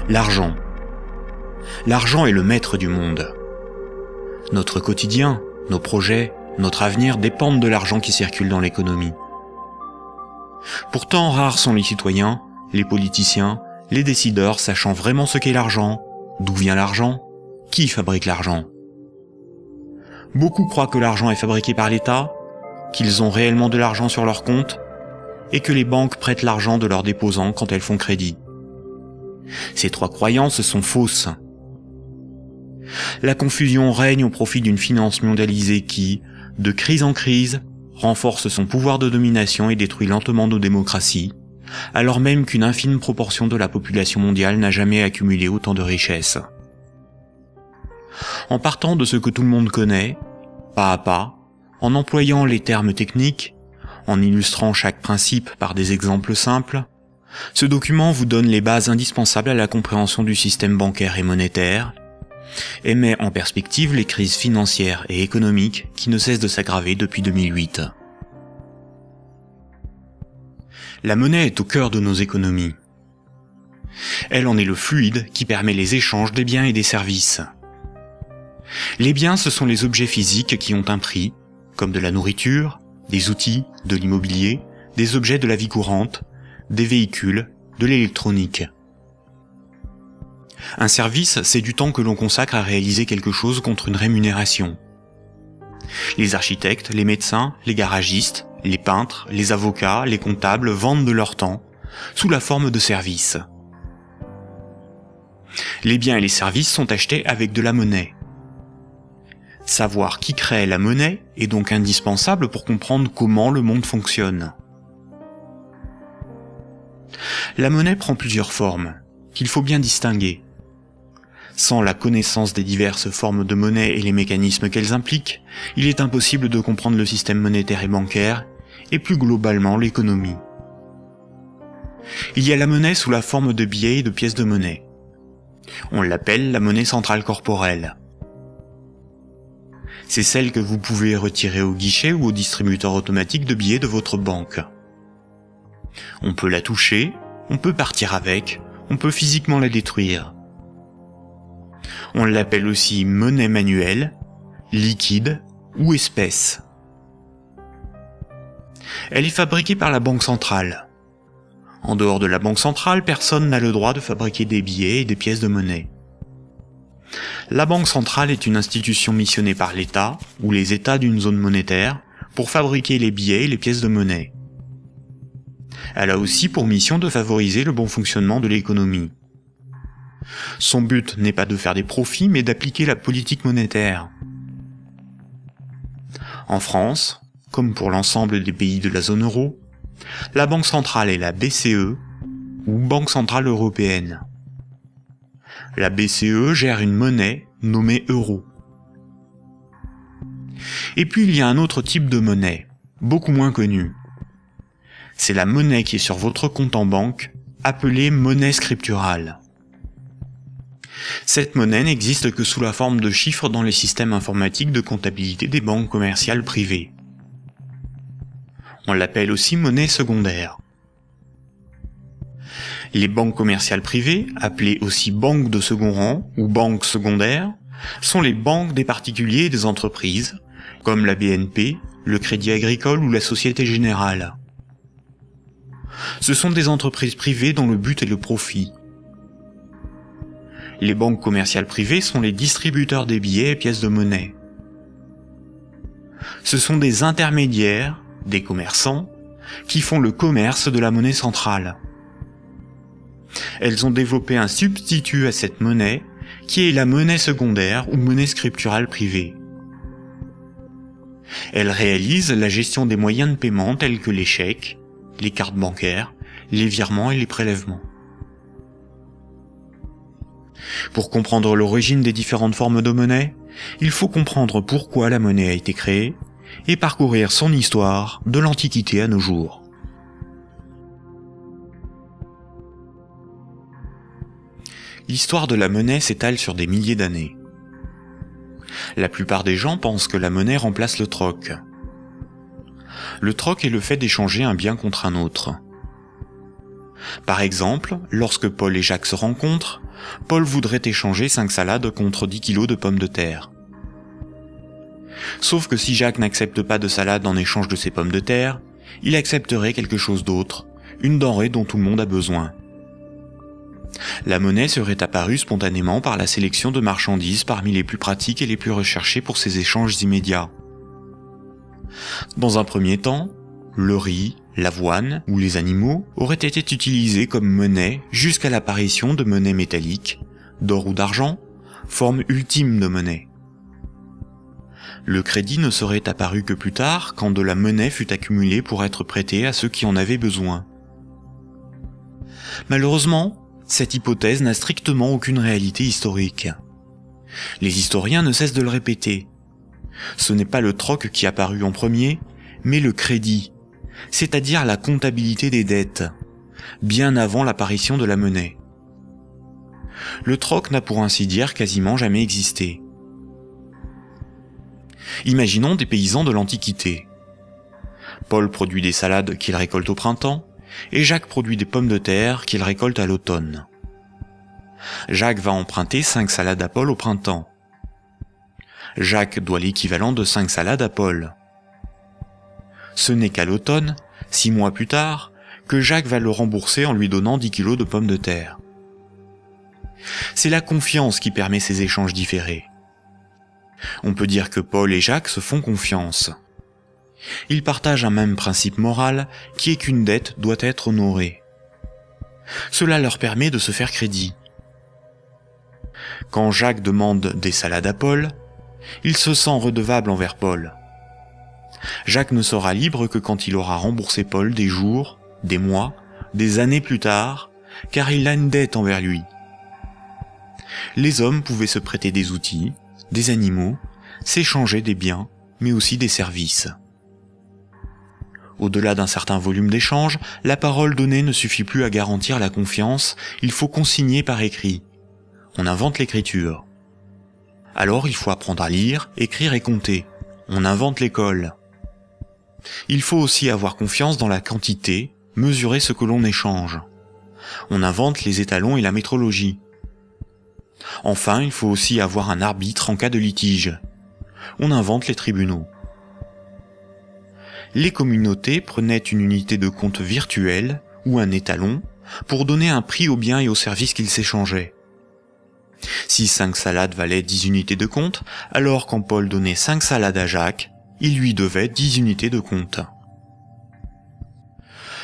L'argent. L'argent est le maître du monde. Notre quotidien, nos projets, notre avenir dépendent de l'argent qui circule dans l'économie. Pourtant, rares sont les citoyens, les politiciens, les décideurs sachant vraiment ce qu'est l'argent, d'où vient l'argent, qui fabrique l'argent. Beaucoup croient que l'argent est fabriqué par l'État, qu'ils ont réellement de l'argent sur leur compte, et que les banques prêtent l'argent de leurs déposants quand elles font crédit. Ces trois croyances sont fausses. La confusion règne au profit d'une finance mondialisée qui, de crise en crise, renforce son pouvoir de domination et détruit lentement nos démocraties, alors même qu'une infime proportion de la population mondiale n'a jamais accumulé autant de richesses. En partant de ce que tout le monde connaît, pas à pas, en employant les termes techniques, en illustrant chaque principe par des exemples simples, ce document vous donne les bases indispensables à la compréhension du système bancaire et monétaire, et met en perspective les crises financières et économiques qui ne cessent de s'aggraver depuis 2008. La monnaie est au cœur de nos économies. Elle en est le fluide qui permet les échanges des biens et des services. Les biens, ce sont les objets physiques qui ont un prix, comme de la nourriture, des outils, de l'immobilier, des objets de la vie courante, des véhicules, de l'électronique. Un service, c'est du temps que l'on consacre à réaliser quelque chose contre une rémunération. Les architectes, les médecins, les garagistes, les peintres, les avocats, les comptables vendent de leur temps, sous la forme de services. Les biens et les services sont achetés avec de la monnaie. Savoir qui crée la monnaie est donc indispensable pour comprendre comment le monde fonctionne. La monnaie prend plusieurs formes, qu'il faut bien distinguer. Sans la connaissance des diverses formes de monnaie et les mécanismes qu'elles impliquent, il est impossible de comprendre le système monétaire et bancaire, et plus globalement l'économie. Il y a la monnaie sous la forme de billets et de pièces de monnaie. On l'appelle la monnaie centrale corporelle. C'est celle que vous pouvez retirer au guichet ou au distributeur automatique de billets de votre banque. On peut la toucher, on peut partir avec, on peut physiquement la détruire. On l'appelle aussi monnaie manuelle, liquide ou espèce. Elle est fabriquée par la Banque centrale. En dehors de la Banque centrale, personne n'a le droit de fabriquer des billets et des pièces de monnaie. La Banque centrale est une institution missionnée par l'État, ou les États d'une zone monétaire, pour fabriquer les billets et les pièces de monnaie. Elle a aussi pour mission de favoriser le bon fonctionnement de l'économie. Son but n'est pas de faire des profits, mais d'appliquer la politique monétaire. En France, comme pour l'ensemble des pays de la zone euro, la Banque centrale est la BCE, ou Banque centrale européenne. La BCE gère une monnaie nommée euro. Et puis il y a un autre type de monnaie, beaucoup moins connu. C'est la monnaie qui est sur votre compte en banque, appelée monnaie scripturale. Cette monnaie n'existe que sous la forme de chiffres dans les systèmes informatiques de comptabilité des banques commerciales privées. On l'appelle aussi monnaie secondaire. Les banques commerciales privées, appelées aussi banques de second rang ou banques secondaires, sont les banques des particuliers et des entreprises, comme la BNP, le Crédit Agricole ou la Société Générale. Ce sont des entreprises privées dont le but est le profit. Les banques commerciales privées sont les distributeurs des billets et pièces de monnaie. Ce sont des intermédiaires, des commerçants, qui font le commerce de la monnaie centrale. Elles ont développé un substitut à cette monnaie, qui est la monnaie secondaire ou monnaie scripturale privée. Elles réalisent la gestion des moyens de paiement tels que les chèques, les cartes bancaires, les virements et les prélèvements. Pour comprendre l'origine des différentes formes de monnaie, il faut comprendre pourquoi la monnaie a été créée et parcourir son histoire de l'Antiquité à nos jours. L'histoire de la monnaie s'étale sur des milliers d'années. La plupart des gens pensent que la monnaie remplace le troc. Le troc est le fait d'échanger un bien contre un autre. Par exemple, lorsque Paul et Jacques se rencontrent, Paul voudrait échanger 5 salades contre 10 kilos de pommes de terre. Sauf que si Jacques n'accepte pas de salade en échange de ses pommes de terre, il accepterait quelque chose d'autre, une denrée dont tout le monde a besoin. La monnaie serait apparue spontanément par la sélection de marchandises parmi les plus pratiques et les plus recherchées pour ces échanges immédiats. Dans un premier temps, le riz, l'avoine ou les animaux auraient été utilisés comme monnaie jusqu'à l'apparition de monnaies métalliques, d'or ou d'argent, forme ultime de monnaie. Le crédit ne serait apparu que plus tard, quand de la monnaie fut accumulée pour être prêtée à ceux qui en avaient besoin. Malheureusement, cette hypothèse n'a strictement aucune réalité historique. Les historiens ne cessent de le répéter. Ce n'est pas le troc qui apparut en premier, mais le crédit, c'est-à-dire la comptabilité des dettes, bien avant l'apparition de la monnaie. Le troc n'a pour ainsi dire quasiment jamais existé. Imaginons des paysans de l'Antiquité. Paul produit des salades qu'il récolte au printemps, et Jacques produit des pommes de terre qu'il récolte à l'automne. Jacques va emprunter 5 salades à Paul au printemps. Jacques doit l'équivalent de 5 salades à Paul. Ce n'est qu'à l'automne, 6 mois plus tard, que Jacques va le rembourser en lui donnant 10 kilos de pommes de terre. C'est la confiance qui permet ces échanges différés. On peut dire que Paul et Jacques se font confiance. Ils partagent un même principe moral qui est qu'une dette doit être honorée. Cela leur permet de se faire crédit. Quand Jacques demande des salades à Paul, il se sent redevable envers Paul. Jacques ne sera libre que quand il aura remboursé Paul des jours, des mois, des années plus tard, car il a une dette envers lui. Les hommes pouvaient se prêter des outils, des animaux, s'échanger des biens, mais aussi des services. Au-delà d'un certain volume d'échanges, la parole donnée ne suffit plus à garantir la confiance, il faut consigner par écrit. On invente l'écriture. Alors il faut apprendre à lire, écrire et compter. On invente l'école. Il faut aussi avoir confiance dans la quantité, mesurer ce que l'on échange. On invente les étalons et la métrologie. Enfin, il faut aussi avoir un arbitre en cas de litige. On invente les tribunaux. Les communautés prenaient une unité de compte virtuelle, ou un étalon, pour donner un prix aux biens et aux services qu'ils s'échangeaient. Si 5 salades valaient 10 unités de compte, alors quand Paul donnait 5 salades à Jacques, il lui devait 10 unités de compte.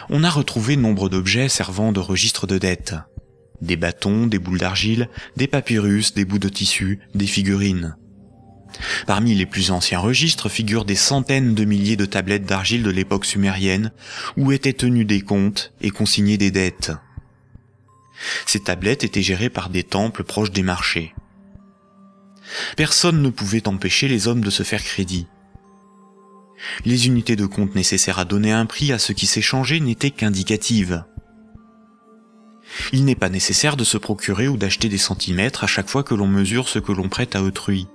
On a retrouvé nombre d'objets servant de registre de dette. Des bâtons, des boules d'argile, des papyrus, des bouts de tissu, des figurines. Parmi les plus anciens registres figurent des centaines de milliers de tablettes d'argile de l'époque sumérienne, où étaient tenus des comptes et consignés des dettes. Ces tablettes étaient gérées par des temples proches des marchés. Personne ne pouvait empêcher les hommes de se faire crédit. Les unités de compte nécessaires à donner un prix à ce qui s'échangeait n'étaient qu'indicatives. Il n'est pas nécessaire de se procurer ou d'acheter des centimètres à chaque fois que l'on mesure ce que l'on prête à autrui.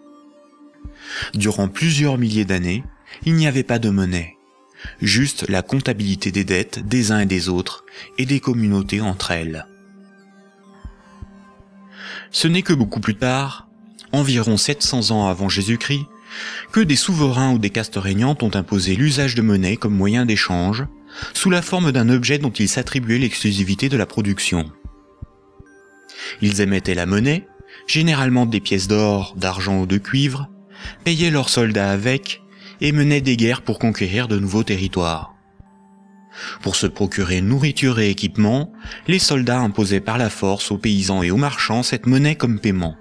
Durant plusieurs milliers d'années, il n'y avait pas de monnaie, juste la comptabilité des dettes des uns et des autres et des communautés entre elles. Ce n'est que beaucoup plus tard, environ 700 ans avant Jésus-Christ, que des souverains ou des castes régnantes ont imposé l'usage de monnaie comme moyen d'échange, sous la forme d'un objet dont ils s'attribuaient l'exclusivité de la production. Ils émettaient la monnaie, généralement des pièces d'or, d'argent ou de cuivre, payaient leurs soldats avec, et menaient des guerres pour conquérir de nouveaux territoires. Pour se procurer nourriture et équipement, les soldats imposaient par la force aux paysans et aux marchands cette monnaie comme paiement.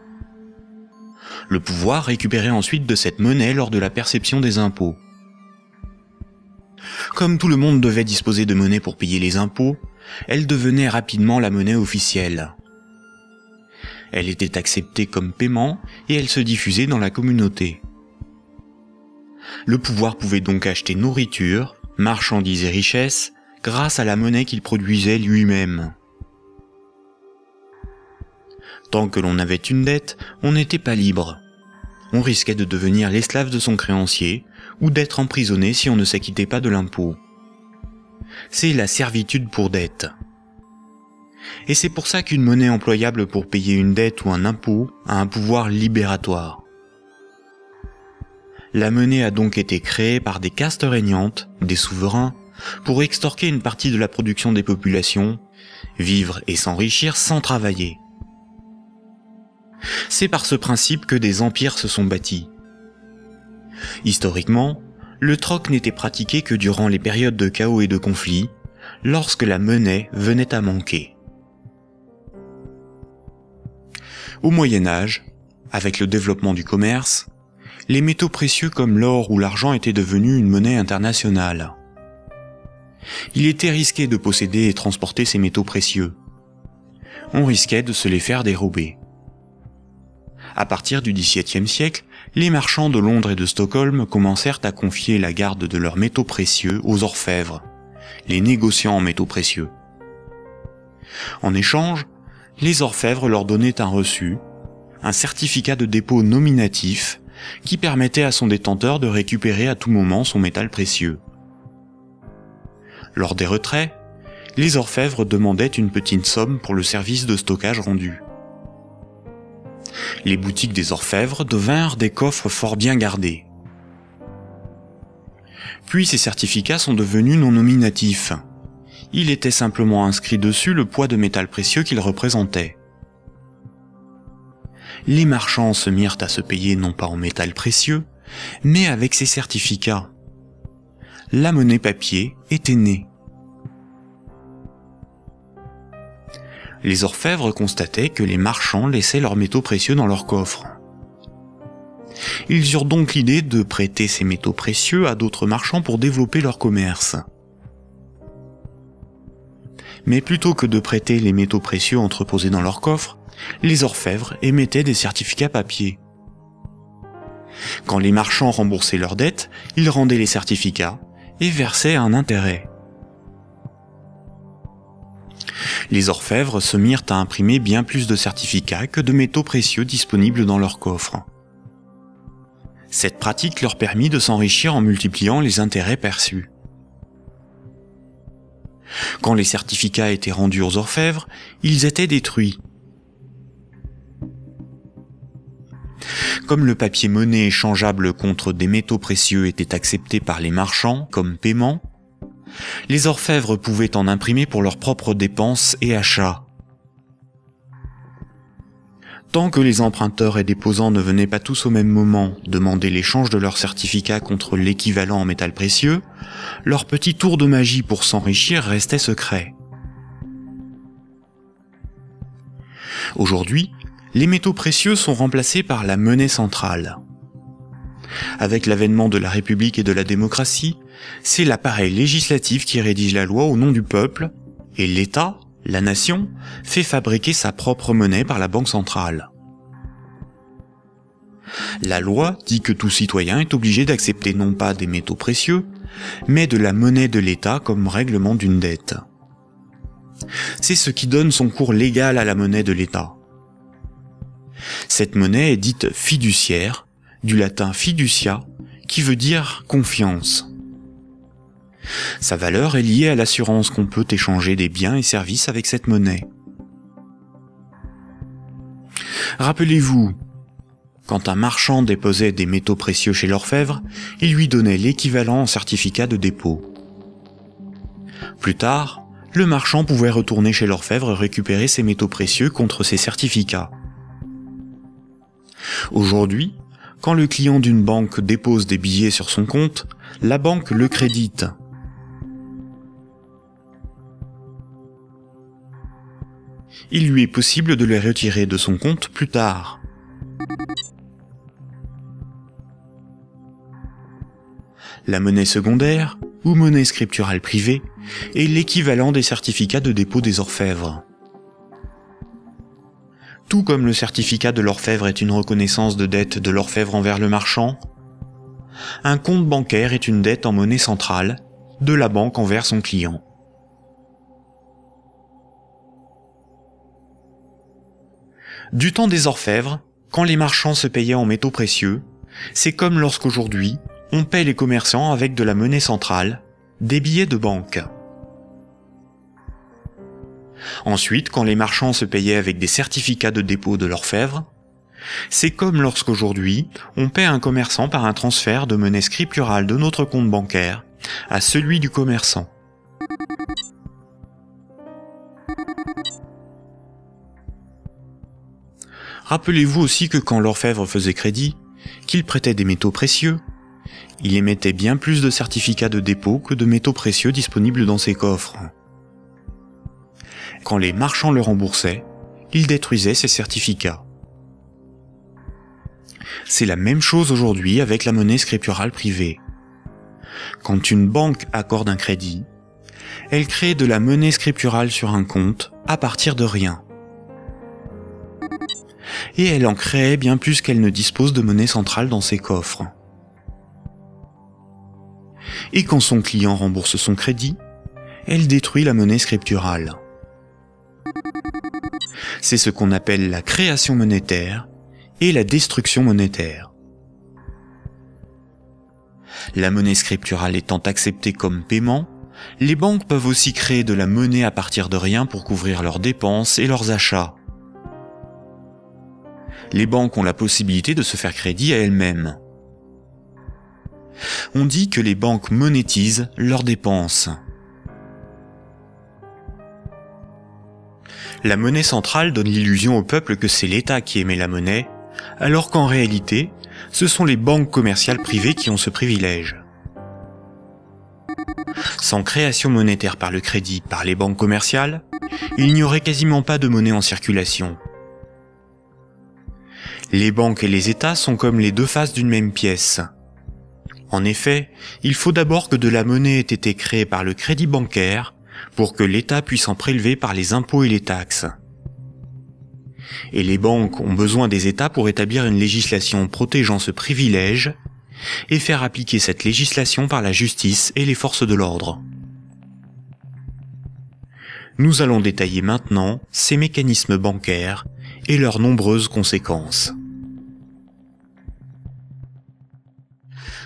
Le pouvoir récupérait ensuite de cette monnaie lors de la perception des impôts. Comme tout le monde devait disposer de monnaie pour payer les impôts, elle devenait rapidement la monnaie officielle. Elle était acceptée comme paiement et elle se diffusait dans la communauté. Le pouvoir pouvait donc acheter nourriture, marchandises et richesses grâce à la monnaie qu'il produisait lui-même. Tant que l'on avait une dette, on n'était pas libre. On risquait de devenir l'esclave de son créancier ou d'être emprisonné si on ne s'acquittait pas de l'impôt. C'est la servitude pour dette. Et c'est pour ça qu'une monnaie employable pour payer une dette ou un impôt a un pouvoir libératoire. La monnaie a donc été créée par des castes régnantes, des souverains, pour extorquer une partie de la production des populations, vivre et s'enrichir sans travailler. C'est par ce principe que des empires se sont bâtis. Historiquement, le troc n'était pratiqué que durant les périodes de chaos et de conflits, lorsque la monnaie venait à manquer. Au Moyen Âge, avec le développement du commerce, les métaux précieux comme l'or ou l'argent étaient devenus une monnaie internationale. Il était risqué de posséder et transporter ces métaux précieux. On risquait de se les faire dérober. À partir du XVIIe siècle, les marchands de Londres et de Stockholm commencèrent à confier la garde de leurs métaux précieux aux orfèvres, les négociants en métaux précieux. En échange, les orfèvres leur donnaient un reçu, un certificat de dépôt nominatif qui permettait à son détenteur de récupérer à tout moment son métal précieux. Lors des retraits, les orfèvres demandaient une petite somme pour le service de stockage rendu. Les boutiques des orfèvres devinrent des coffres fort bien gardés. Puis ces certificats sont devenus non nominatifs. Il était simplement inscrit dessus le poids de métal précieux qu'ils représentaient. Les marchands se mirent à se payer non pas en métal précieux, mais avec ces certificats. La monnaie papier était née. Les orfèvres constataient que les marchands laissaient leurs métaux précieux dans leurs coffres. Ils eurent donc l'idée de prêter ces métaux précieux à d'autres marchands pour développer leur commerce. Mais plutôt que de prêter les métaux précieux entreposés dans leurs coffres, les orfèvres émettaient des certificats papier. Quand les marchands remboursaient leurs dettes, ils rendaient les certificats et versaient un intérêt. Les orfèvres se mirent à imprimer bien plus de certificats que de métaux précieux disponibles dans leurs coffres. Cette pratique leur permit de s'enrichir en multipliant les intérêts perçus. Quand les certificats étaient rendus aux orfèvres, ils étaient détruits. Comme le papier monnaie échangeable contre des métaux précieux était accepté par les marchands comme paiement, les orfèvres pouvaient en imprimer pour leurs propres dépenses et achats. Tant que les emprunteurs et déposants ne venaient pas tous au même moment demander l'échange de leurs certificats contre l'équivalent en métal précieux, leur petit tour de magie pour s'enrichir restait secret. Aujourd'hui, les métaux précieux sont remplacés par la monnaie centrale. Avec l'avènement de la République et de la démocratie, c'est l'appareil législatif qui rédige la loi au nom du peuple, et l'État, la nation, fait fabriquer sa propre monnaie par la Banque centrale. La loi dit que tout citoyen est obligé d'accepter non pas des métaux précieux, mais de la monnaie de l'État comme règlement d'une dette. C'est ce qui donne son cours légal à la monnaie de l'État. Cette monnaie est dite fiduciaire, du latin fiducia, qui veut dire confiance. Sa valeur est liée à l'assurance qu'on peut échanger des biens et services avec cette monnaie. Rappelez-vous, quand un marchand déposait des métaux précieux chez l'orfèvre, il lui donnait l'équivalent en certificat de dépôt. Plus tard, le marchand pouvait retourner chez l'orfèvre et récupérer ses métaux précieux contre ses certificats. Aujourd'hui, quand le client d'une banque dépose des billets sur son compte, la banque le crédite. Il lui est possible de les retirer de son compte plus tard. La monnaie secondaire, ou monnaie scripturale privée, est l'équivalent des certificats de dépôt des orfèvres. Tout comme le certificat de l'orfèvre est une reconnaissance de dette de l'orfèvre envers le marchand, un compte bancaire est une dette en monnaie centrale de la banque envers son client. Du temps des orfèvres, quand les marchands se payaient en métaux précieux, c'est comme lorsqu'aujourd'hui, on paie les commerçants avec de la monnaie centrale, des billets de banque. Ensuite, quand les marchands se payaient avec des certificats de dépôt de l'orfèvre, c'est comme lorsqu'aujourd'hui, on paie un commerçant par un transfert de monnaie scripturale de notre compte bancaire à celui du commerçant. Rappelez-vous aussi que quand l'orfèvre faisait crédit, qu'il prêtait des métaux précieux, il émettait bien plus de certificats de dépôt que de métaux précieux disponibles dans ses coffres. Quand les marchands le remboursaient, il détruisait ces certificats. C'est la même chose aujourd'hui avec la monnaie scripturale privée. Quand une banque accorde un crédit, elle crée de la monnaie scripturale sur un compte à partir de rien. Et elle en crée bien plus qu'elle ne dispose de monnaie centrale dans ses coffres. Et quand son client rembourse son crédit, elle détruit la monnaie scripturale. C'est ce qu'on appelle la création monétaire et la destruction monétaire. La monnaie scripturale étant acceptée comme paiement, les banques peuvent aussi créer de la monnaie à partir de rien pour couvrir leurs dépenses et leurs achats. Les banques ont la possibilité de se faire crédit à elles-mêmes. On dit que les banques monétisent leurs dépenses. La monnaie centrale donne l'illusion au peuple que c'est l'État qui émet la monnaie, alors qu'en réalité, ce sont les banques commerciales privées qui ont ce privilège. Sans création monétaire par le crédit par les banques commerciales, il n'y aurait quasiment pas de monnaie en circulation. Les banques et les États sont comme les deux faces d'une même pièce. En effet, il faut d'abord que de la monnaie ait été créée par le crédit bancaire pour que l'État puisse en prélever par les impôts et les taxes. Et les banques ont besoin des États pour établir une législation protégeant ce privilège et faire appliquer cette législation par la justice et les forces de l'ordre. Nous allons détailler maintenant ces mécanismes bancaires et leurs nombreuses conséquences.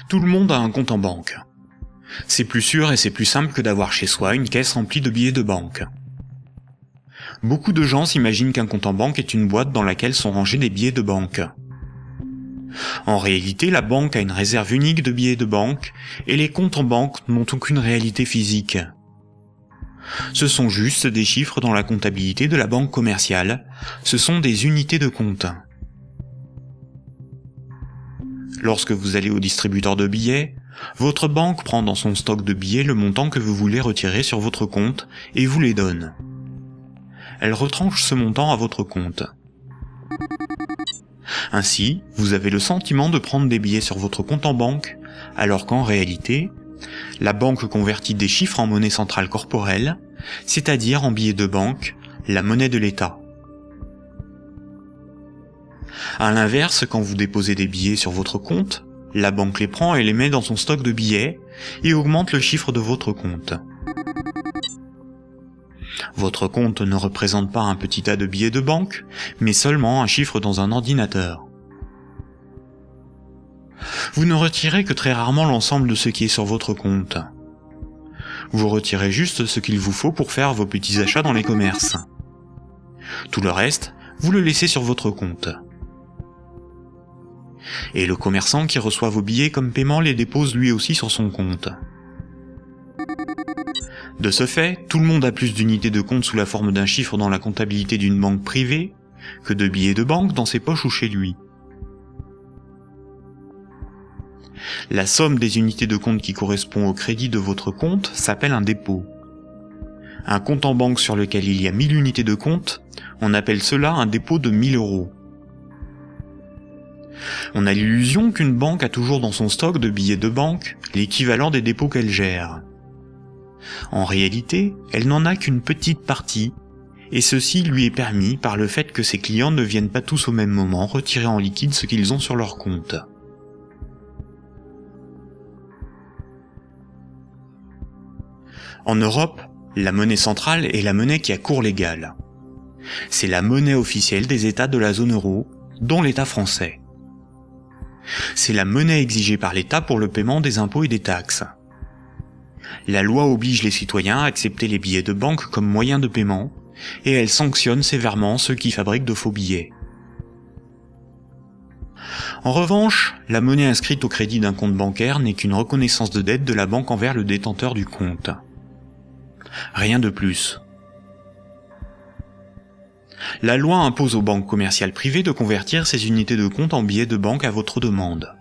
Tout le monde a un compte en banque. C'est plus sûr et c'est plus simple que d'avoir chez soi une caisse remplie de billets de banque. Beaucoup de gens s'imaginent qu'un compte en banque est une boîte dans laquelle sont rangés des billets de banque. En réalité, la banque a une réserve unique de billets de banque et les comptes en banque n'ont aucune réalité physique. Ce sont juste des chiffres dans la comptabilité de la banque commerciale, ce sont des unités de compte. Lorsque vous allez au distributeur de billets, votre banque prend dans son stock de billets le montant que vous voulez retirer sur votre compte et vous les donne. Elle retranche ce montant à votre compte. Ainsi, vous avez le sentiment de prendre des billets sur votre compte en banque, alors qu'en réalité, la banque convertit des chiffres en monnaie centrale corporelle, c'est-à-dire en billets de banque, la monnaie de l'État. À l'inverse, quand vous déposez des billets sur votre compte, la banque les prend et les met dans son stock de billets et augmente le chiffre de votre compte. Votre compte ne représente pas un petit tas de billets de banque, mais seulement un chiffre dans un ordinateur. Vous ne retirez que très rarement l'ensemble de ce qui est sur votre compte. Vous retirez juste ce qu'il vous faut pour faire vos petits achats dans les commerces. Tout le reste, vous le laissez sur votre compte. Et le commerçant qui reçoit vos billets comme paiement les dépose lui aussi sur son compte. De ce fait, tout le monde a plus d'unités de compte sous la forme d'un chiffre dans la comptabilité d'une banque privée que de billets de banque dans ses poches ou chez lui. La somme des unités de compte qui correspond au crédit de votre compte s'appelle un dépôt. Un compte en banque sur lequel il y a 1000 unités de compte, on appelle cela un dépôt de 1000 €. On a l'illusion qu'une banque a toujours dans son stock de billets de banque l'équivalent des dépôts qu'elle gère. En réalité, elle n'en a qu'une petite partie, et ceci lui est permis par le fait que ses clients ne viennent pas tous au même moment retirer en liquide ce qu'ils ont sur leur compte. En Europe, la monnaie centrale est la monnaie qui a cours légal. C'est la monnaie officielle des États de la zone euro, dont l'État français. C'est la monnaie exigée par l'État pour le paiement des impôts et des taxes. La loi oblige les citoyens à accepter les billets de banque comme moyen de paiement, et elle sanctionne sévèrement ceux qui fabriquent de faux billets. En revanche, la monnaie inscrite au crédit d'un compte bancaire n'est qu'une reconnaissance de dette de la banque envers le détenteur du compte. Rien de plus. La loi impose aux banques commerciales privées de convertir ces unités de compte en billets de banque à votre demande.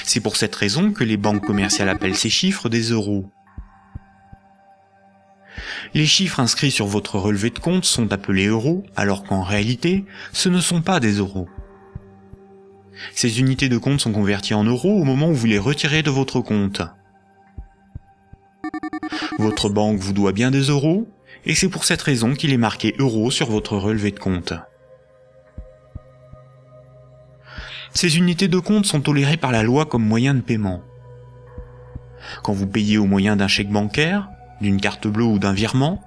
C'est pour cette raison que les banques commerciales appellent ces chiffres des euros. Les chiffres inscrits sur votre relevé de compte sont appelés euros, alors qu'en réalité, ce ne sont pas des euros. Ces unités de compte sont converties en euros au moment où vous les retirez de votre compte. Votre banque vous doit bien des euros, et c'est pour cette raison qu'il est marqué euros sur votre relevé de compte. Ces unités de compte sont tolérées par la loi comme moyen de paiement. Quand vous payez au moyen d'un chèque bancaire, d'une carte bleue ou d'un virement,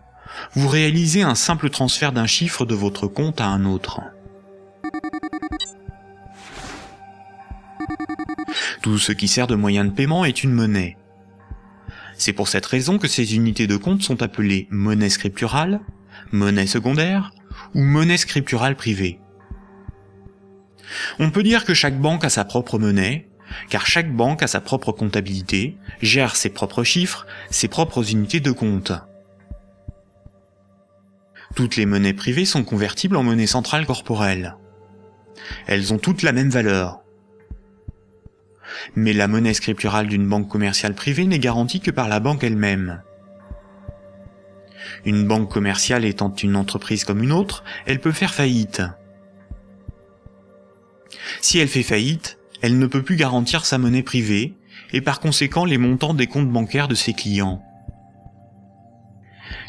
vous réalisez un simple transfert d'un chiffre de votre compte à un autre. Tout ce qui sert de moyen de paiement est une monnaie. C'est pour cette raison que ces unités de compte sont appelées monnaie scripturale, monnaie secondaire ou monnaie scripturale privée. On peut dire que chaque banque a sa propre monnaie, car chaque banque a sa propre comptabilité, gère ses propres chiffres, ses propres unités de compte. Toutes les monnaies privées sont convertibles en monnaie centrale corporelle. Elles ont toutes la même valeur. Mais la monnaie scripturale d'une banque commerciale privée n'est garantie que par la banque elle-même. Une banque commerciale étant une entreprise comme une autre, elle peut faire faillite. Si elle fait faillite, elle ne peut plus garantir sa monnaie privée, et par conséquent les montants des comptes bancaires de ses clients.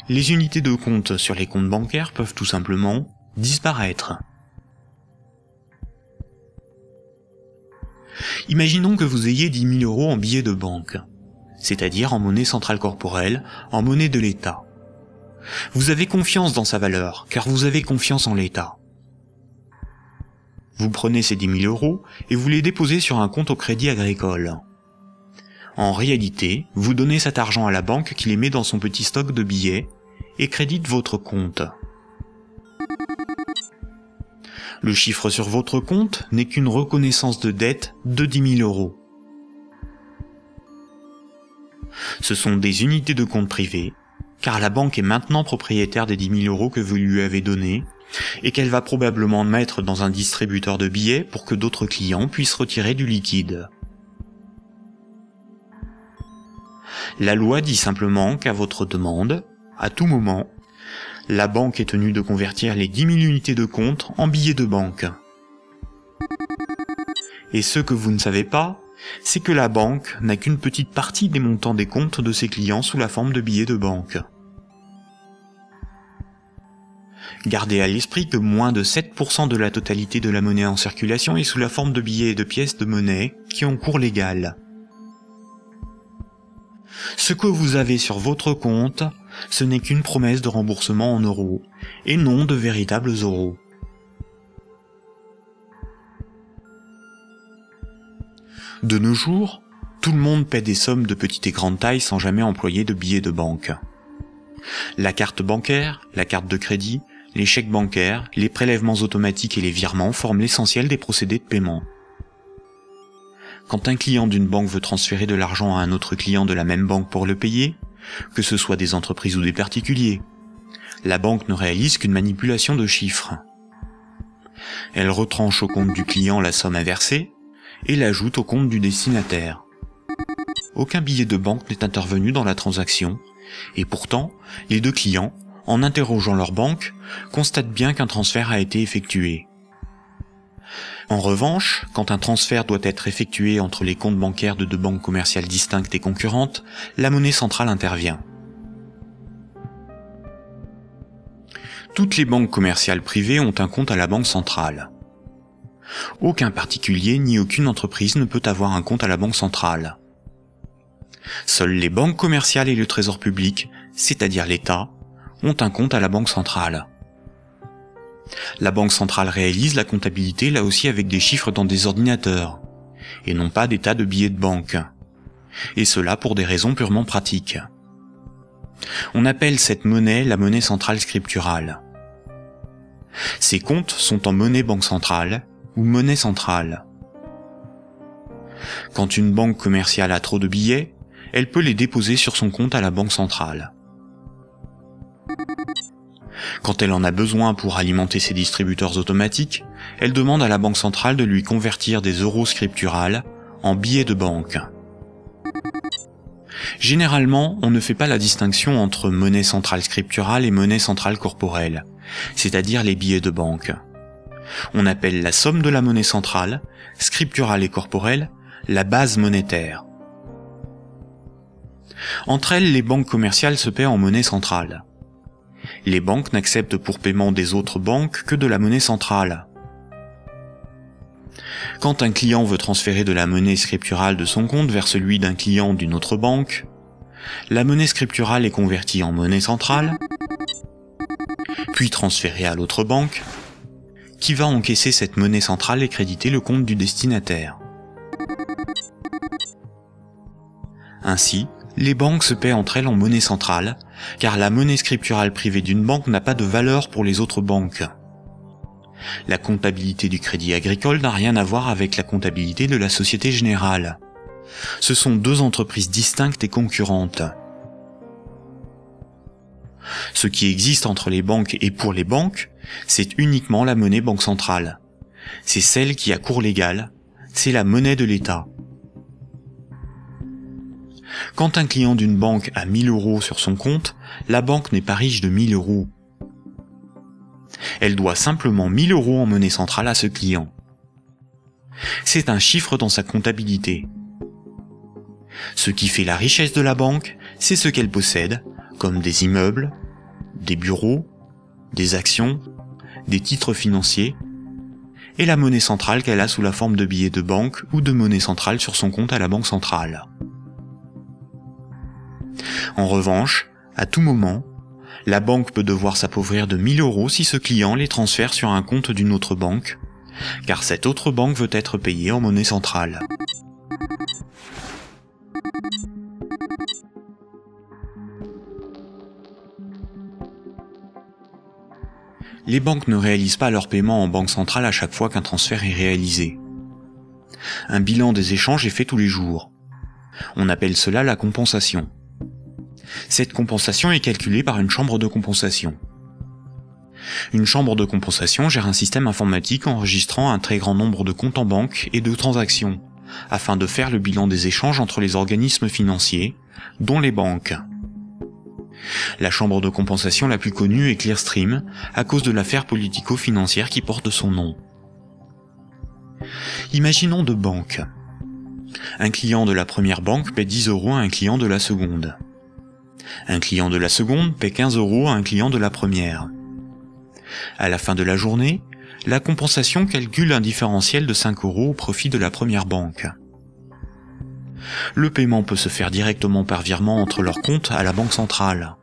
Les unités de compte sur les comptes bancaires peuvent tout simplement disparaître. Imaginons que vous ayez 10 000 euros en billets de banque, c'est-à-dire en monnaie centrale corporelle, en monnaie de l'État. Vous avez confiance dans sa valeur, car vous avez confiance en l'État. Vous prenez ces 10 000 euros et vous les déposez sur un compte au Crédit Agricole. En réalité, vous donnez cet argent à la banque qui les met dans son petit stock de billets et crédite votre compte. Le chiffre sur votre compte n'est qu'une reconnaissance de dette de 10 000 euros. Ce sont des unités de compte privées, car la banque est maintenant propriétaire des 10 000 euros que vous lui avez donnés, et qu'elle va probablement mettre dans un distributeur de billets pour que d'autres clients puissent retirer du liquide. La loi dit simplement qu'à votre demande, à tout moment, la banque est tenue de convertir les 10 000 unités de compte en billets de banque. Et ce que vous ne savez pas, c'est que la banque n'a qu'une petite partie des montants des comptes de ses clients sous la forme de billets de banque. Gardez à l'esprit que moins de 7% de la totalité de la monnaie en circulation est sous la forme de billets et de pièces de monnaie qui ont cours légal. Ce que vous avez sur votre compte, ce n'est qu'une promesse de remboursement en euros, et non de véritables euros. De nos jours, tout le monde paie des sommes de petite et grande taille sans jamais employer de billets de banque. La carte bancaire, la carte de crédit, les chèques bancaires, les prélèvements automatiques et les virements forment l'essentiel des procédés de paiement. Quand un client d'une banque veut transférer de l'argent à un autre client de la même banque pour le payer, que ce soit des entreprises ou des particuliers, la banque ne réalise qu'une manipulation de chiffres. Elle retranche au compte du client la somme à verser et l'ajoute au compte du destinataire. Aucun billet de banque n'est intervenu dans la transaction, et pourtant, les deux clients, en interrogeant leur banque, constatent bien qu'un transfert a été effectué. En revanche, quand un transfert doit être effectué entre les comptes bancaires de deux banques commerciales distinctes et concurrentes, la monnaie centrale intervient. Toutes les banques commerciales privées ont un compte à la banque centrale. Aucun particulier ni aucune entreprise ne peut avoir un compte à la banque centrale. Seules les banques commerciales et le trésor public, c'est-à-dire l'État, ont un compte à la banque centrale. La banque centrale réalise la comptabilité là aussi avec des chiffres dans des ordinateurs, et non pas des tas de billets de banque. Et cela pour des raisons purement pratiques. On appelle cette monnaie la monnaie centrale scripturale. Ces comptes sont en monnaie banque centrale ou monnaie centrale. Quand une banque commerciale a trop de billets, elle peut les déposer sur son compte à la banque centrale. Quand elle en a besoin pour alimenter ses distributeurs automatiques, elle demande à la banque centrale de lui convertir des euros scripturales en billets de banque. Généralement, on ne fait pas la distinction entre monnaie centrale scripturale et monnaie centrale corporelle, c'est-à-dire les billets de banque. On appelle la somme de la monnaie centrale, scripturale et corporelle, la base monétaire. Entre elles, les banques commerciales se paient en monnaie centrale. Les banques n'acceptent pour paiement des autres banques que de la monnaie centrale. Quand un client veut transférer de la monnaie scripturale de son compte vers celui d'un client d'une autre banque, la monnaie scripturale est convertie en monnaie centrale, puis transférée à l'autre banque, qui va encaisser cette monnaie centrale et créditer le compte du destinataire. Ainsi, les banques se paient entre elles en monnaie centrale, car la monnaie scripturale privée d'une banque n'a pas de valeur pour les autres banques. La comptabilité du Crédit Agricole n'a rien à voir avec la comptabilité de la Société Générale. Ce sont deux entreprises distinctes et concurrentes. Ce qui existe entre les banques et pour les banques, c'est uniquement la monnaie banque centrale. C'est celle qui a cours légal, c'est la monnaie de l'État. Quand un client d'une banque a 1000 € sur son compte, la banque n'est pas riche de 1000 €. Elle doit simplement 1000 € en monnaie centrale à ce client. C'est un chiffre dans sa comptabilité. Ce qui fait la richesse de la banque, c'est ce qu'elle possède, comme des immeubles, des bureaux, des actions, des titres financiers, et la monnaie centrale qu'elle a sous la forme de billets de banque ou de monnaie centrale sur son compte à la banque centrale. En revanche, à tout moment, la banque peut devoir s'appauvrir de 1000 € si ce client les transfère sur un compte d'une autre banque, car cette autre banque veut être payée en monnaie centrale. Les banques ne réalisent pas leur paiement en banque centrale à chaque fois qu'un transfert est réalisé. Un bilan des échanges est fait tous les jours. On appelle cela la compensation. Cette compensation est calculée par une chambre de compensation. Une chambre de compensation gère un système informatique enregistrant un très grand nombre de comptes en banque et de transactions, afin de faire le bilan des échanges entre les organismes financiers, dont les banques. La chambre de compensation la plus connue est Clearstream, à cause de l'affaire politico-financière qui porte son nom. Imaginons deux banques. Un client de la première banque paie 10 € à un client de la seconde. Un client de la seconde paie 15 € à un client de la première. À la fin de la journée, la compensation calcule un différentiel de 5 € au profit de la première banque. Le paiement peut se faire directement par virement entre leurs comptes à la banque centrale.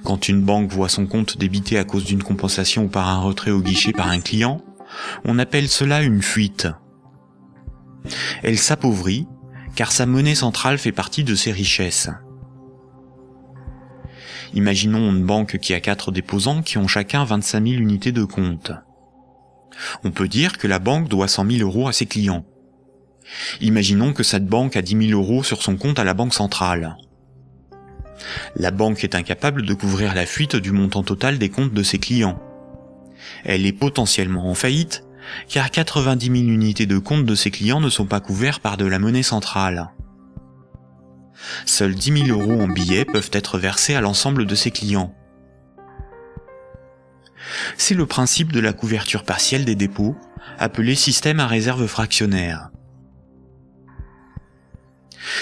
Quand une banque voit son compte débité à cause d'une compensation ou par un retrait au guichet par un client, on appelle cela une fuite. Elle s'appauvrit, car sa monnaie centrale fait partie de ses richesses. Imaginons une banque qui a 4 déposants qui ont chacun 25 000 unités de compte. On peut dire que la banque doit 100 000 € à ses clients. Imaginons que cette banque a 10 000 € sur son compte à la banque centrale. La banque est incapable de couvrir la fuite du montant total des comptes de ses clients. Elle est potentiellement en faillite, car 90 000 unités de compte de ses clients ne sont pas couverts par de la monnaie centrale. Seuls 10 000 € en billets peuvent être versés à l'ensemble de ses clients. C'est le principe de la couverture partielle des dépôts, appelé système à réserve fractionnaire.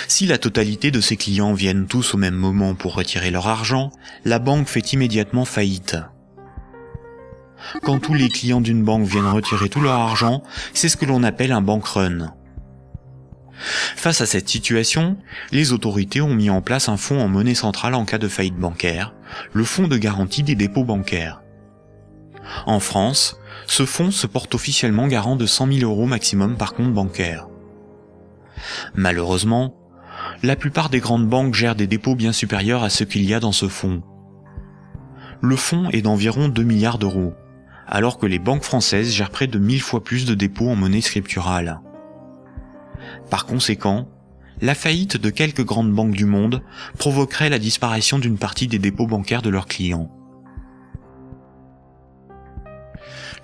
Si la totalité de ses clients viennent tous au même moment pour retirer leur argent, la banque fait immédiatement faillite. Quand tous les clients d'une banque viennent retirer tout leur argent, c'est ce que l'on appelle un bank run. Face à cette situation, les autorités ont mis en place un fonds en monnaie centrale en cas de faillite bancaire, le fonds de garantie des dépôts bancaires. En France, ce fonds se porte officiellement garant de 100 000 € maximum par compte bancaire. Malheureusement, La plupart des grandes banques gèrent des dépôts bien supérieurs à ce qu'il y a dans ce fonds. Le fonds est d'environ 2 milliards d'euros, alors que les banques françaises gèrent près de 1000 fois plus de dépôts en monnaie scripturale. Par conséquent, la faillite de quelques grandes banques du monde provoquerait la disparition d'une partie des dépôts bancaires de leurs clients.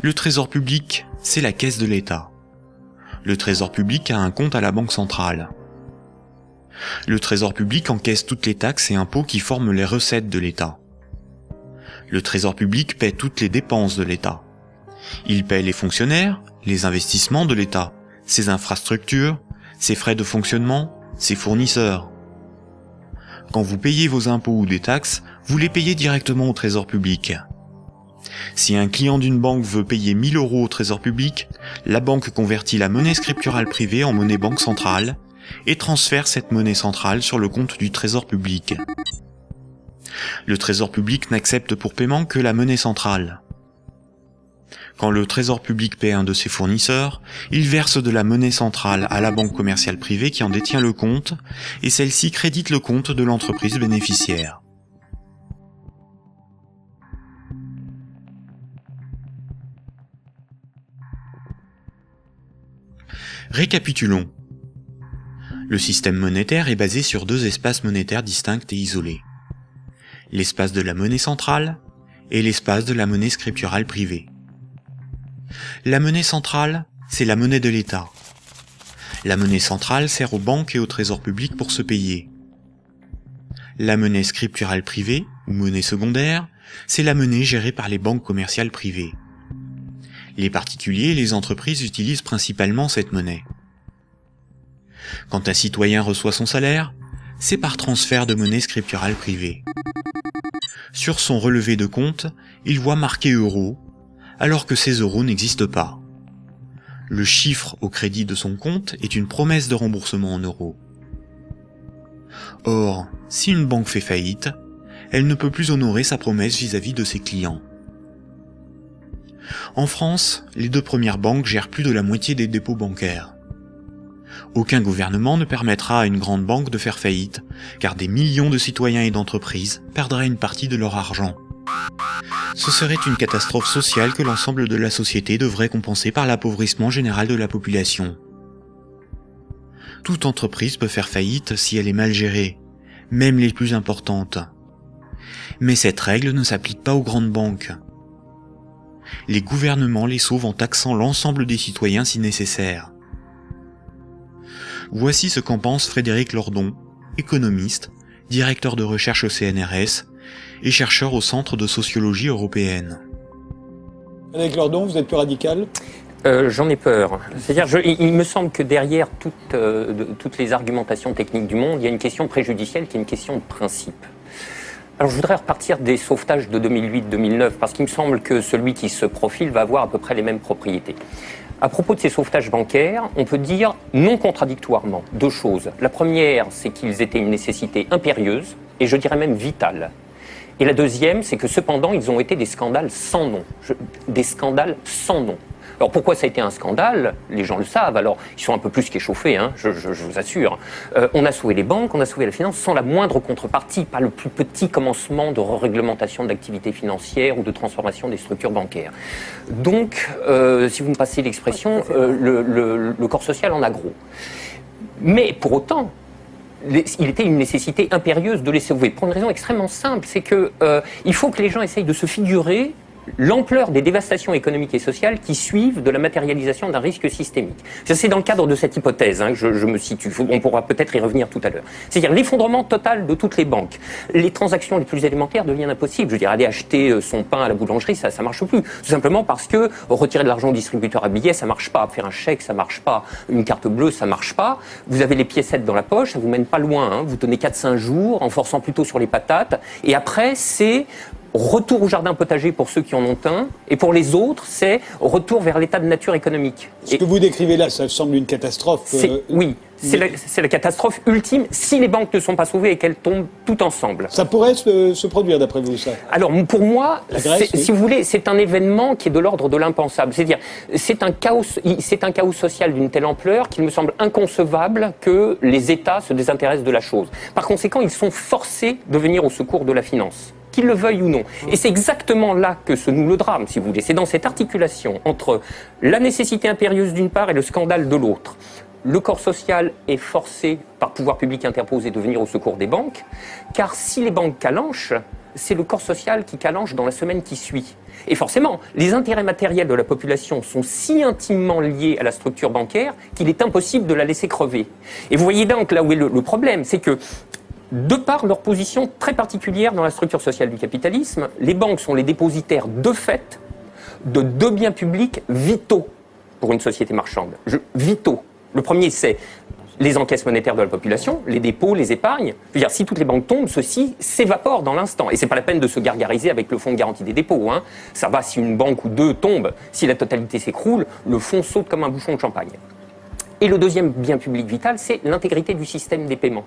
Le Trésor public, c'est la caisse de l'État. Le Trésor public a un compte à la Banque centrale. Le Trésor public encaisse toutes les taxes et impôts qui forment les recettes de l'État. Le Trésor public paie toutes les dépenses de l'État. Il paie les fonctionnaires, les investissements de l'État, ses infrastructures, ses frais de fonctionnement, ses fournisseurs. Quand vous payez vos impôts ou des taxes, vous les payez directement au Trésor public. Si un client d'une banque veut payer 1000 € au Trésor public, la banque convertit la monnaie scripturale privée en monnaie banque centrale et transfère cette monnaie centrale sur le compte du Trésor public. Le Trésor public n'accepte pour paiement que la monnaie centrale. Quand le Trésor public paie un de ses fournisseurs, il verse de la monnaie centrale à la banque commerciale privée qui en détient le compte, et celle-ci crédite le compte de l'entreprise bénéficiaire. Récapitulons. Le système monétaire est basé sur 2 espaces monétaires distincts et isolés. L'espace de la monnaie centrale et l'espace de la monnaie scripturale privée. La monnaie centrale, c'est la monnaie de l'État. La monnaie centrale sert aux banques et au Trésor public pour se payer. La monnaie scripturale privée, ou monnaie secondaire, c'est la monnaie gérée par les banques commerciales privées. Les particuliers et les entreprises utilisent principalement cette monnaie. Quand un citoyen reçoit son salaire, c'est par transfert de monnaie scripturale privée. Sur son relevé de compte, il voit marqué euros, alors que ces euros n'existent pas. Le chiffre au crédit de son compte est une promesse de remboursement en euros. Or, si une banque fait faillite, elle ne peut plus honorer sa promesse vis-à-vis de ses clients. En France, les 2 premières banques gèrent plus de la moitié des dépôts bancaires. Aucun gouvernement ne permettra à une grande banque de faire faillite, car des millions de citoyens et d'entreprises perdraient une partie de leur argent. Ce serait une catastrophe sociale que l'ensemble de la société devrait compenser par l'appauvrissement général de la population. Toute entreprise peut faire faillite si elle est mal gérée, même les plus importantes. Mais cette règle ne s'applique pas aux grandes banques. Les gouvernements les sauvent en taxant l'ensemble des citoyens si nécessaire. Voici ce qu'en pense Frédéric Lordon, économiste, directeur de recherche au CNRS et chercheur au Centre de sociologie européenne. Frédéric Lordon, vous êtes plus radical ? J'en ai peur. C'est-à-dire, il me semble que derrière toutes les argumentations techniques du monde, il y a une question préjudicielle qui est une question de principe. Alors je voudrais repartir des sauvetages de 2008-2009, parce qu'il me semble que celui qui se profile va avoir à peu près les mêmes propriétés. À propos de ces sauvetages bancaires, on peut dire non contradictoirement 2 choses. La première, c'est qu'ils étaient une nécessité impérieuse, et je dirais même vitale. Et la deuxième, c'est que cependant, ils ont été des scandales sans nom. Des scandales sans nom. Alors pourquoi ça a été un scandale? Les gens le savent, alors ils sont un peu plus qu'échauffés, hein, je vous assure. On a sauvé les banques, on a sauvé la finance sans la moindre contrepartie, pas le plus petit commencement de réglementation de l'activité financière ou de transformation des structures bancaires. Donc, si vous me passez l'expression, le corps social en a gros. Mais pour autant, il était une nécessité impérieuse de les sauver, pour une raison extrêmement simple, c'est que il faut que les gens essayent de se figurer l'ampleur des dévastations économiques et sociales qui suivent de la matérialisation d'un risque systémique. C'est dans le cadre de cette hypothèse que je me situe. On pourra peut-être y revenir tout à l'heure. C'est-à-dire l'effondrement total de toutes les banques. Les transactions les plus élémentaires deviennent impossibles. Je veux dire, aller acheter son pain à la boulangerie, ça marche plus. Tout simplement parce que retirer de l'argent au distributeur à billets, ça marche pas. Faire un chèque, ça marche pas. Une carte bleue, ça marche pas. Vous avez les piécettes dans la poche, ça vous mène pas loin. Vous tenez 4-5 jours en forçant plutôt sur les patates. Et après, c'est retour au jardin potager pour ceux qui en ont un, et pour les autres, c'est retour vers l'état de nature économique. Ce que vous décrivez là, ça semble une catastrophe. Oui, c'est la catastrophe ultime si les banques ne sont pas sauvées et qu'elles tombent toutes ensemble. Ça pourrait se produire d'après vous, ça? Alors pour moi, Grèce, oui. si vous voulez, c'est un événement qui est de l'ordre de l'impensable. C'est-à-dire, c'est un chaos social d'une telle ampleur qu'il me semble inconcevable que les États se désintéressent de la chose. Par conséquent, ils sont forcés de venir au secours de la finance, qu'ils le veuillent ou non. Et c'est exactement là que se noue le drame, si vous voulez. C'est dans cette articulation entre la nécessité impérieuse d'une part et le scandale de l'autre. Le corps social est forcé, par pouvoir public interposé, de venir au secours des banques, car si les banques calanchent, c'est le corps social qui calanche dans la semaine qui suit. Et forcément, les intérêts matériels de la population sont si intimement liés à la structure bancaire qu'il est impossible de la laisser crever. Et vous voyez donc là où est le problème, c'est que de par leur position très particulière dans la structure sociale du capitalisme, les banques sont les dépositaires de fait de deux biens publics vitaux pour une société marchande. Vitaux. Le premier, c'est les encaisses monétaires de la population, les dépôts, les épargnes. Je veux dire, si toutes les banques tombent, ceci s'évapore dans l'instant. Et c'est pas la peine de se gargariser avec le fonds de garantie des dépôts. Hein. Ça va si une banque ou deux tombe. Si la totalité s'écroule, le fonds saute comme un bouchon de champagne. Et le deuxième bien public vital, c'est l'intégrité du système des paiements.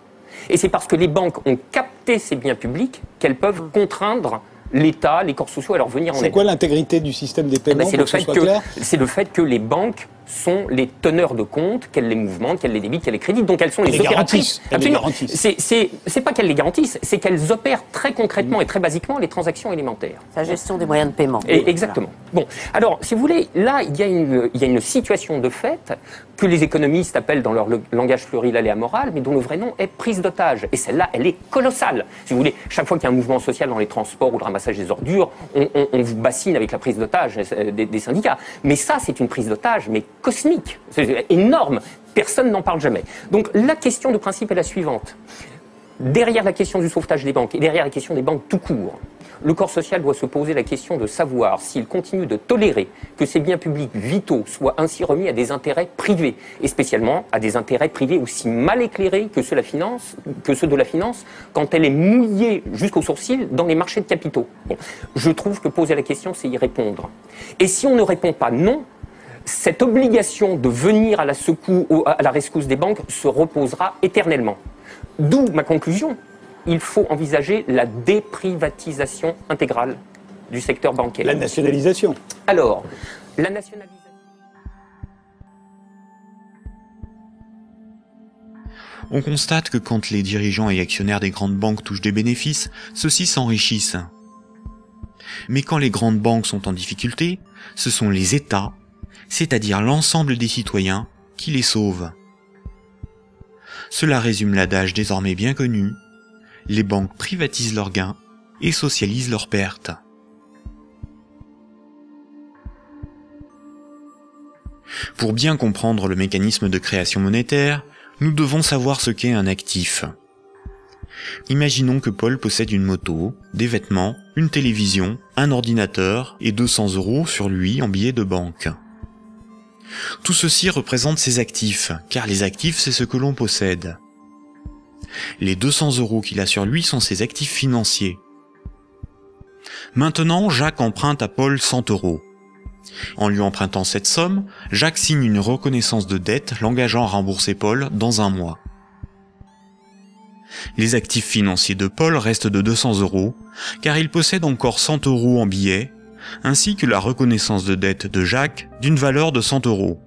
Et c'est parce que les banques ont capté ces biens publics qu'elles peuvent contraindre l'État, les corps sociaux à leur venir en aide. C'est quoi l'intégrité du système des paiements? C'est le fait que les banques sont les teneurs de compte, qu'elles les mouvementent, qu'elles les débitent, qu'elles les créditent, donc elles sont les opératrices. Absolument. C'est pas qu'elles les garantissent, c'est qu'elles opèrent très concrètement et très basiquement les transactions élémentaires. La gestion des moyens de paiement. Et exactement. Bon, alors, si vous voulez, là, il y a une situation de fait que les économistes appellent dans leur langage pluriel et amoral, mais dont le vrai nom est prise d'otage. Et celle-là, elle est colossale. Si vous voulez, chaque fois qu'il y a un mouvement social dans les transports ou le ramassage des ordures, on vous bassine avec la prise d'otage des syndicats. Mais ça, c'est une prise d'otage, mais cosmique. C'est énorme. Personne n'en parle jamais. Donc, la question de principe est la suivante. Derrière la question du sauvetage des banques et derrière la question des banques tout court, le corps social doit se poser la question de savoir s'il continue de tolérer que ces biens publics vitaux soient ainsi remis à des intérêts privés, et spécialement à des intérêts privés aussi mal éclairés que ceux de la finance, quand elle est mouillée jusqu'aux sourcils dans les marchés de capitaux. Bon, je trouve que poser la question, c'est y répondre. Et si on ne répond pas non, cette obligation de venir à la rescousse des banques se reposera éternellement. D'où ma conclusion. Il faut envisager la déprivatisation intégrale du secteur bancaire. La nationalisation. Alors, la nationalisation... On constate que quand les dirigeants et actionnaires des grandes banques touchent des bénéfices, ceux-ci s'enrichissent. Mais quand les grandes banques sont en difficulté, ce sont les États, c'est-à-dire l'ensemble des citoyens, qui les sauvent. Cela résume l'adage désormais bien connu: les banques privatisent leurs gains et socialisent leurs pertes. Pour bien comprendre le mécanisme de création monétaire, nous devons savoir ce qu'est un actif. Imaginons que Paul possède une moto, des vêtements, une télévision, un ordinateur et 200 € sur lui en billets de banque. Tout ceci représente ses actifs, car les actifs, c'est ce que l'on possède. Les 200 € qu'il a sur lui sont ses actifs financiers. Maintenant, Jacques emprunte à Paul 100 €. En lui empruntant cette somme, Jacques signe une reconnaissance de dette l'engageant à rembourser Paul dans un mois. Les actifs financiers de Paul restent de 200 €, car il possède encore 100 € en billets, ainsi que la reconnaissance de dette de Jacques d'une valeur de 100 €.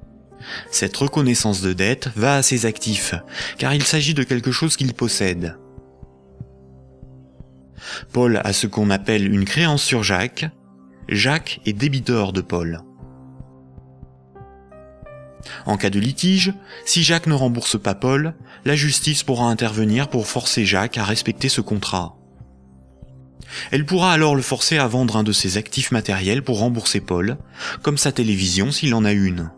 Cette reconnaissance de dette va à ses actifs, car il s'agit de quelque chose qu'il possède. Paul a ce qu'on appelle une créance sur Jacques. Jacques est débiteur de Paul. En cas de litige, si Jacques ne rembourse pas Paul, la justice pourra intervenir pour forcer Jacques à respecter ce contrat. Elle pourra alors le forcer à vendre un de ses actifs matériels pour rembourser Paul, comme sa télévision s'il en a une.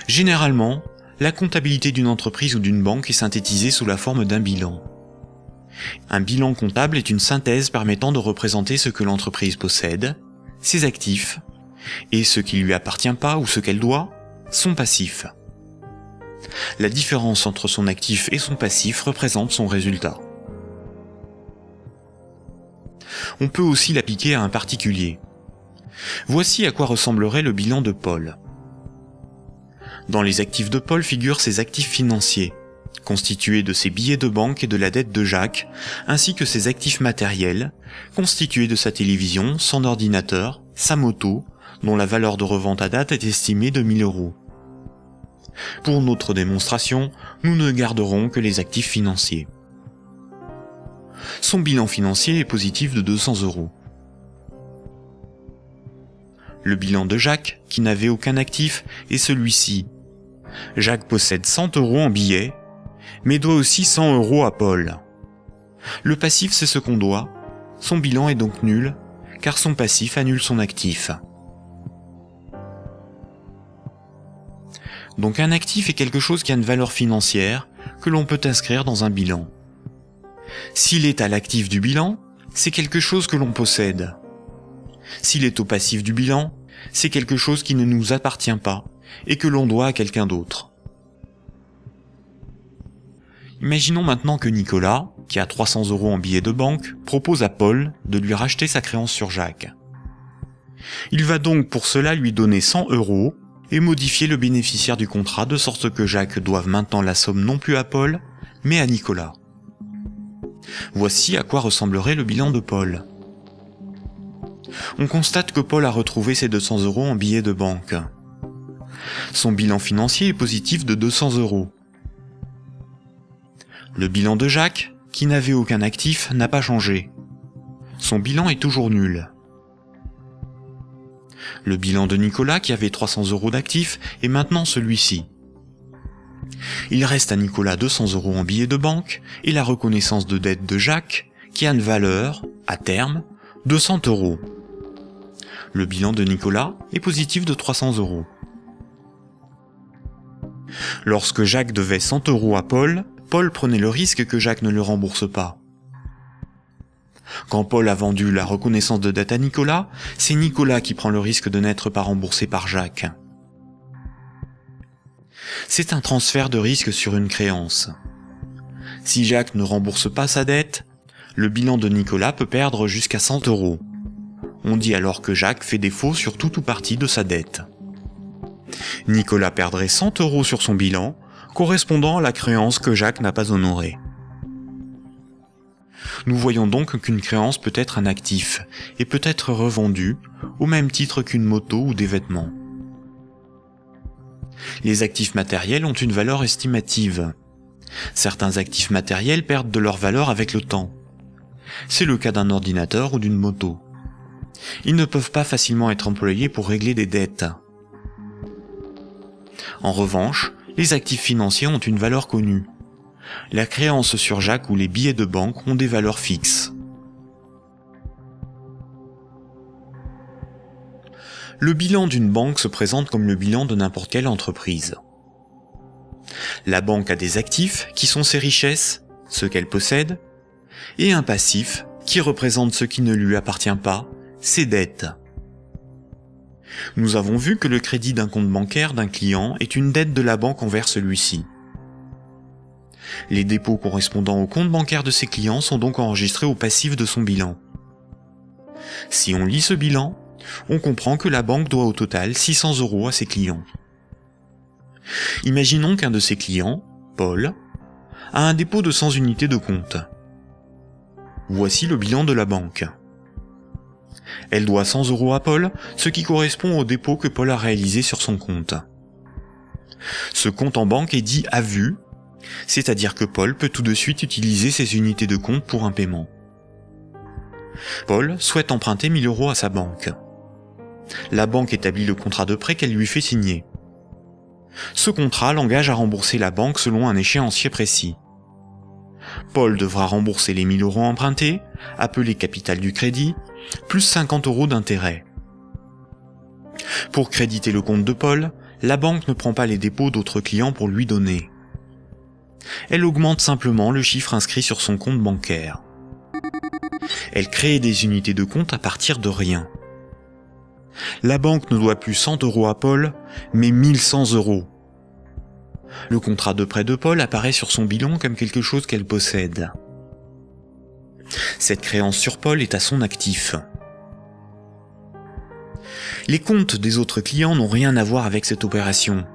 Généralement, la comptabilité d'une entreprise ou d'une banque est synthétisée sous la forme d'un bilan. Un bilan comptable est une synthèse permettant de représenter ce que l'entreprise possède, ses actifs, et ce qui lui appartient pas ou ce qu'elle doit, son passif. La différence entre son actif et son passif représente son résultat. On peut aussi l'appliquer à un particulier. Voici à quoi ressemblerait le bilan de Paul. Dans les actifs de Paul figurent ses actifs financiers, constitués de ses billets de banque et de la dette de Jacques, ainsi que ses actifs matériels, constitués de sa télévision, son ordinateur, sa moto, dont la valeur de revente à date est estimée de 1000 €. Pour notre démonstration, nous ne garderons que les actifs financiers. Son bilan financier est positif de 200 €. Le bilan de Jacques, qui n'avait aucun actif, est celui-ci. Jacques possède 100 € en billets, mais doit aussi 100 € à Paul. Le passif, c'est ce qu'on doit. Son bilan est donc nul, car son passif annule son actif. Donc un actif est quelque chose qui a une valeur financière que l'on peut inscrire dans un bilan. S'il est à l'actif du bilan, c'est quelque chose que l'on possède. S'il est au passif du bilan, c'est quelque chose qui ne nous appartient pas et que l'on doit à quelqu'un d'autre. Imaginons maintenant que Nicolas, qui a 300 € en billets de banque, propose à Paul de lui racheter sa créance sur Jacques. Il va donc pour cela lui donner 100 € et modifier le bénéficiaire du contrat de sorte que Jacques doive maintenant la somme non plus à Paul, mais à Nicolas. Voici à quoi ressemblerait le bilan de Paul. On constate que Paul a retrouvé ses 200 € en billets de banque. Son bilan financier est positif de 200 €. Le bilan de Jacques, qui n'avait aucun actif, n'a pas changé. Son bilan est toujours nul. Le bilan de Nicolas, qui avait 300 € d'actifs, est maintenant celui-ci. Il reste à Nicolas 200 € en billets de banque et la reconnaissance de dette de Jacques, qui a une valeur, à terme, de 100 €. Le bilan de Nicolas est positif de 300 €. Lorsque Jacques devait 100 € à Paul, Paul prenait le risque que Jacques ne le rembourse pas. Quand Paul a vendu la reconnaissance de dette à Nicolas, c'est Nicolas qui prend le risque de n'être pas remboursé par Jacques. C'est un transfert de risque sur une créance. Si Jacques ne rembourse pas sa dette, le bilan de Nicolas peut perdre jusqu'à 100 €. On dit alors que Jacques fait défaut sur tout ou partie de sa dette. Nicolas perdrait 100 € sur son bilan, correspondant à la créance que Jacques n'a pas honorée. Nous voyons donc qu'une créance peut être un actif et peut être revendue au même titre qu'une moto ou des vêtements. Les actifs matériels ont une valeur estimative. Certains actifs matériels perdent de leur valeur avec le temps. C'est le cas d'un ordinateur ou d'une moto. Ils ne peuvent pas facilement être employés pour régler des dettes. En revanche, les actifs financiers ont une valeur connue. La créance sur Jacques ou les billets de banque ont des valeurs fixes. Le bilan d'une banque se présente comme le bilan de n'importe quelle entreprise. La banque a des actifs qui sont ses richesses, ce qu'elle possède, et un passif qui représente ce qui ne lui appartient pas, ses dettes. Nous avons vu que le crédit d'un compte bancaire d'un client est une dette de la banque envers celui-ci. Les dépôts correspondant au compte bancaire de ses clients sont donc enregistrés au passif de son bilan. Si on lit ce bilan, on comprend que la banque doit au total 600 € à ses clients. Imaginons qu'un de ses clients, Paul, a un dépôt de 100 unités de compte. Voici le bilan de la banque. Elle doit 100 € à Paul, ce qui correspond au dépôt que Paul a réalisé sur son compte. Ce compte en banque est dit à vue, c'est-à-dire que Paul peut tout de suite utiliser ses unités de compte pour un paiement. Paul souhaite emprunter 1000 € à sa banque. La banque établit le contrat de prêt qu'elle lui fait signer. Ce contrat l'engage à rembourser la banque selon un échéancier précis. Paul devra rembourser les 1000 € empruntés, appelés capital du crédit, plus 50 € d'intérêt. Pour créditer le compte de Paul, la banque ne prend pas les dépôts d'autres clients pour lui donner. Elle augmente simplement le chiffre inscrit sur son compte bancaire. Elle crée des unités de compte à partir de rien. La banque ne doit plus 100 € à Paul, mais 1100 €. Le contrat de prêt de Paul apparaît sur son bilan comme quelque chose qu'elle possède. Cette créance sur Paul est à son actif. Les comptes des autres clients n'ont rien à voir avec cette opération.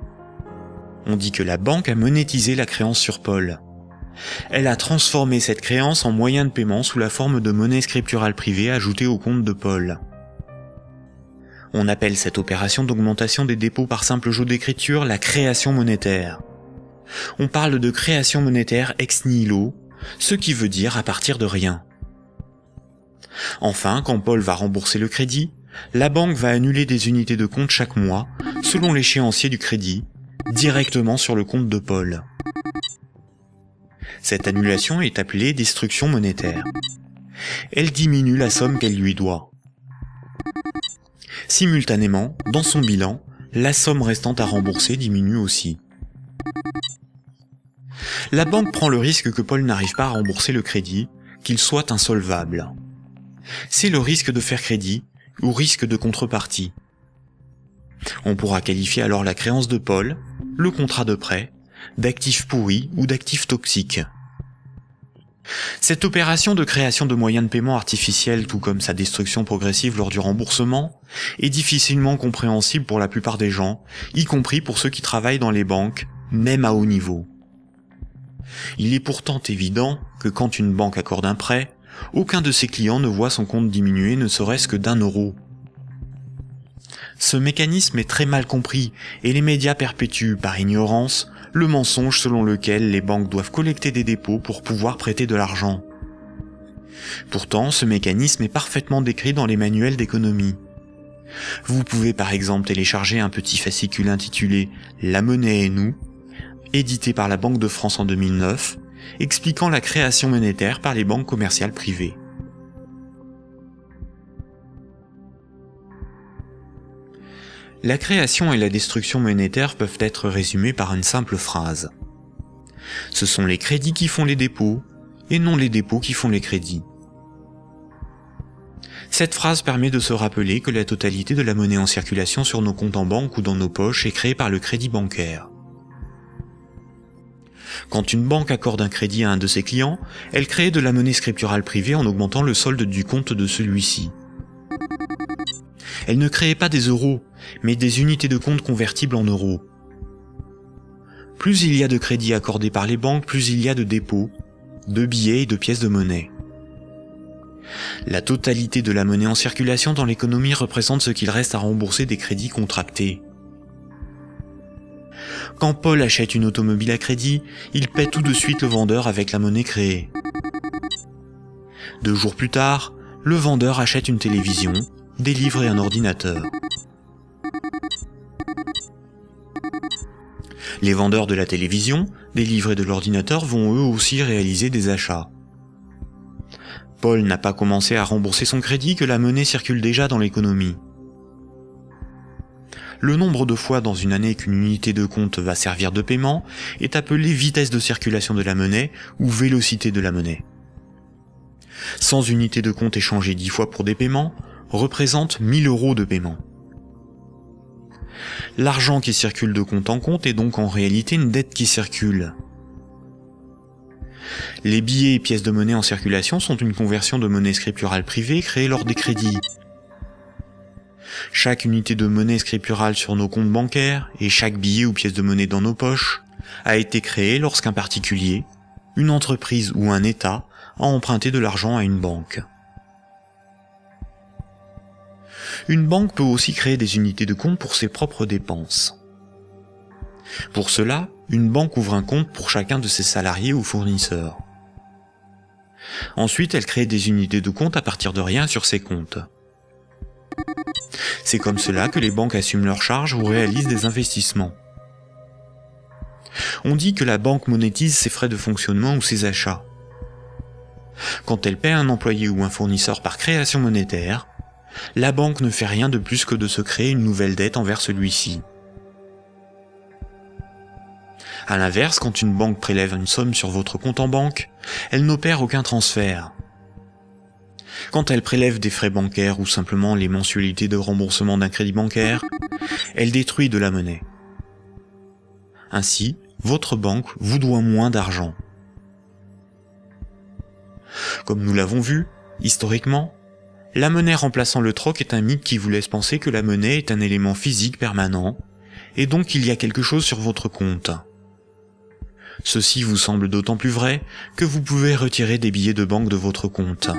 On dit que la banque a monétisé la créance sur Paul. Elle a transformé cette créance en moyen de paiement sous la forme de monnaie scripturale privée ajoutée au compte de Paul. On appelle cette opération d'augmentation des dépôts par simple jeu d'écriture la création monétaire. On parle de création monétaire ex nihilo, ce qui veut dire à partir de rien. Enfin, quand Paul va rembourser le crédit, la banque va annuler des unités de compte chaque mois, selon l'échéancier du crédit, directement sur le compte de Paul. Cette annulation est appelée destruction monétaire. Elle diminue la somme qu'elle lui doit. Simultanément, dans son bilan, la somme restante à rembourser diminue aussi. La banque prend le risque que Paul n'arrive pas à rembourser le crédit, qu'il soit insolvable. C'est le risque de faire crédit ou risque de contrepartie. On pourra qualifier alors la créance de Paul, le contrat de prêt, d'actifs pourris ou d'actifs toxiques. Cette opération de création de moyens de paiement artificiels, tout comme sa destruction progressive lors du remboursement, est difficilement compréhensible pour la plupart des gens, y compris pour ceux qui travaillent dans les banques, même à haut niveau. Il est pourtant évident que quand une banque accorde un prêt, aucun de ses clients ne voit son compte diminuer ne serait-ce que d'1 €. Ce mécanisme est très mal compris et les médias perpétuent, par ignorance, le mensonge selon lequel les banques doivent collecter des dépôts pour pouvoir prêter de l'argent. Pourtant, ce mécanisme est parfaitement décrit dans les manuels d'économie. Vous pouvez par exemple télécharger un petit fascicule intitulé « La monnaie et nous », édité par la Banque de France en 2009, expliquant la création monétaire par les banques commerciales privées. La création et la destruction monétaire peuvent être résumées par une simple phrase. Ce sont les crédits qui font les dépôts, et non les dépôts qui font les crédits. Cette phrase permet de se rappeler que la totalité de la monnaie en circulation sur nos comptes en banque ou dans nos poches est créée par le crédit bancaire. Quand une banque accorde un crédit à un de ses clients, elle crée de la monnaie scripturale privée en augmentant le solde du compte de celui-ci. Elle ne crée pas des euros, mais des unités de compte convertibles en euros. Plus il y a de crédits accordés par les banques, plus il y a de dépôts, de billets et de pièces de monnaie. La totalité de la monnaie en circulation dans l'économie représente ce qu'il reste à rembourser des crédits contractés. Quand Paul achète une automobile à crédit, il paie tout de suite le vendeur avec la monnaie créée. 2 jours plus tard, le vendeur achète une télévision, des livres et un ordinateur. Les vendeurs de la télévision, des livres et de l'ordinateur vont eux aussi réaliser des achats. Paul n'a pas commencé à rembourser son crédit que la monnaie circule déjà dans l'économie. Le nombre de fois dans une année qu'une unité de compte va servir de paiement est appelé vitesse de circulation de la monnaie ou vélocité de la monnaie. 100 unités de compte échangées 10 fois pour des paiements représentent 1000 € de paiement. L'argent qui circule de compte en compte est donc en réalité une dette qui circule. Les billets et pièces de monnaie en circulation sont une conversion de monnaie scripturale privée créée lors des crédits. Chaque unité de monnaie scripturale sur nos comptes bancaires et chaque billet ou pièce de monnaie dans nos poches a été créé lorsqu'un particulier, une entreprise ou un État a emprunté de l'argent à une banque. Une banque peut aussi créer des unités de compte pour ses propres dépenses. Pour cela, une banque ouvre un compte pour chacun de ses salariés ou fournisseurs. Ensuite, elle crée des unités de compte à partir de rien sur ses comptes. C'est comme cela que les banques assument leurs charges ou réalisent des investissements. On dit que la banque monétise ses frais de fonctionnement ou ses achats. Quand elle paie un employé ou un fournisseur par création monétaire, la banque ne fait rien de plus que de se créer une nouvelle dette envers celui-ci. À l'inverse, quand une banque prélève une somme sur votre compte en banque, elle n'opère aucun transfert. Quand elle prélève des frais bancaires ou simplement les mensualités de remboursement d'un crédit bancaire, elle détruit de la monnaie. Ainsi, votre banque vous doit moins d'argent. Comme nous l'avons vu, historiquement, la monnaie remplaçant le troc est un mythe qui vous laisse penser que la monnaie est un élément physique permanent, et donc il y a quelque chose sur votre compte. Ceci vous semble d'autant plus vrai que vous pouvez retirer des billets de banque de votre compte.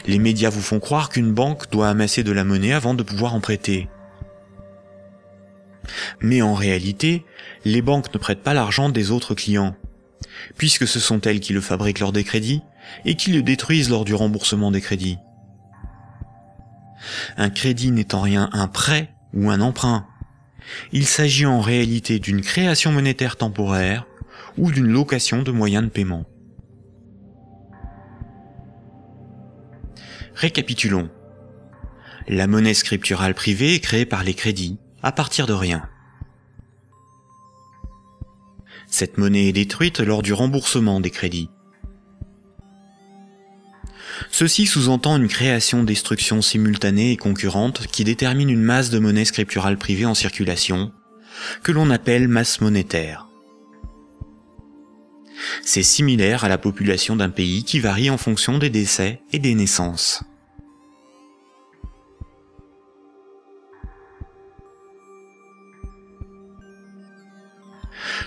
Les médias vous font croire qu'une banque doit amasser de la monnaie avant de pouvoir en prêter. Mais en réalité, les banques ne prêtent pas l'argent des autres clients, puisque ce sont elles qui le fabriquent lors des crédits et qui le détruisent lors du remboursement des crédits. Un crédit n'est en rien un prêt ou un emprunt. Il s'agit en réalité d'une création monétaire temporaire ou d'une location de moyens de paiement. Récapitulons. La monnaie scripturale privée est créée par les crédits, à partir de rien. Cette monnaie est détruite lors du remboursement des crédits. Ceci sous-entend une création-destruction simultanée et concurrente qui détermine une masse de monnaie scripturale privée en circulation, que l'on appelle masse monétaire. C'est similaire à la population d'un pays qui varie en fonction des décès et des naissances.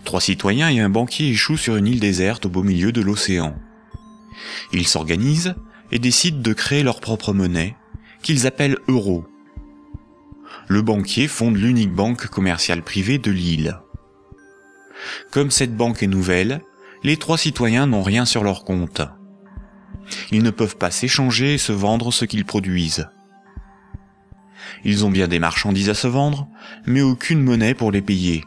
Trois citoyens et un banquier échouent sur une île déserte au beau milieu de l'océan. Ils s'organisent et décident de créer leur propre monnaie, qu'ils appellent euro. Le banquier fonde l'unique banque commerciale privée de l'île. Comme cette banque est nouvelle, les trois citoyens n'ont rien sur leur compte. Ils ne peuvent pas s'échanger et se vendre ce qu'ils produisent. Ils ont bien des marchandises à se vendre, mais aucune monnaie pour les payer.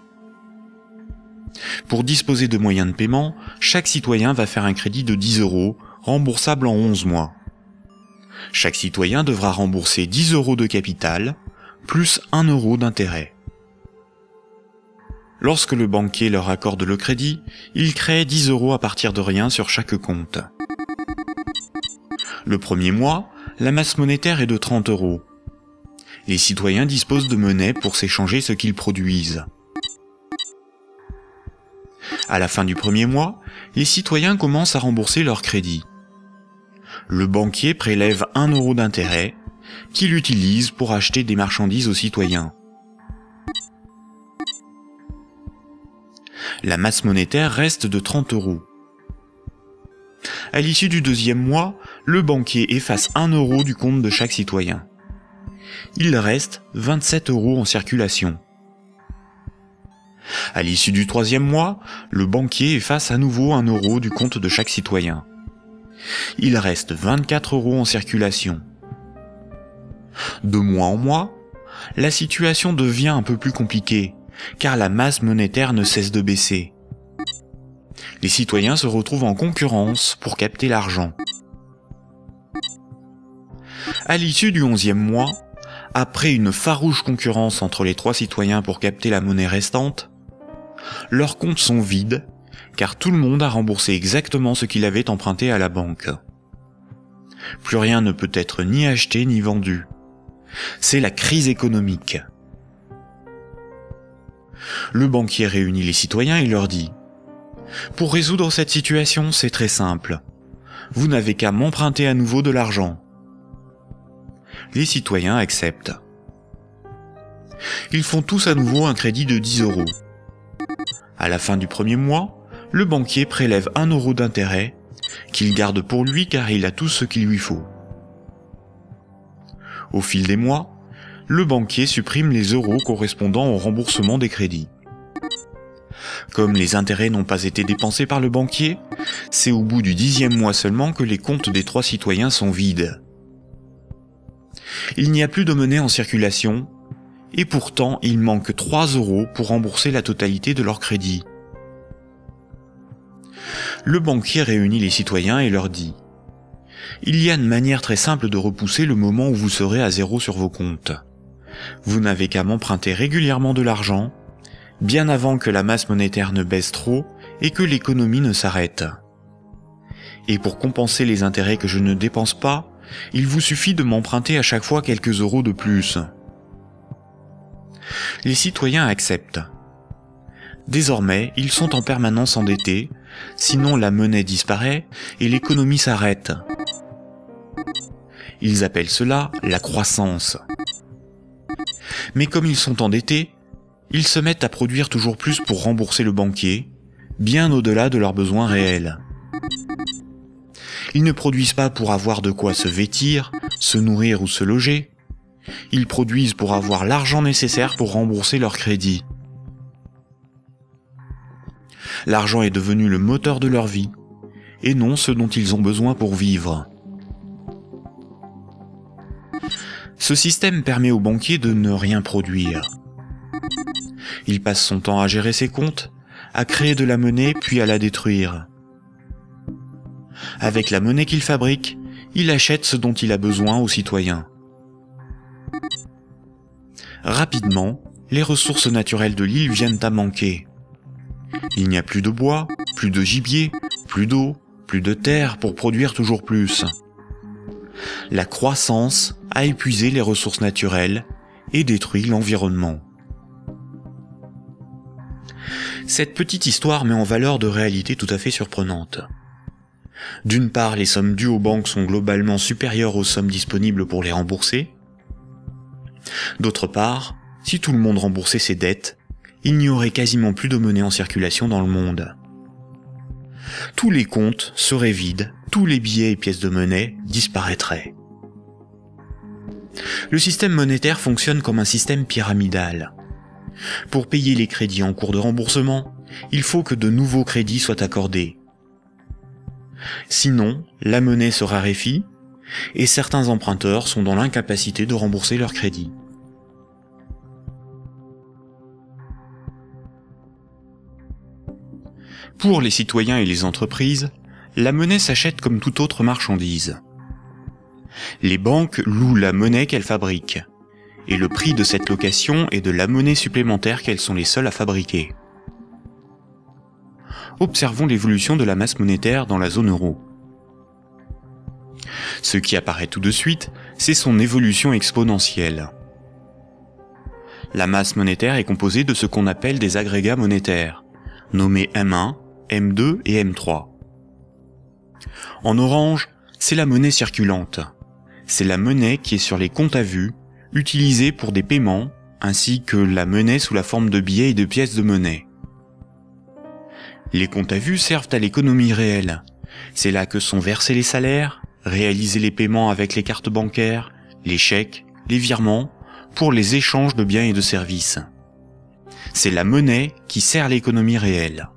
Pour disposer de moyens de paiement, chaque citoyen va faire un crédit de 10 €, remboursable en 11 mois. Chaque citoyen devra rembourser 10 € de capital, plus 1 € d'intérêt. Lorsque le banquier leur accorde le crédit, il crée 10 € à partir de rien sur chaque compte. Le premier mois, la masse monétaire est de 30 €. Les citoyens disposent de monnaie pour s'échanger ce qu'ils produisent. À la fin du premier mois, les citoyens commencent à rembourser leur crédit. Le banquier prélève 1 € d'intérêt, qu'il utilise pour acheter des marchandises aux citoyens. La masse monétaire reste de 30 €. À l'issue du deuxième mois, le banquier efface 1 € du compte de chaque citoyen. Il reste 27 € en circulation. À l'issue du troisième mois, le banquier efface à nouveau 1 € du compte de chaque citoyen. Il reste 24 € en circulation. De mois en mois, la situation devient un peu plus compliquée, car la masse monétaire ne cesse de baisser. Les citoyens se retrouvent en concurrence pour capter l'argent. À l'issue du 11e mois, après une farouche concurrence entre les trois citoyens pour capter la monnaie restante, leurs comptes sont vides, car tout le monde a remboursé exactement ce qu'il avait emprunté à la banque. Plus rien ne peut être ni acheté ni vendu. C'est la crise économique. Le banquier réunit les citoyens et leur dit : « Pour résoudre cette situation, c'est très simple. Vous n'avez qu'à m'emprunter à nouveau de l'argent. » Les citoyens acceptent. Ils font tous à nouveau un crédit de 10 €. À la fin du premier mois, le banquier prélève 1 € d'intérêt, qu'il garde pour lui car il a tout ce qu'il lui faut. Au fil des mois, le banquier supprime les euros correspondant au remboursement des crédits. Comme les intérêts n'ont pas été dépensés par le banquier, c'est au bout du 10e mois seulement que les comptes des trois citoyens sont vides. Il n'y a plus de monnaie en circulation, et pourtant il manque 3 € pour rembourser la totalité de leur crédit. Le banquier réunit les citoyens et leur dit : « Il y a une manière très simple de repousser le moment où vous serez à zéro sur vos comptes. Vous n'avez qu'à m'emprunter régulièrement de l'argent, bien avant que la masse monétaire ne baisse trop et que l'économie ne s'arrête. Et pour compenser les intérêts que je ne dépense pas, il vous suffit de m'emprunter à chaque fois quelques euros de plus. » Les citoyens acceptent. Désormais, ils sont en permanence endettés, sinon la monnaie disparaît et l'économie s'arrête. Ils appellent cela la croissance. Mais comme ils sont endettés, ils se mettent à produire toujours plus pour rembourser le banquier, bien au-delà de leurs besoins réels. Ils ne produisent pas pour avoir de quoi se vêtir, se nourrir ou se loger. Ils produisent pour avoir l'argent nécessaire pour rembourser leurs crédits. L'argent est devenu le moteur de leur vie, et non ce dont ils ont besoin pour vivre. Ce système permet au banquier de ne rien produire. Il passe son temps à gérer ses comptes, à créer de la monnaie puis à la détruire. Avec la monnaie qu'il fabrique, il achète ce dont il a besoin aux citoyens. Rapidement, les ressources naturelles de l'île viennent à manquer. Il n'y a plus de bois, plus de gibier, plus d'eau, plus de terre pour produire toujours plus. La croissance a épuisé les ressources naturelles et détruit l'environnement. Cette petite histoire met en valeur de réalités tout à fait surprenantes. D'une part, les sommes dues aux banques sont globalement supérieures aux sommes disponibles pour les rembourser. D'autre part, si tout le monde remboursait ses dettes, il n'y aurait quasiment plus de monnaie en circulation dans le monde. Tous les comptes seraient vides, tous les billets et pièces de monnaie disparaîtraient. Le système monétaire fonctionne comme un système pyramidal. Pour payer les crédits en cours de remboursement, il faut que de nouveaux crédits soient accordés. Sinon, la monnaie se raréfie et certains emprunteurs sont dans l'incapacité de rembourser leurs crédits. Pour les citoyens et les entreprises, la monnaie s'achète comme toute autre marchandise. Les banques louent la monnaie qu'elles fabriquent, et le prix de cette location est de la monnaie supplémentaire qu'elles sont les seules à fabriquer. Observons l'évolution de la masse monétaire dans la zone euro. Ce qui apparaît tout de suite, c'est son évolution exponentielle. La masse monétaire est composée de ce qu'on appelle des agrégats monétaires, nommés M1, M2 et M3. En orange, c'est la monnaie circulante. C'est la monnaie qui est sur les comptes à vue, utilisée pour des paiements, ainsi que la monnaie sous la forme de billets et de pièces de monnaie. Les comptes à vue servent à l'économie réelle. C'est là que sont versés les salaires, réalisés les paiements avec les cartes bancaires, les chèques, les virements, pour les échanges de biens et de services. C'est la monnaie qui sert l'économie réelle.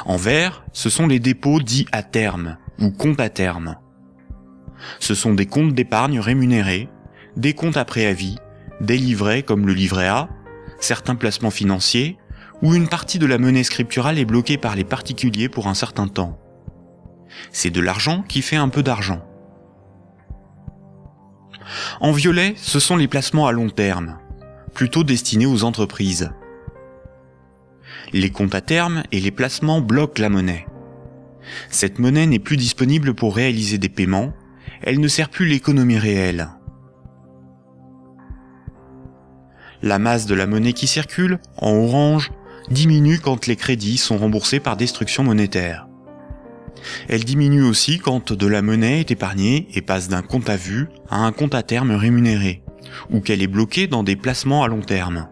En vert, ce sont les dépôts dits à terme, ou comptes à terme. Ce sont des comptes d'épargne rémunérés, des comptes à préavis, des livrets comme le livret A, certains placements financiers, où une partie de la monnaie scripturale est bloquée par les particuliers pour un certain temps. C'est de l'argent qui fait un peu d'argent. En violet, ce sont les placements à long terme, plutôt destinés aux entreprises. Les comptes à terme et les placements bloquent la monnaie. Cette monnaie n'est plus disponible pour réaliser des paiements, elle ne sert plus l'économie réelle. La masse de la monnaie qui circule, en orange, diminue quand les crédits sont remboursés par destruction monétaire. Elle diminue aussi quand de la monnaie est épargnée et passe d'un compte à vue à un compte à terme rémunéré, ou qu'elle est bloquée dans des placements à long terme.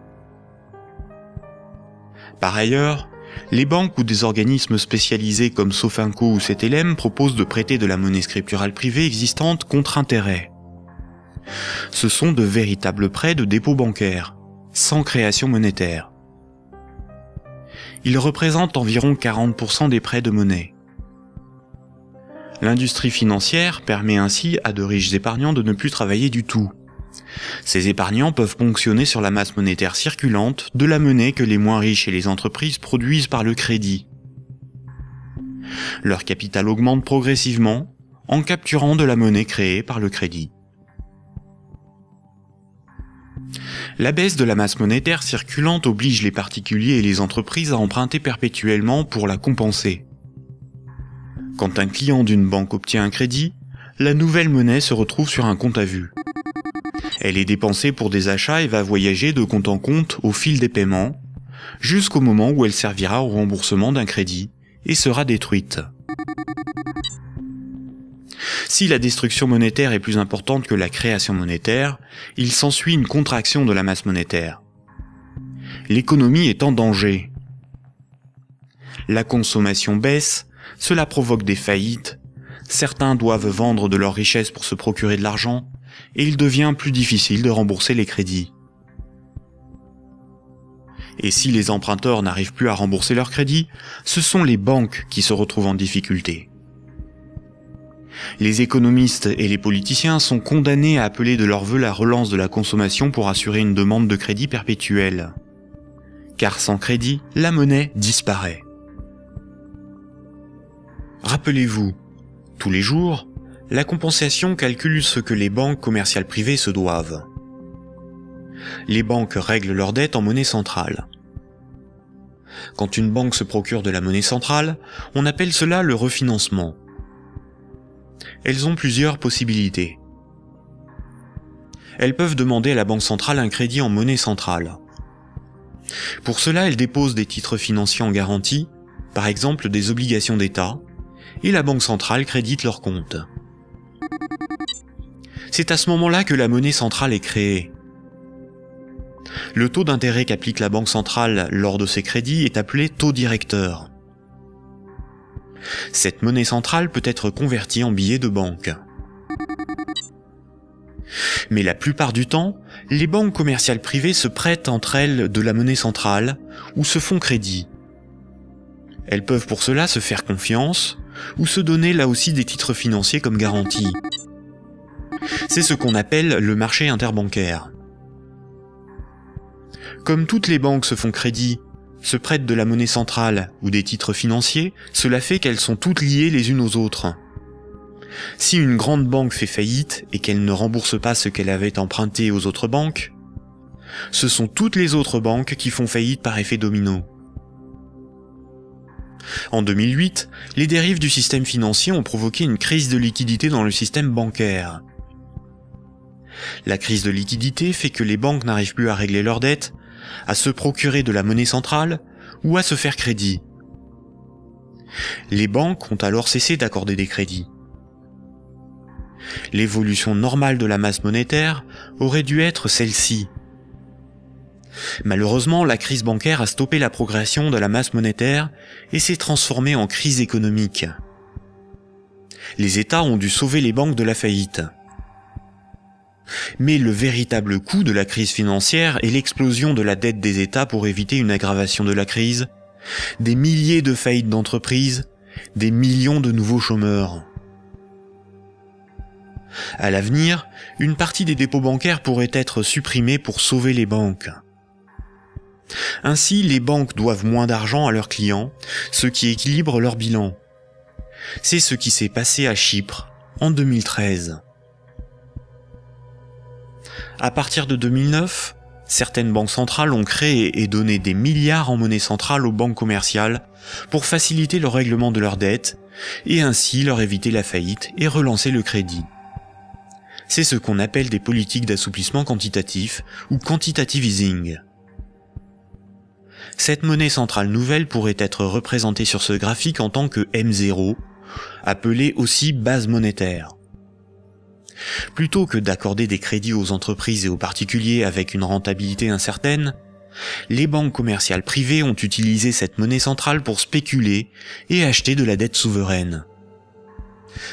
Par ailleurs, les banques ou des organismes spécialisés comme Sofinco ou Cetelem proposent de prêter de la monnaie scripturale privée existante contre intérêt. Ce sont de véritables prêts de dépôt bancaire, sans création monétaire. Ils représentent environ 40% des prêts de monnaie. L'industrie financière permet ainsi à de riches épargnants de ne plus travailler du tout. Ces épargnants peuvent ponctionner sur la masse monétaire circulante de la monnaie que les moins riches et les entreprises produisent par le crédit. Leur capital augmente progressivement en capturant de la monnaie créée par le crédit. La baisse de la masse monétaire circulante oblige les particuliers et les entreprises à emprunter perpétuellement pour la compenser. Quand un client d'une banque obtient un crédit, la nouvelle monnaie se retrouve sur un compte à vue. Elle est dépensée pour des achats et va voyager de compte en compte au fil des paiements, jusqu'au moment où elle servira au remboursement d'un crédit et sera détruite. Si la destruction monétaire est plus importante que la création monétaire, il s'ensuit une contraction de la masse monétaire. L'économie est en danger. La consommation baisse, cela provoque des faillites, certains doivent vendre de leurs richesses pour se procurer de l'argent, et il devient plus difficile de rembourser les crédits. Et si les emprunteurs n'arrivent plus à rembourser leurs crédits, ce sont les banques qui se retrouvent en difficulté. Les économistes et les politiciens sont condamnés à appeler de leur vœu la relance de la consommation pour assurer une demande de crédit perpétuelle. Car sans crédit, la monnaie disparaît. Rappelez-vous, tous les jours, la compensation calcule ce que les banques commerciales privées se doivent. Les banques règlent leurs dettes en monnaie centrale. Quand une banque se procure de la monnaie centrale, on appelle cela le refinancement. Elles ont plusieurs possibilités. Elles peuvent demander à la banque centrale un crédit en monnaie centrale. Pour cela, elles déposent des titres financiers en garantie, par exemple des obligations d'État, et la banque centrale crédite leurs comptes. C'est à ce moment-là que la monnaie centrale est créée. Le taux d'intérêt qu'applique la banque centrale lors de ces crédits est appelé taux directeur. Cette monnaie centrale peut être convertie en billets de banque. Mais la plupart du temps, les banques commerciales privées se prêtent entre elles de la monnaie centrale ou se font crédit. Elles peuvent pour cela se faire confiance ou se donner là aussi des titres financiers comme garantie. C'est ce qu'on appelle le marché interbancaire. Comme toutes les banques se font crédit, se prêtent de la monnaie centrale ou des titres financiers, cela fait qu'elles sont toutes liées les unes aux autres. Si une grande banque fait faillite et qu'elle ne rembourse pas ce qu'elle avait emprunté aux autres banques, ce sont toutes les autres banques qui font faillite par effet domino. En 2008, les dérives du système financier ont provoqué une crise de liquidité dans le système bancaire. La crise de liquidité fait que les banques n'arrivent plus à régler leurs dettes, à se procurer de la monnaie centrale ou à se faire crédit. Les banques ont alors cessé d'accorder des crédits. L'évolution normale de la masse monétaire aurait dû être celle-ci. Malheureusement, la crise bancaire a stoppé la progression de la masse monétaire et s'est transformée en crise économique. Les États ont dû sauver les banques de la faillite. Mais le véritable coût de la crise financière est l'explosion de la dette des États pour éviter une aggravation de la crise, des milliers de faillites d'entreprises, des millions de nouveaux chômeurs. À l'avenir, une partie des dépôts bancaires pourrait être supprimée pour sauver les banques. Ainsi, les banques doivent moins d'argent à leurs clients, ce qui équilibre leur bilan. C'est ce qui s'est passé à Chypre en 2013. À partir de 2009, certaines banques centrales ont créé et donné des milliards en monnaie centrale aux banques commerciales pour faciliter le règlement de leurs dettes et ainsi leur éviter la faillite et relancer le crédit. C'est ce qu'on appelle des politiques d'assouplissement quantitatif ou quantitative easing. Cette monnaie centrale nouvelle pourrait être représentée sur ce graphique en tant que M0, appelée aussi base monétaire. Plutôt que d'accorder des crédits aux entreprises et aux particuliers avec une rentabilité incertaine, les banques commerciales privées ont utilisé cette monnaie centrale pour spéculer et acheter de la dette souveraine.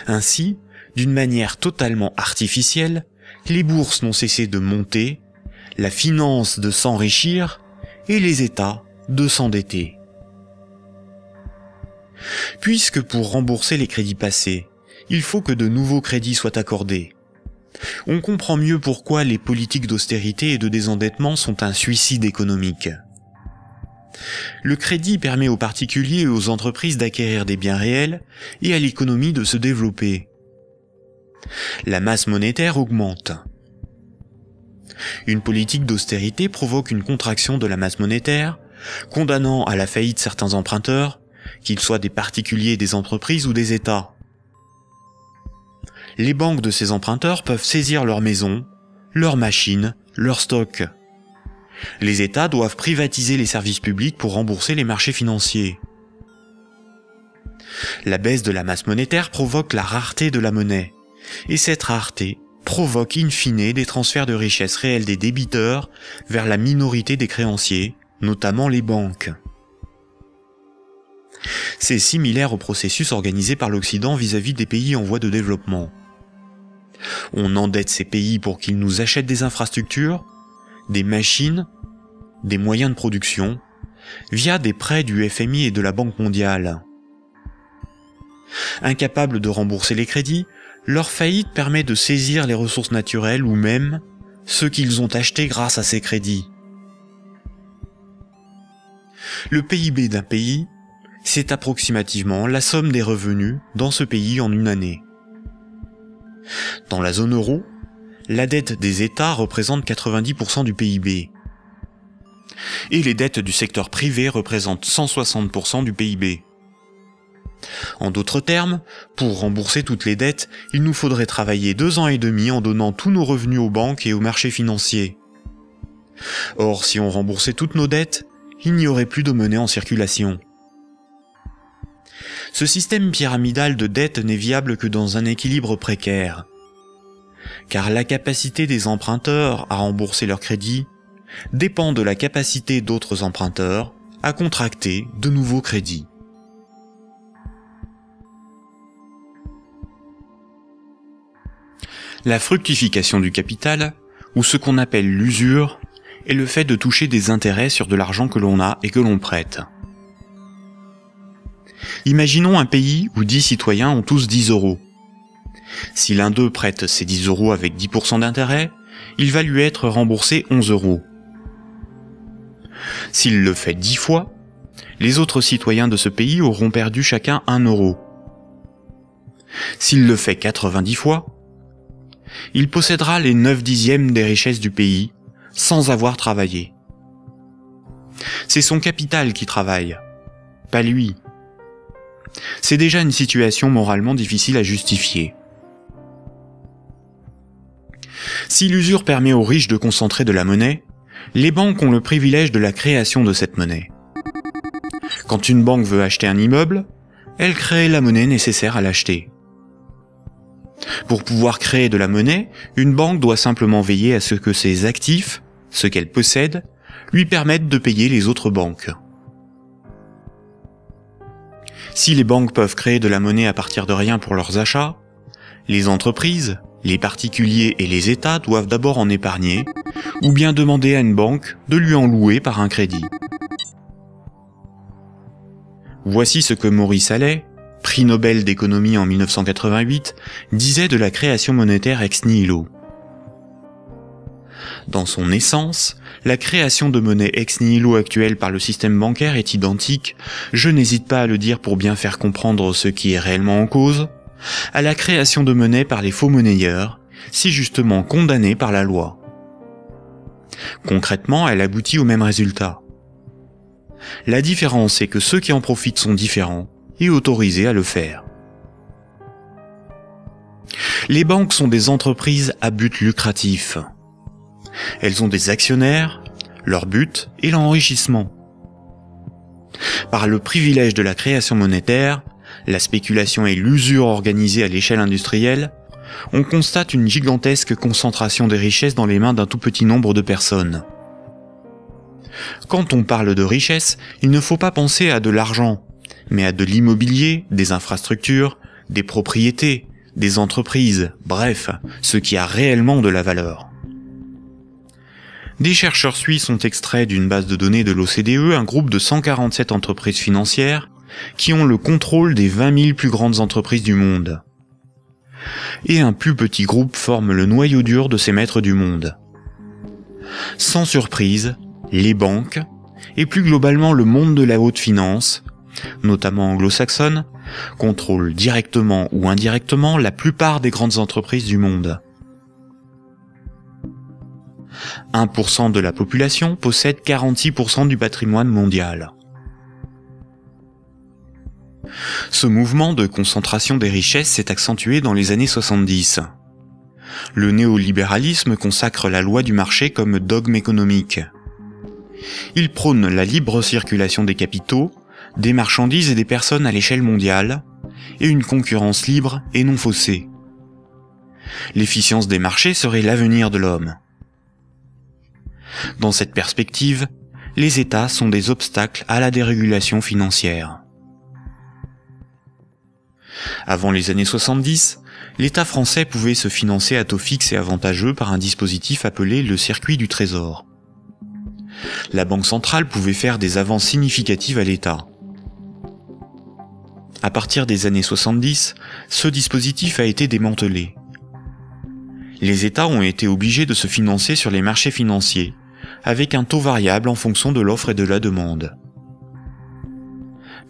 Ainsi, d'une manière totalement artificielle, les bourses n'ont cessé de monter, la finance de s'enrichir et les États de s'endetter. Puisque pour rembourser les crédits passés, il faut que de nouveaux crédits soient accordés, on comprend mieux pourquoi les politiques d'austérité et de désendettement sont un suicide économique. Le crédit permet aux particuliers et aux entreprises d'acquérir des biens réels et à l'économie de se développer. La masse monétaire augmente. Une politique d'austérité provoque une contraction de la masse monétaire, condamnant à la faillite certains emprunteurs, qu'ils soient des particuliers, des entreprises ou des États. Les banques de ces emprunteurs peuvent saisir leurs maisons, leurs machines, leurs stocks. Les États doivent privatiser les services publics pour rembourser les marchés financiers. La baisse de la masse monétaire provoque la rareté de la monnaie, et cette rareté provoque in fine des transferts de richesses réelles des débiteurs vers la minorité des créanciers, notamment les banques. C'est similaire au processus organisé par l'Occident vis-à-vis des pays en voie de développement. On endette ces pays pour qu'ils nous achètent des infrastructures, des machines, des moyens de production, via des prêts du FMI et de la Banque mondiale. Incapables de rembourser les crédits, leur faillite permet de saisir les ressources naturelles ou même ceux qu'ils ont achetés grâce à ces crédits. Le PIB d'un pays, c'est approximativement la somme des revenus dans ce pays en une année. Dans la zone euro, la dette des États représente 90% du PIB. Et les dettes du secteur privé représentent 160% du PIB. En d'autres termes, pour rembourser toutes les dettes, il nous faudrait travailler 2 ans et demi en donnant tous nos revenus aux banques et aux marchés financiers. Or, si on remboursait toutes nos dettes, il n'y aurait plus de monnaie en circulation. Ce système pyramidal de dette n'est viable que dans un équilibre précaire, car la capacité des emprunteurs à rembourser leurs crédits dépend de la capacité d'autres emprunteurs à contracter de nouveaux crédits. La fructification du capital, ou ce qu'on appelle l'usure, est le fait de toucher des intérêts sur de l'argent que l'on a et que l'on prête. Imaginons un pays où 10 citoyens ont tous 10 euros. Si l'un d'eux prête ces 10 euros avec 10% d'intérêt, il va lui être remboursé 11 euros. S'il le fait 10 fois, les autres citoyens de ce pays auront perdu chacun 1 euro. S'il le fait 90 fois, il possédera les 9/10 des richesses du pays, sans avoir travaillé. C'est son capital qui travaille, pas lui. C'est déjà une situation moralement difficile à justifier. Si l'usure permet aux riches de concentrer de la monnaie, les banques ont le privilège de la création de cette monnaie. Quand une banque veut acheter un immeuble, elle crée la monnaie nécessaire à l'acheter. Pour pouvoir créer de la monnaie, une banque doit simplement veiller à ce que ses actifs, ce qu'elle possède, lui permettent de payer les autres banques. Si les banques peuvent créer de la monnaie à partir de rien pour leurs achats, les entreprises, les particuliers et les États doivent d'abord en épargner, ou bien demander à une banque de lui en louer par un crédit. Voici ce que Maurice Allais, prix Nobel d'économie en 1988, disait de la création monétaire ex nihilo. Dans son essence, la création de monnaie ex nihilo actuelle par le système bancaire est identique, je n'hésite pas à le dire pour bien faire comprendre ce qui est réellement en cause, à la création de monnaie par les faux monnayeurs, si justement condamnée par la loi. Concrètement, elle aboutit au même résultat. La différence est que ceux qui en profitent sont différents et autorisés à le faire. Les banques sont des entreprises à but lucratif. Elles ont des actionnaires, leur but est l'enrichissement. Par le privilège de la création monétaire, la spéculation et l'usure organisée à l'échelle industrielle, on constate une gigantesque concentration des richesses dans les mains d'un tout petit nombre de personnes. Quand on parle de richesse, il ne faut pas penser à de l'argent, mais à de l'immobilier, des infrastructures, des propriétés, des entreprises, bref, ce qui a réellement de la valeur. Des chercheurs suisses ont extrait d'une base de données de l'OCDE un groupe de 147 entreprises financières qui ont le contrôle des 20 000 plus grandes entreprises du monde. Et un plus petit groupe forme le noyau dur de ces maîtres du monde. Sans surprise, les banques, et plus globalement le monde de la haute finance, notamment anglo-saxonne, contrôlent directement ou indirectement la plupart des grandes entreprises du monde. 1% de la population possède 46% du patrimoine mondial. Ce mouvement de concentration des richesses s'est accentué dans les années 70. Le néolibéralisme consacre la loi du marché comme dogme économique. Il prône la libre circulation des capitaux, des marchandises et des personnes à l'échelle mondiale, et une concurrence libre et non faussée. L'efficience des marchés serait l'avenir de l'homme. Dans cette perspective, les États sont des obstacles à la dérégulation financière. Avant les années 70, l'État français pouvait se financer à taux fixe et avantageux par un dispositif appelé le circuit du trésor. La Banque centrale pouvait faire des avances significatives à l'État. À partir des années 70, ce dispositif a été démantelé. Les États ont été obligés de se financer sur les marchés financiers, avec un taux variable en fonction de l'offre et de la demande.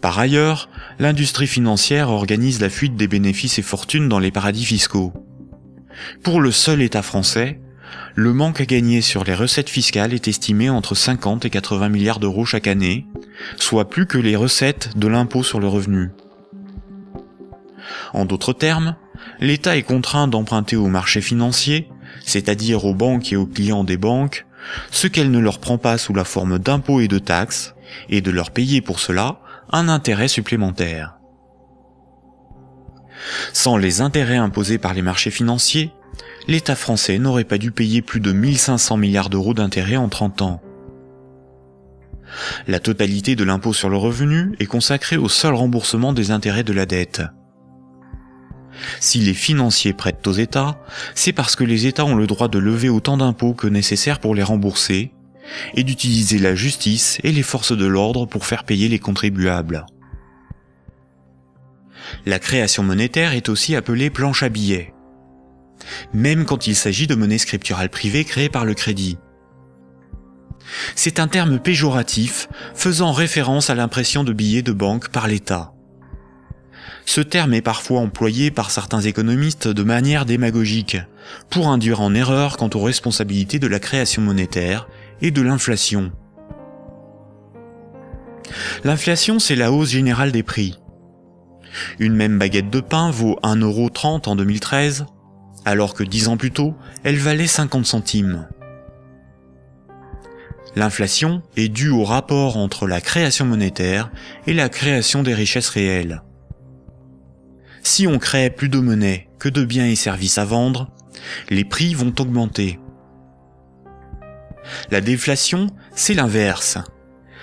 Par ailleurs, l'industrie financière organise la fuite des bénéfices et fortunes dans les paradis fiscaux. Pour le seul État français, le manque à gagner sur les recettes fiscales est estimé entre 50 et 80 milliards d'euros chaque année, soit plus que les recettes de l'impôt sur le revenu. En d'autres termes, l'État est contraint d'emprunter aux marchés financiers, c'est-à-dire aux banques et aux clients des banques, ce qu'elle ne leur prend pas sous la forme d'impôts et de taxes, et de leur payer pour cela un intérêt supplémentaire. Sans les intérêts imposés par les marchés financiers, l'État français n'aurait pas dû payer plus de 1500 milliards d'euros d'intérêts en 30 ans. La totalité de l'impôt sur le revenu est consacrée au seul remboursement des intérêts de la dette. Si les financiers prêtent aux États, c'est parce que les États ont le droit de lever autant d'impôts que nécessaire pour les rembourser, et d'utiliser la justice et les forces de l'ordre pour faire payer les contribuables. La création monétaire est aussi appelée planche à billets, même quand il s'agit de monnaie scripturale privée créée par le crédit. C'est un terme péjoratif faisant référence à l'impression de billets de banque par l'État. Ce terme est parfois employé par certains économistes de manière démagogique, pour induire en erreur quant aux responsabilités de la création monétaire et de l'inflation. L'inflation, c'est la hausse générale des prix. Une même baguette de pain vaut 1,30 € en 2013, alors que 10 ans plus tôt, elle valait 50 centimes. L'inflation est due au rapport entre la création monétaire et la création des richesses réelles. Si on crée plus de monnaie que de biens et services à vendre, les prix vont augmenter. La déflation, c'est l'inverse.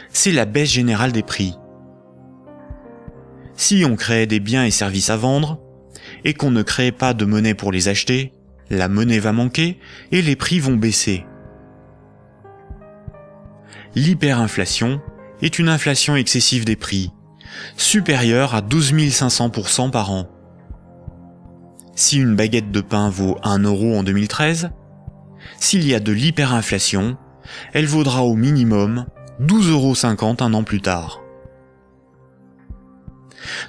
C'est la baisse générale des prix. Si on crée des biens et services à vendre, et qu'on ne crée pas de monnaie pour les acheter, la monnaie va manquer et les prix vont baisser. L'hyperinflation est une inflation excessive des prix, supérieure à 12 500% par an. Si une baguette de pain vaut 1 € en 2013, s'il y a de l'hyperinflation, elle vaudra au minimum 12,50 € un an plus tard.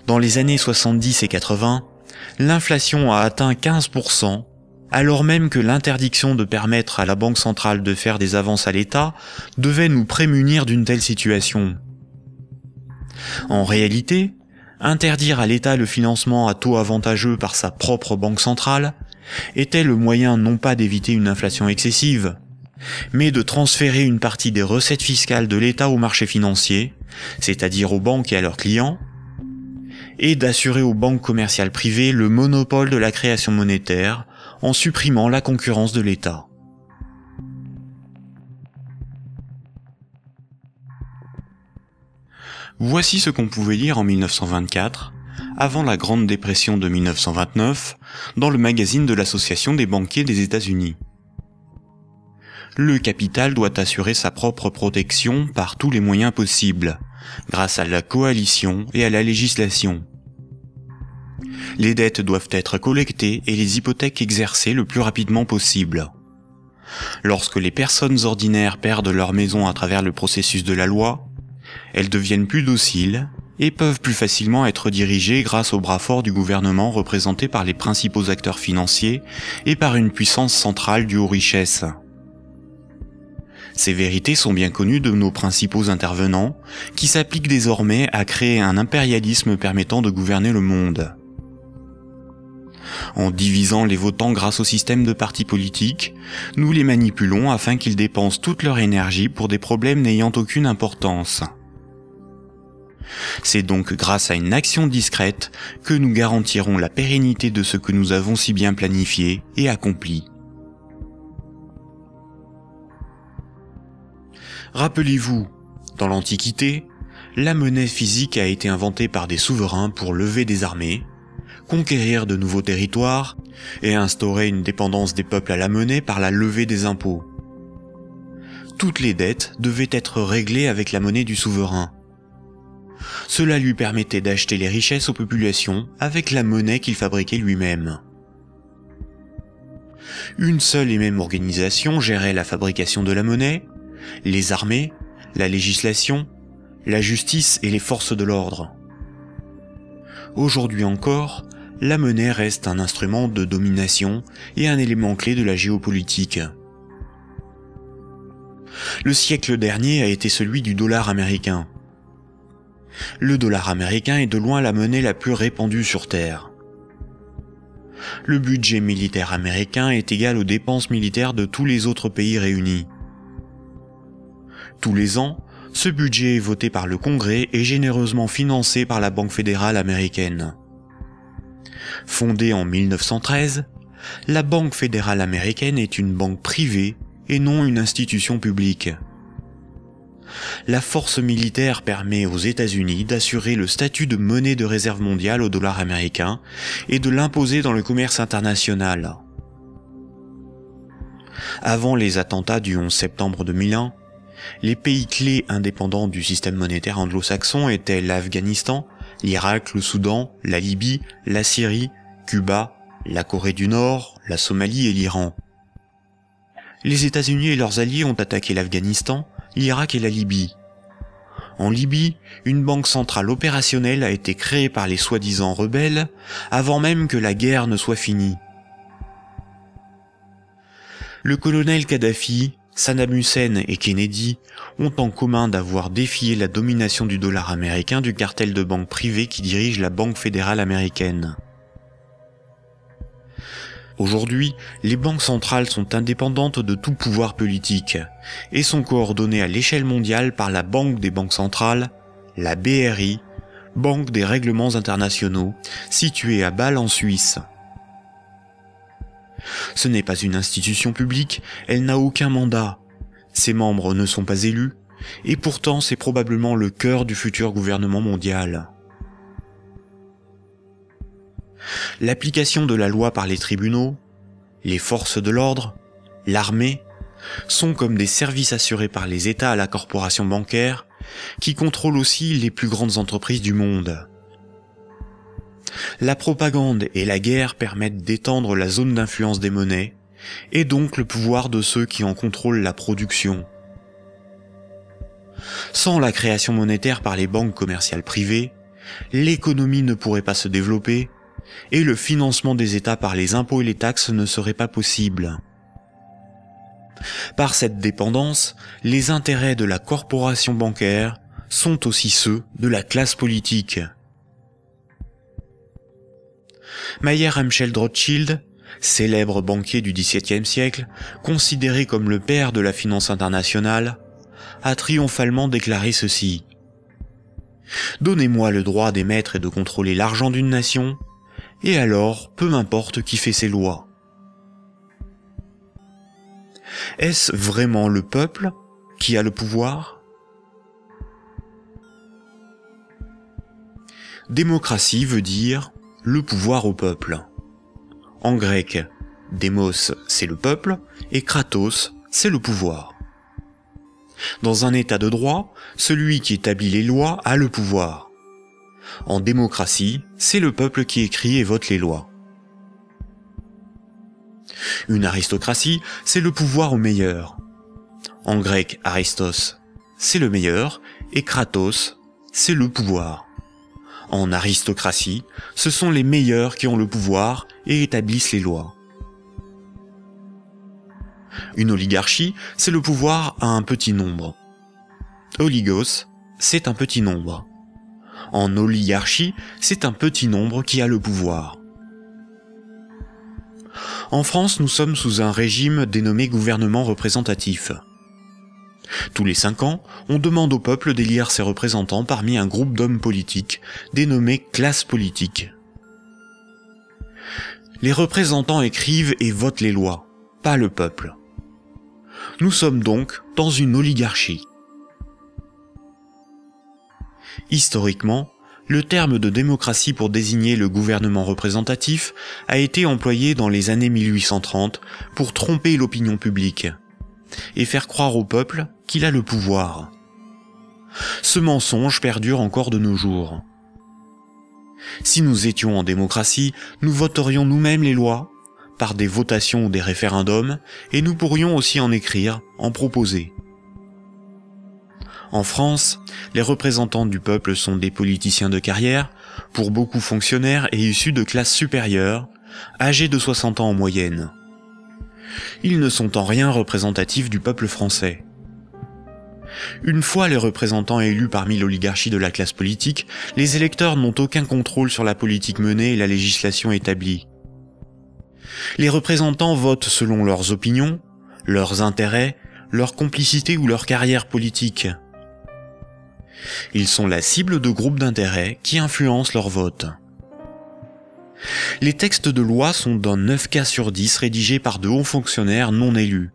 Dans les années 70 et 80, l'inflation a atteint 15%, alors même que l'interdiction de permettre à la Banque centrale de faire des avances à l'État devait nous prémunir d'une telle situation. En réalité, interdire à l'État le financement à taux avantageux par sa propre banque centrale était le moyen non pas d'éviter une inflation excessive, mais de transférer une partie des recettes fiscales de l'État aux marchés financiers, c'est-à-dire aux banques et à leurs clients, et d'assurer aux banques commerciales privées le monopole de la création monétaire en supprimant la concurrence de l'État. Voici ce qu'on pouvait lire en 1924, avant la Grande Dépression de 1929, dans le magazine de l'Association des banquiers des États-Unis. Le capital doit assurer sa propre protection par tous les moyens possibles, grâce à la coalition et à la législation. Les dettes doivent être collectées et les hypothèques exercées le plus rapidement possible. Lorsque les personnes ordinaires perdent leur maison à travers le processus de la loi, elles deviennent plus dociles et peuvent plus facilement être dirigées grâce au bras fort du gouvernement représenté par les principaux acteurs financiers et par une puissance centrale due aux richesses. Ces vérités sont bien connues de nos principaux intervenants, qui s'appliquent désormais à créer un impérialisme permettant de gouverner le monde. En divisant les votants grâce au système de partis politiques, nous les manipulons afin qu'ils dépensent toute leur énergie pour des problèmes n'ayant aucune importance. C'est donc grâce à une action discrète que nous garantirons la pérennité de ce que nous avons si bien planifié et accompli. Rappelez-vous, dans l'Antiquité, la monnaie physique a été inventée par des souverains pour lever des armées, conquérir de nouveaux territoires et instaurer une dépendance des peuples à la monnaie par la levée des impôts. Toutes les dettes devaient être réglées avec la monnaie du souverain. Cela lui permettait d'acheter les richesses aux populations avec la monnaie qu'il fabriquait lui-même. Une seule et même organisation gérait la fabrication de la monnaie, les armées, la législation, la justice et les forces de l'ordre. Aujourd'hui encore, la monnaie reste un instrument de domination et un élément clé de la géopolitique. Le siècle dernier a été celui du dollar américain. Le dollar américain est de loin la monnaie la plus répandue sur Terre. Le budget militaire américain est égal aux dépenses militaires de tous les autres pays réunis. Tous les ans, ce budget est voté par le Congrès et généreusement financé par la Banque fédérale américaine. Fondée en 1913, la Banque fédérale américaine est une banque privée et non une institution publique. La force militaire permet aux États-Unis d'assurer le statut de monnaie de réserve mondiale au dollar américain et de l'imposer dans le commerce international. Avant les attentats du 11 septembre 2001, les pays clés indépendants du système monétaire anglo-saxon étaient l'Afghanistan, l'Irak, le Soudan, la Libye, la Syrie, Cuba, la Corée du Nord, la Somalie et l'Iran. Les États-Unis et leurs alliés ont attaqué l'Afghanistan, l'Irak et la Libye. En Libye, une banque centrale opérationnelle a été créée par les soi-disant rebelles avant même que la guerre ne soit finie. Le colonel Kadhafi, Saddam Hussein et Kennedy ont en commun d'avoir défié la domination du dollar américain du cartel de banques privées qui dirige la Banque fédérale américaine. Aujourd'hui, les banques centrales sont indépendantes de tout pouvoir politique et sont coordonnées à l'échelle mondiale par la Banque des banques centrales, la BRI, Banque des règlements internationaux, située à Bâle en Suisse. Ce n'est pas une institution publique, elle n'a aucun mandat, ses membres ne sont pas élus, et pourtant c'est probablement le cœur du futur gouvernement mondial. L'application de la loi par les tribunaux, les forces de l'ordre, l'armée, sont comme des services assurés par les États à la corporation bancaire, qui contrôle aussi les plus grandes entreprises du monde. La propagande et la guerre permettent d'étendre la zone d'influence des monnaies, et donc le pouvoir de ceux qui en contrôlent la production. Sans la création monétaire par les banques commerciales privées, l'économie ne pourrait pas se développer, et le financement des États par les impôts et les taxes ne serait pas possible. Par cette dépendance, les intérêts de la corporation bancaire sont aussi ceux de la classe politique. Mayer Amschel Rothschild, célèbre banquier du XVIIe siècle, considéré comme le père de la finance internationale, a triomphalement déclaré ceci: « Donnez-moi le droit d'émettre et de contrôler l'argent d'une nation, et alors, peu m'importe qui fait ses lois. » Est-ce vraiment le peuple qui a le pouvoir ? Démocratie veut dire le pouvoir au peuple. En grec, démos c'est le peuple et kratos c'est le pouvoir. Dans un état de droit, celui qui établit les lois a le pouvoir. En démocratie, c'est le peuple qui écrit et vote les lois. Une aristocratie, c'est le pouvoir au meilleur. En grec, aristos, c'est le meilleur, et kratos, c'est le pouvoir. En aristocratie, ce sont les meilleurs qui ont le pouvoir et établissent les lois. Une oligarchie, c'est le pouvoir à un petit nombre. Oligos, c'est un petit nombre. En oligarchie, c'est un petit nombre qui a le pouvoir. En France, nous sommes sous un régime dénommé gouvernement représentatif. Tous les 5 ans, on demande au peuple d'élire ses représentants parmi un groupe d'hommes politiques, dénommé classe politique. Les représentants écrivent et votent les lois, pas le peuple. Nous sommes donc dans une oligarchie. Historiquement, le terme de démocratie pour désigner le gouvernement représentatif a été employé dans les années 1830 pour tromper l'opinion publique et faire croire au peuple qu'il a le pouvoir. Ce mensonge perdure encore de nos jours. Si nous étions en démocratie, nous voterions nous-mêmes les lois, par des votations ou des référendums, et nous pourrions aussi en écrire, en proposer. En France, les représentants du peuple sont des politiciens de carrière, pour beaucoup fonctionnaires et issus de classes supérieures, âgés de 60 ans en moyenne. Ils ne sont en rien représentatifs du peuple français. Une fois les représentants élus parmi l'oligarchie de la classe politique, les électeurs n'ont aucun contrôle sur la politique menée et la législation établie. Les représentants votent selon leurs opinions, leurs intérêts, leur complicité ou leur carrière politique. Ils sont la cible de groupes d'intérêts qui influencent leur vote. Les textes de loi sont dans 9 cas sur 10 rédigés par de hauts fonctionnaires non élus.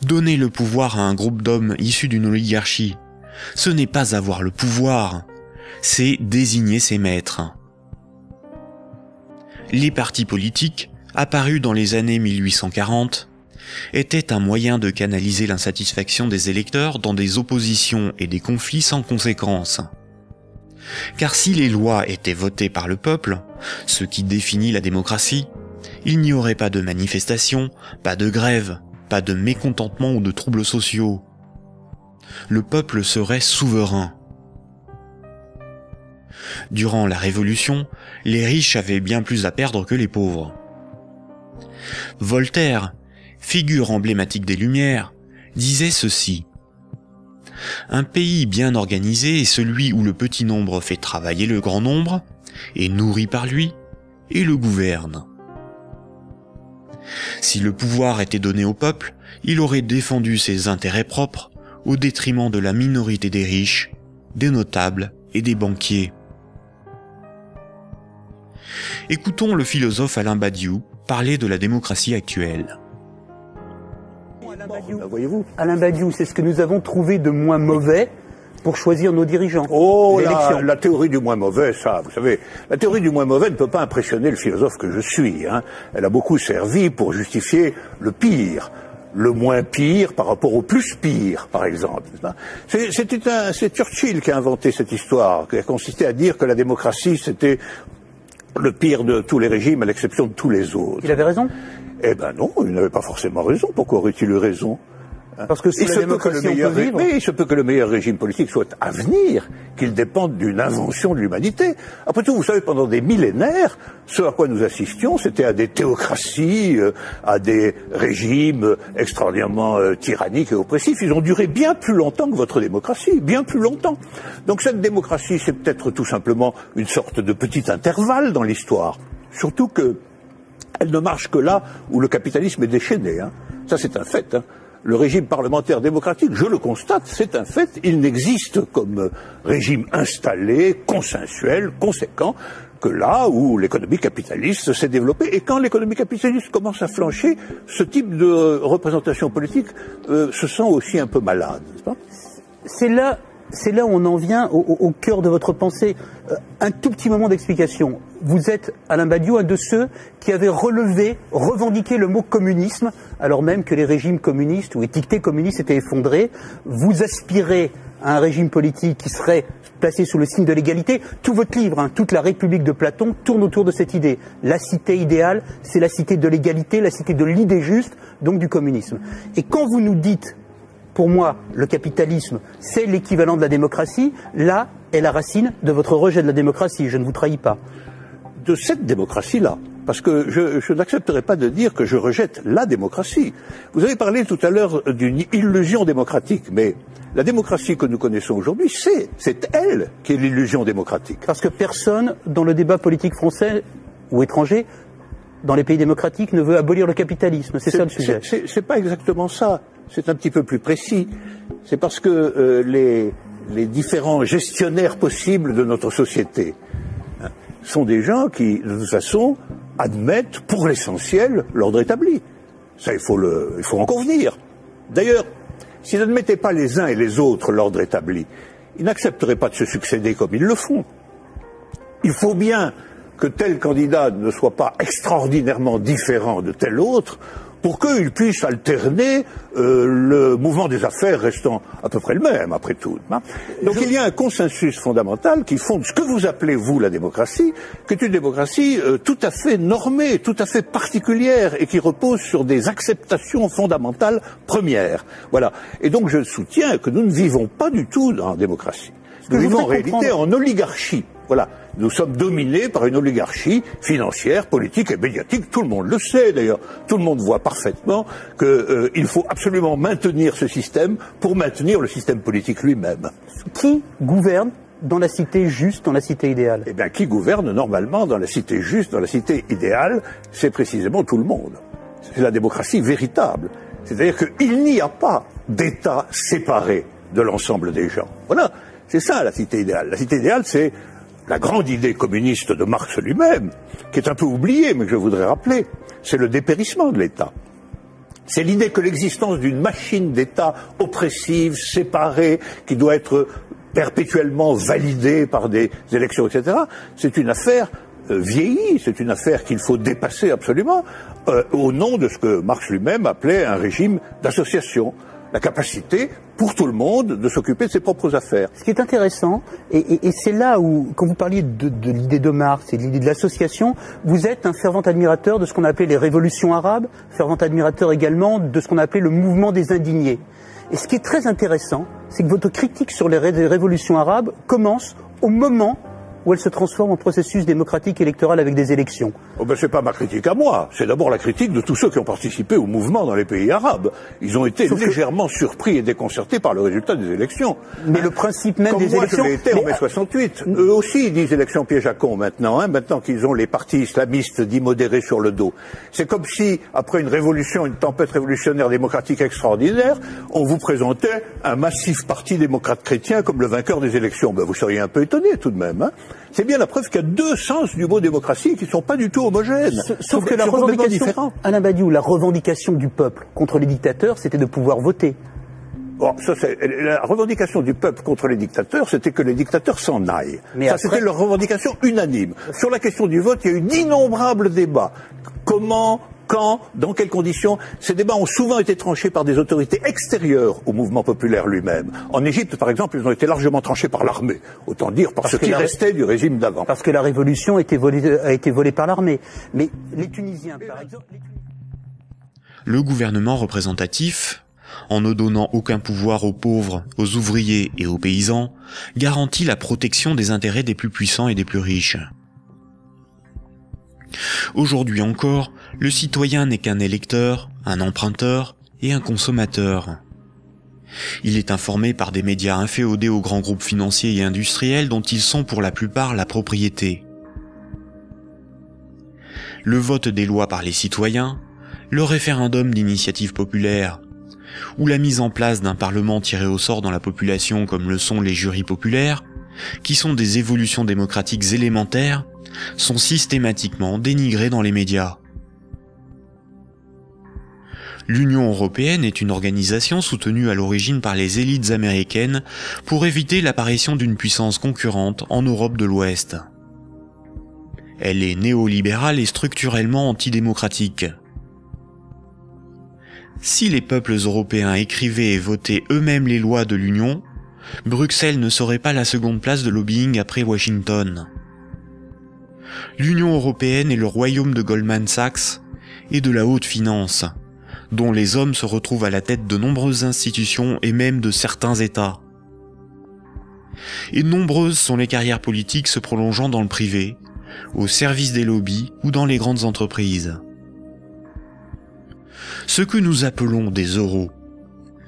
Donner le pouvoir à un groupe d'hommes issus d'une oligarchie, ce n'est pas avoir le pouvoir, c'est désigner ses maîtres. Les partis politiques, apparus dans les années 1840, étaient un moyen de canaliser l'insatisfaction des électeurs dans des oppositions et des conflits sans conséquences. Car si les lois étaient votées par le peuple, ce qui définit la démocratie, il n'y aurait pas de manifestations, pas de grèves, pas de mécontentement ou de troubles sociaux. Le peuple serait souverain. Durant la Révolution, les riches avaient bien plus à perdre que les pauvres. Voltaire, figure emblématique des Lumières, disait ceci: « Un pays bien organisé est celui où le petit nombre fait travailler le grand nombre, est nourri par lui, et le gouverne. » Si le pouvoir était donné au peuple, il aurait défendu ses intérêts propres au détriment de la minorité des riches, des notables et des banquiers. Écoutons le philosophe Alain Badiou parler de la démocratie actuelle. Alain Badiou, c'est ce que nous avons trouvé de moins mauvais pour choisir nos dirigeants. Oh, la théorie du moins mauvais, ça, vous savez, la théorie du moins mauvais ne peut pas impressionner le philosophe que je suis. Hein. Elle a beaucoup servi pour justifier le pire, le moins pire par rapport au plus pire, par exemple. C'est Churchill qui a inventé cette histoire, qui a consisté à dire que la démocratie, c'était le pire de tous les régimes, à l'exception de tous les autres. Il avait raison? Eh ben non, il n'avait pas forcément raison. Pourquoi aurait-il eu raison? Parce que sous la démocratie, on peut vivre. Mais il se peut que le meilleur régime politique soit à venir, qu'il dépende d'une invention de l'humanité. Après tout, vous savez, pendant des millénaires, ce à quoi nous assistions, c'était à des théocraties, à des régimes extraordinairement tyranniques et oppressifs. Ils ont duré bien plus longtemps que votre démocratie, bien plus longtemps. Donc cette démocratie, c'est peut-être tout simplement une sorte de petit intervalle dans l'histoire. Surtout que elle ne marche que là où le capitalisme est déchaîné. Hein. Ça, c'est un fait. Hein. Le régime parlementaire démocratique, je le constate, c'est un fait. Il n'existe comme régime installé, consensuel, conséquent, que là où l'économie capitaliste s'est développée. Et quand l'économie capitaliste commence à flancher, ce type de représentation politique se sent aussi un peu malade, n'est-ce pas ? C'est là où on en vient au cœur de votre pensée. Un tout petit moment d'explication. Vous êtes, Alain Badiou, un de ceux qui avaient revendiqué le mot communisme, alors même que les régimes communistes ou étiquetés communistes étaient effondrés. Vous aspirez à un régime politique qui serait placé sous le signe de l'égalité. Tout votre livre, toute la République de Platon, tourne autour de cette idée. La cité idéale, c'est la cité de l'égalité, la cité de l'idée juste, donc du communisme. Et quand vous nous dites, pour moi, le capitalisme, c'est l'équivalent de la démocratie, là est la racine de votre rejet de la démocratie, je ne vous trahis pas. De cette démocratie-là, parce que je n'accepterai pas de dire que je rejette la démocratie. Vous avez parlé tout à l'heure d'une illusion démocratique, mais la démocratie que nous connaissons aujourd'hui, c'est elle qui est l'illusion démocratique. Parce que personne, dans le débat politique français ou étranger, dans les pays démocratiques, ne veut abolir le capitalisme. C'est ça le sujet. C'est pas exactement ça. C'est un petit peu plus précis. C'est parce que les différents gestionnaires possibles de notre société sont des gens qui, de toute façon, admettent pour l'essentiel l'ordre établi. Ça, il faut en convenir. D'ailleurs, s'ils n'admettaient pas les uns et les autres l'ordre établi, ils n'accepteraient pas de se succéder comme ils le font. Il faut bien que tel candidat ne soit pas extraordinairement différent de tel autre pour qu'il puisse alterner le mouvement des affaires restant à peu près le même, après tout. Donc il y a un consensus fondamental qui fonde ce que vous appelez, vous, la démocratie, qui est une démocratie tout à fait normée, tout à fait particulière, et qui repose sur des acceptations fondamentales premières. Voilà. Et donc je soutiens que nous ne vivons pas du tout dans la démocratie. Nous vivons en réalité en oligarchie. Voilà. Nous sommes dominés par une oligarchie financière, politique et médiatique. Tout le monde le sait d'ailleurs. Tout le monde voit parfaitement qu'il faut absolument maintenir ce système pour maintenir le système politique lui-même. Qui gouverne dans la cité juste, dans la cité idéale? Eh bien, qui gouverne normalement dans la cité juste, dans la cité idéale, c'est précisément tout le monde. C'est la démocratie véritable. C'est-à-dire qu'il n'y a pas d'État séparé de l'ensemble des gens. Voilà. C'est ça la cité idéale. La cité idéale, c'est la grande idée communiste de Marx lui-même, qui est un peu oubliée, mais que je voudrais rappeler. C'est le dépérissement de l'État. C'est l'idée que l'existence d'une machine d'État oppressive, séparée, qui doit être perpétuellement validée par des élections, etc., c'est une affaire vieillie, c'est une affaire qu'il faut dépasser absolument, au nom de ce que Marx lui-même appelait un régime d'association. La capacité, pour tout le monde, de s'occuper de ses propres affaires. Ce qui est intéressant, et c'est là où, quand vous parliez de l'idée de Marx et de l'idée de l'association, vous êtes un fervent admirateur de ce qu'on a appelé les révolutions arabes, fervent admirateur également de ce qu'on a appelé le mouvement des indignés. Et ce qui est très intéressant, c'est que votre critique sur les révolutions arabes commence au moment où elle se transforme en processus démocratique électoral avec des élections. Oh ben c'est pas ma critique à moi, c'est d'abord la critique de tous ceux qui ont participé au mouvement dans les pays arabes. Ils ont été légèrement surpris et déconcertés par le résultat des élections. Mais le principe même des élections... Comme moi je l'ai été en mai 68. Eux aussi ils disent élections piège à con maintenant, maintenant qu'ils ont les partis islamistes dits modérés sur le dos. C'est comme si, après une révolution, une tempête révolutionnaire démocratique extraordinaire, on vous présentait un massif parti démocrate chrétien comme le vainqueur des élections. Ben vous seriez un peu étonné tout de même, C'est bien la preuve qu'il y a deux sens du mot démocratie qui ne sont pas du tout homogènes. Sauf que la revendication, Alain Badiou, la revendication du peuple contre les dictateurs, c'était de pouvoir voter. Bon, la revendication du peuple contre les dictateurs, c'était que les dictateurs s'en aillent. Mais ça, c'était leur revendication unanime. Sur la question du vote, il y a eu d'innombrables débats. Comment, quand, dans quelles conditions? Ces débats ont souvent été tranchés par des autorités extérieures au mouvement populaire lui-même. En Égypte, par exemple, ils ont été largement tranchés par l'armée. Autant dire par ce qui restait du régime d'avant. Parce que la révolution a été volée par l'armée. Mais les Tunisiens, par exemple... Le gouvernement représentatif, en ne donnant aucun pouvoir aux pauvres, aux ouvriers et aux paysans, garantit la protection des intérêts des plus puissants et des plus riches. Aujourd'hui encore, le citoyen n'est qu'un électeur, un emprunteur et un consommateur. Il est informé par des médias inféodés aux grands groupes financiers et industriels dont ils sont pour la plupart la propriété. Le vote des lois par les citoyens, le référendum d'initiative populaire, ou la mise en place d'un parlement tiré au sort dans la population comme le sont les jurys populaires, qui sont des évolutions démocratiques élémentaires, sont systématiquement dénigrés dans les médias. L'Union européenne est une organisation soutenue à l'origine par les élites américaines pour éviter l'apparition d'une puissance concurrente en Europe de l'Ouest. Elle est néolibérale et structurellement antidémocratique. Si les peuples européens écrivaient et votaient eux-mêmes les lois de l'Union, Bruxelles ne serait pas la seconde place de lobbying après Washington. L'Union européenne est le royaume de Goldman Sachs et de la haute finance, dont les hommes se retrouvent à la tête de nombreuses institutions et même de certains États. Et nombreuses sont les carrières politiques se prolongeant dans le privé, au service des lobbies ou dans les grandes entreprises. Ce que nous appelons des euros,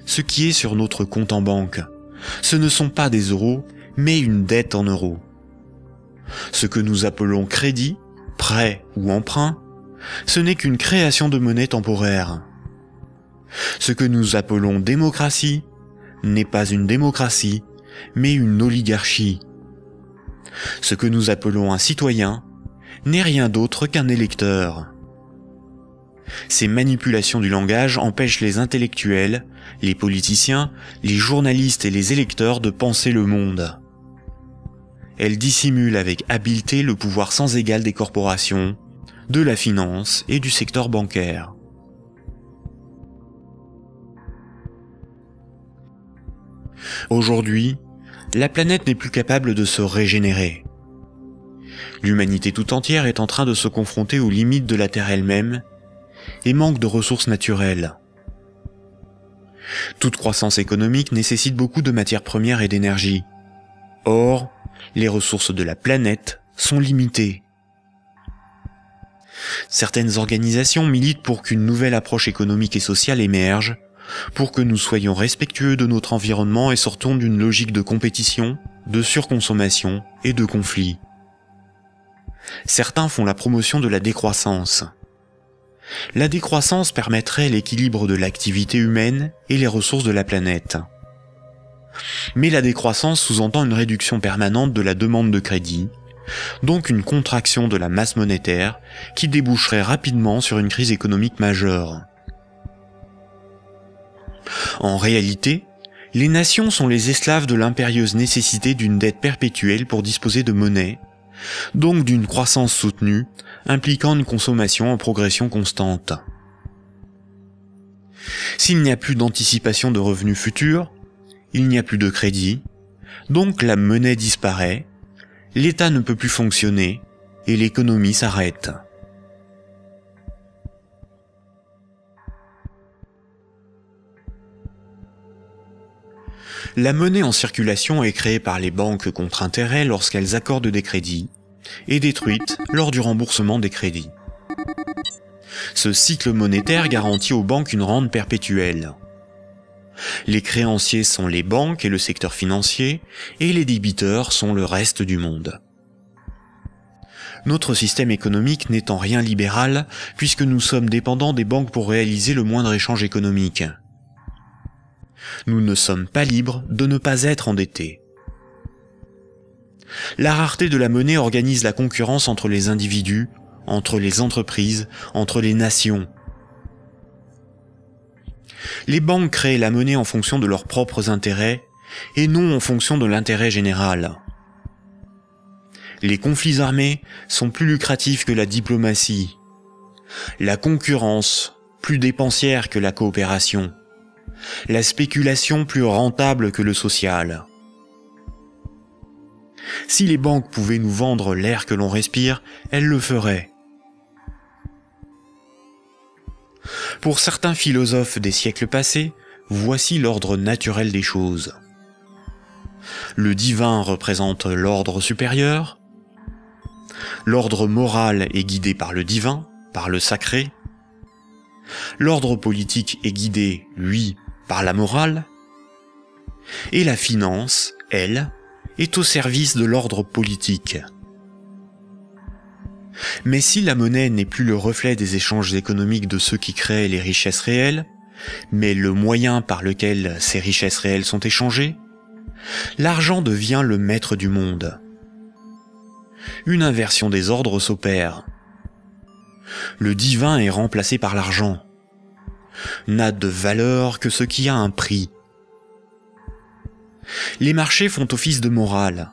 ce qui est sur notre compte en banque, ce ne sont pas des euros, mais une dette en euros. Ce que nous appelons crédit, prêt ou emprunt, ce n'est qu'une création de monnaie temporaire. Ce que nous appelons démocratie n'est pas une démocratie, mais une oligarchie. Ce que nous appelons un citoyen n'est rien d'autre qu'un électeur. Ces manipulations du langage empêchent les intellectuels, les politiciens, les journalistes et les électeurs de penser le monde. Elles dissimulent avec habileté le pouvoir sans égal des corporations, de la finance et du secteur bancaire. Aujourd'hui, la planète n'est plus capable de se régénérer. L'humanité tout entière est en train de se confronter aux limites de la Terre elle-même et manque de ressources naturelles. Toute croissance économique nécessite beaucoup de matières premières et d'énergie. Or, les ressources de la planète sont limitées. Certaines organisations militent pour qu'une nouvelle approche économique et sociale émerge, pour que nous soyons respectueux de notre environnement et sortons d'une logique de compétition, de surconsommation et de conflit. Certains font la promotion de la décroissance. La décroissance permettrait l'équilibre de l'activité humaine et les ressources de la planète. Mais la décroissance sous-entend une réduction permanente de la demande de crédit, donc une contraction de la masse monétaire qui déboucherait rapidement sur une crise économique majeure. En réalité, les nations sont les esclaves de l'impérieuse nécessité d'une dette perpétuelle pour disposer de monnaie, donc d'une croissance soutenue, impliquant une consommation en progression constante. S'il n'y a plus d'anticipation de revenus futurs, il n'y a plus de crédit, donc la monnaie disparaît, l'État ne peut plus fonctionner et l'économie s'arrête. La monnaie en circulation est créée par les banques contre intérêt lorsqu'elles accordent des crédits et détruite lors du remboursement des crédits. Ce cycle monétaire garantit aux banques une rente perpétuelle. Les créanciers sont les banques et le secteur financier, et les débiteurs sont le reste du monde. Notre système économique n'est en rien libéral, puisque nous sommes dépendants des banques pour réaliser le moindre échange économique. Nous ne sommes pas libres de ne pas être endettés. La rareté de la monnaie organise la concurrence entre les individus, entre les entreprises, entre les nations. Les banques créent la monnaie en fonction de leurs propres intérêts et non en fonction de l'intérêt général. Les conflits armés sont plus lucratifs que la diplomatie. La concurrence, plus dépensière que la coopération. La spéculation plus rentable que le social. Si les banques pouvaient nous vendre l'air que l'on respire, elles le feraient. Pour certains philosophes des siècles passés, voici l'ordre naturel des choses. Le divin représente l'ordre supérieur. L'ordre moral est guidé par le divin, par le sacré. L'ordre politique est guidé, lui, par la morale. Et la finance, elle, est au service de l'ordre politique. Mais si la monnaie n'est plus le reflet des échanges économiques de ceux qui créent les richesses réelles, mais le moyen par lequel ces richesses réelles sont échangées, l'argent devient le maître du monde. Une inversion des ordres s'opère. Le divin est remplacé par l'argent. N'a de valeur que ce qui a un prix. Les marchés font office de morale.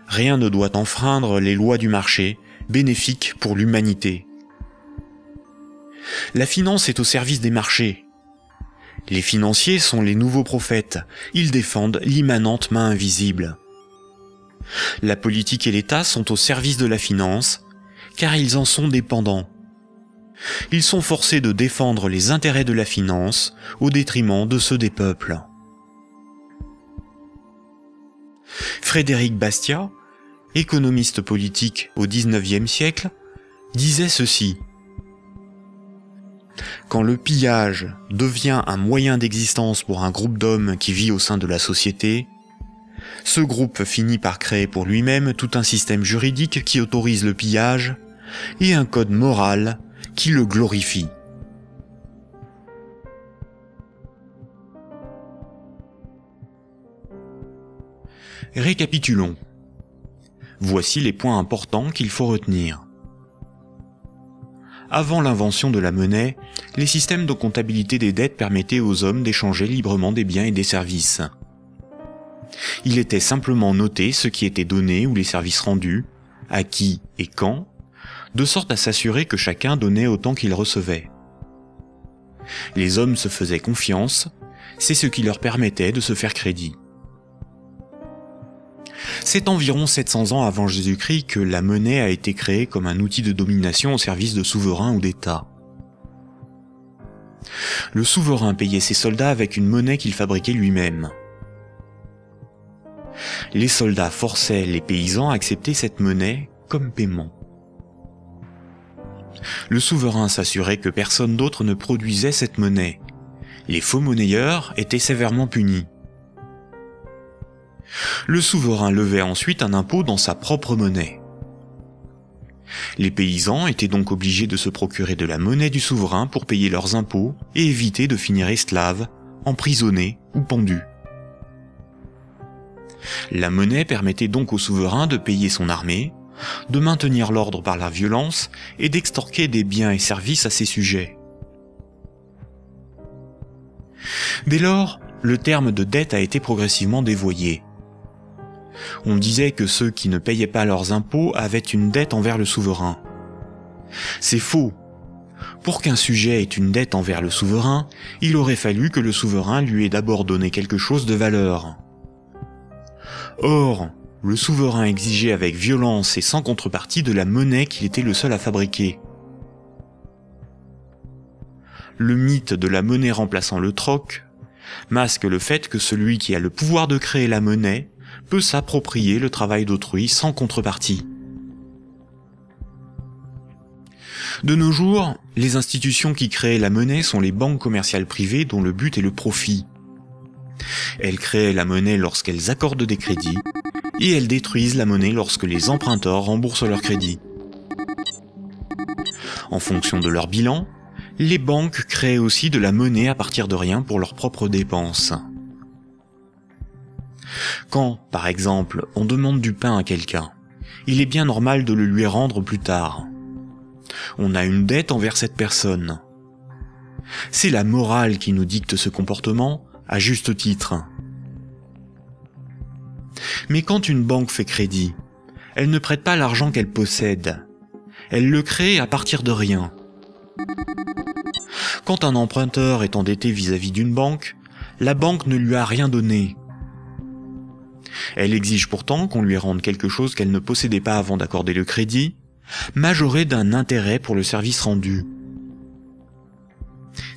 Rien ne doit enfreindre les lois du marché, bénéfiques pour l'humanité. La finance est au service des marchés. Les financiers sont les nouveaux prophètes, ils défendent l'immanente main invisible. La politique et l'État sont au service de la finance, car ils en sont dépendants. Ils sont forcés de défendre les intérêts de la finance au détriment de ceux des peuples. Frédéric Bastiat, économiste politique au XIXe siècle, disait ceci. Quand le pillage devient un moyen d'existence pour un groupe d'hommes qui vit au sein de la société, ce groupe finit par créer pour lui-même tout un système juridique qui autorise le pillage et un code moral qui le glorifie. Récapitulons. Voici les points importants qu'il faut retenir. Avant l'invention de la monnaie, les systèmes de comptabilité des dettes permettaient aux hommes d'échanger librement des biens et des services. Il était simplement noté ce qui était donné ou les services rendus, à qui et quand, de sorte à s'assurer que chacun donnait autant qu'il recevait. Les hommes se faisaient confiance, c'est ce qui leur permettait de se faire crédit. C'est environ 700 ans avant Jésus-Christ que la monnaie a été créée comme un outil de domination au service de souverains ou d'États. Le souverain payait ses soldats avec une monnaie qu'il fabriquait lui-même. Les soldats forçaient les paysans à accepter cette monnaie comme paiement. Le souverain s'assurait que personne d'autre ne produisait cette monnaie. Les faux monnayeurs étaient sévèrement punis. Le souverain levait ensuite un impôt dans sa propre monnaie. Les paysans étaient donc obligés de se procurer de la monnaie du souverain pour payer leurs impôts et éviter de finir esclaves, emprisonnés ou pendus. La monnaie permettait donc au souverain de payer son armée, de maintenir l'ordre par la violence et d'extorquer des biens et services à ses sujets. Dès lors, le terme de dette a été progressivement dévoyé. On disait que ceux qui ne payaient pas leurs impôts avaient une dette envers le souverain. C'est faux. Pour qu'un sujet ait une dette envers le souverain, il aurait fallu que le souverain lui ait d'abord donné quelque chose de valeur. Or, le souverain exigeait avec violence et sans contrepartie de la monnaie qu'il était le seul à fabriquer. Le mythe de la monnaie remplaçant le troc masque le fait que celui qui a le pouvoir de créer la monnaie peut s'approprier le travail d'autrui sans contrepartie. De nos jours, les institutions qui créent la monnaie sont les banques commerciales privées dont le but est le profit. Elles créent la monnaie lorsqu'elles accordent des crédits et elles détruisent la monnaie lorsque les emprunteurs remboursent leurs crédits. En fonction de leur bilan, les banques créent aussi de la monnaie à partir de rien pour leurs propres dépenses. Quand, par exemple, on demande du pain à quelqu'un, il est bien normal de le lui rendre plus tard. On a une dette envers cette personne. C'est la morale qui nous dicte ce comportement, à juste titre. Mais quand une banque fait crédit, elle ne prête pas l'argent qu'elle possède. Elle le crée à partir de rien. Quand un emprunteur est endetté vis-à-vis d'une banque, la banque ne lui a rien donné. Elle exige pourtant qu'on lui rende quelque chose qu'elle ne possédait pas avant d'accorder le crédit, majoré d'un intérêt pour le service rendu.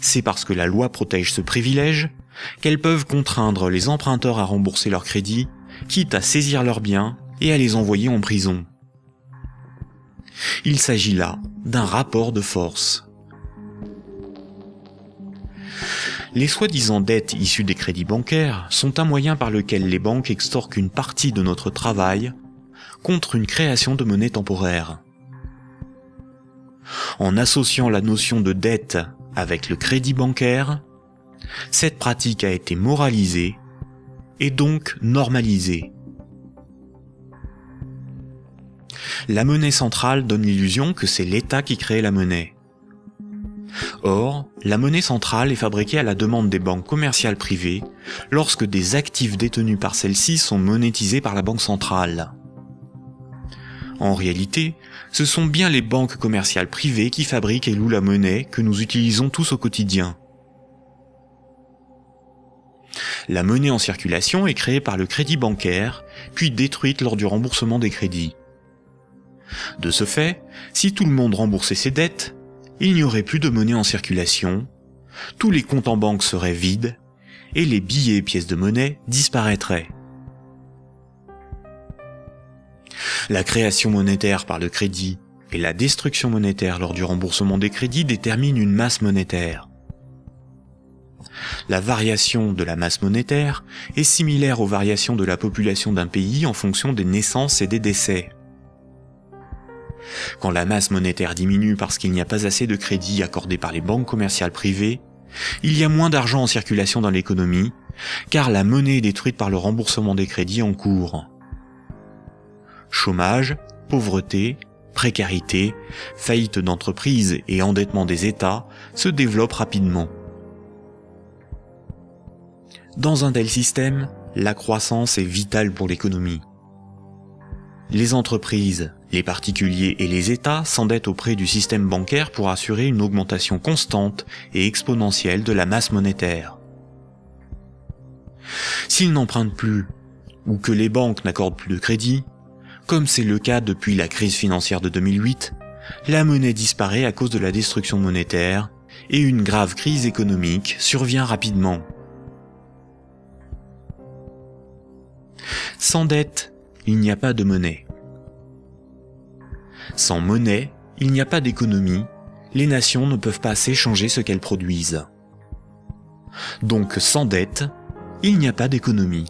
C'est parce que la loi protège ce privilège qu'elles peuvent contraindre les emprunteurs à rembourser leur crédit, quitte à saisir leurs biens et à les envoyer en prison. Il s'agit là d'un rapport de force. Les soi-disant dettes issues des crédits bancaires sont un moyen par lequel les banques extorquent une partie de notre travail contre une création de monnaie temporaire. En associant la notion de dette avec le crédit bancaire, cette pratique a été moralisée et donc normalisée. La monnaie centrale donne l'illusion que c'est l'État qui crée la monnaie. Or, la monnaie centrale est fabriquée à la demande des banques commerciales privées lorsque des actifs détenus par celles-ci sont monétisés par la banque centrale. En réalité, ce sont bien les banques commerciales privées qui fabriquent et louent la monnaie que nous utilisons tous au quotidien. La monnaie en circulation est créée par le crédit bancaire, puis détruite lors du remboursement des crédits. De ce fait, si tout le monde remboursait ses dettes, il n'y aurait plus de monnaie en circulation, tous les comptes en banque seraient vides, et les billets et pièces de monnaie disparaîtraient. La création monétaire par le crédit et la destruction monétaire lors du remboursement des crédits déterminent une masse monétaire. La variation de la masse monétaire est similaire aux variations de la population d'un pays en fonction des naissances et des décès. Quand la masse monétaire diminue parce qu'il n'y a pas assez de crédits accordés par les banques commerciales privées, il y a moins d'argent en circulation dans l'économie, car la monnaie est détruite par le remboursement des crédits en cours. Chômage, pauvreté, précarité, faillite d'entreprises et endettement des États se développent rapidement. Dans un tel système, la croissance est vitale pour l'économie. Les entreprises, les particuliers et les États s'endettent auprès du système bancaire pour assurer une augmentation constante et exponentielle de la masse monétaire. S'ils n'empruntent plus, ou que les banques n'accordent plus de crédit, comme c'est le cas depuis la crise financière de 2008, la monnaie disparaît à cause de la destruction monétaire et une grave crise économique survient rapidement. Sans dette, il n'y a pas de monnaie. Sans monnaie, il n'y a pas d'économie, les nations ne peuvent pas s'échanger ce qu'elles produisent. Donc sans dette, il n'y a pas d'économie.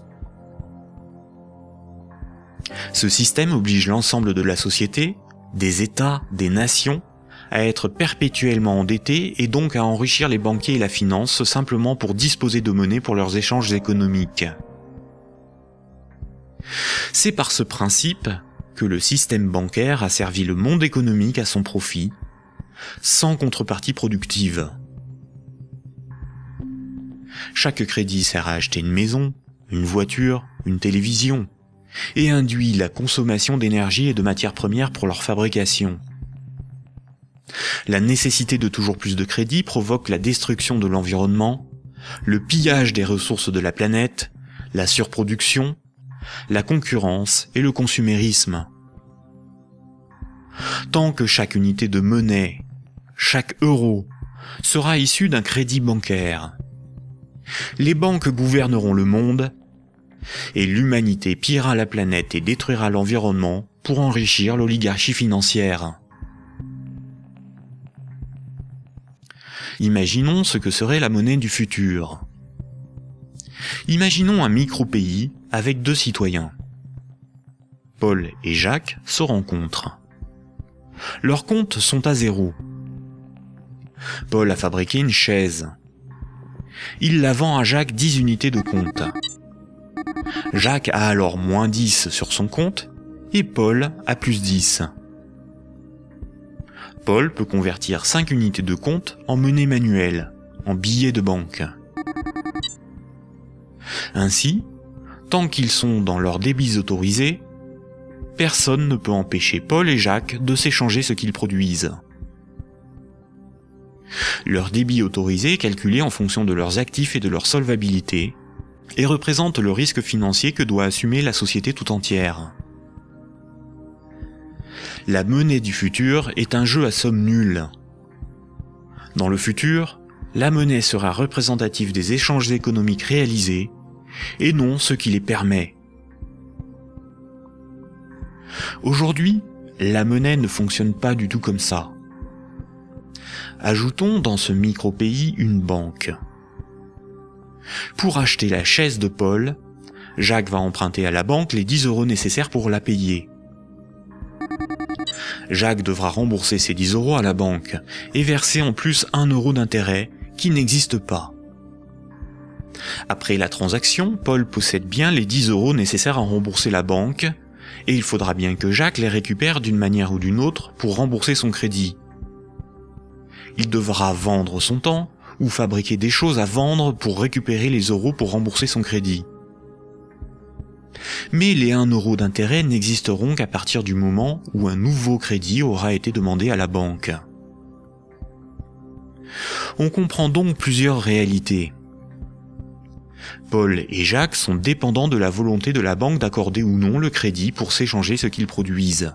Ce système oblige l'ensemble de la société, des États, des nations, à être perpétuellement endettés et donc à enrichir les banquiers et la finance simplement pour disposer de monnaie pour leurs échanges économiques. C'est par ce principe que le système bancaire a servi le monde économique à son profit, sans contrepartie productive. Chaque crédit sert à acheter une maison, une voiture, une télévision, et induit la consommation d'énergie et de matières premières pour leur fabrication. La nécessité de toujours plus de crédit provoque la destruction de l'environnement, le pillage des ressources de la planète, la surproduction, la concurrence et le consumérisme. Tant que chaque unité de monnaie, chaque euro, sera issu d'un crédit bancaire, les banques gouverneront le monde et l'humanité pillera la planète et détruira l'environnement pour enrichir l'oligarchie financière. Imaginons ce que serait la monnaie du futur. Imaginons un micro-pays avec deux citoyens. Paul et Jacques se rencontrent. Leurs comptes sont à zéro. Paul a fabriqué une chaise. Il la vend à Jacques 10 unités de compte. Jacques a alors moins 10 sur son compte et Paul a plus 10. Paul peut convertir 5 unités de compte en monnaie manuelle, en billets de banque. Ainsi, tant qu'ils sont dans leurs débits autorisés, personne ne peut empêcher Paul et Jacques de s'échanger ce qu'ils produisent. Leur débit autorisé est calculé en fonction de leurs actifs et de leur solvabilité, et représente le risque financier que doit assumer la société tout entière. La monnaie du futur est un jeu à somme nulle. Dans le futur, la monnaie sera représentative des échanges économiques réalisés, et non ce qui les permet. Aujourd'hui, la monnaie ne fonctionne pas du tout comme ça. Ajoutons dans ce micro-pays une banque. Pour acheter la chaise de Paul, Jacques va emprunter à la banque les 10 € nécessaires pour la payer. Jacques devra rembourser ces 10 € à la banque et verser en plus 1 € d'intérêt qui n'existe pas. Après la transaction, Paul possède bien les 10 € nécessaires à rembourser la banque et il faudra bien que Jacques les récupère d'une manière ou d'une autre pour rembourser son crédit. Il devra vendre son temps ou fabriquer des choses à vendre pour récupérer les euros pour rembourser son crédit. Mais les 1 € d'intérêt n'existeront qu'à partir du moment où un nouveau crédit aura été demandé à la banque. On comprend donc plusieurs réalités. Paul et Jacques sont dépendants de la volonté de la banque d'accorder ou non le crédit pour s'échanger ce qu'ils produisent.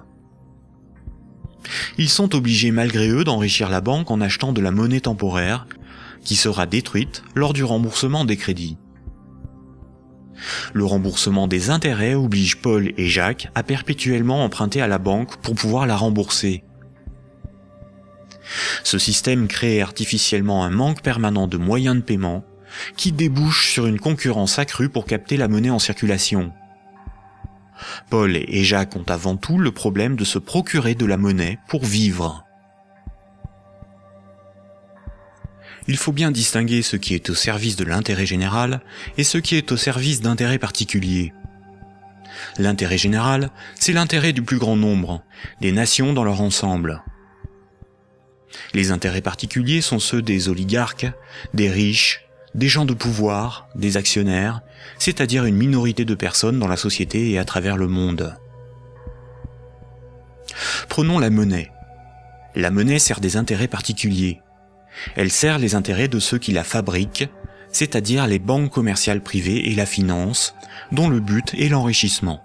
Ils sont obligés malgré eux d'enrichir la banque en achetant de la monnaie temporaire qui sera détruite lors du remboursement des crédits. Le remboursement des intérêts oblige Paul et Jacques à perpétuellement emprunter à la banque pour pouvoir la rembourser. Ce système crée artificiellement un manque permanent de moyens de paiement qui débouche sur une concurrence accrue pour capter la monnaie en circulation. Paul et Jacques ont avant tout le problème de se procurer de la monnaie pour vivre. Il faut bien distinguer ce qui est au service de l'intérêt général et ce qui est au service d'intérêts particuliers. L'intérêt général, c'est l'intérêt du plus grand nombre, des nations dans leur ensemble. Les intérêts particuliers sont ceux des oligarques, des riches, des gens de pouvoir, des actionnaires, c'est-à-dire une minorité de personnes dans la société et à travers le monde. Prenons la monnaie. La monnaie sert des intérêts particuliers. Elle sert les intérêts de ceux qui la fabriquent, c'est-à-dire les banques commerciales privées et la finance, dont le but est l'enrichissement.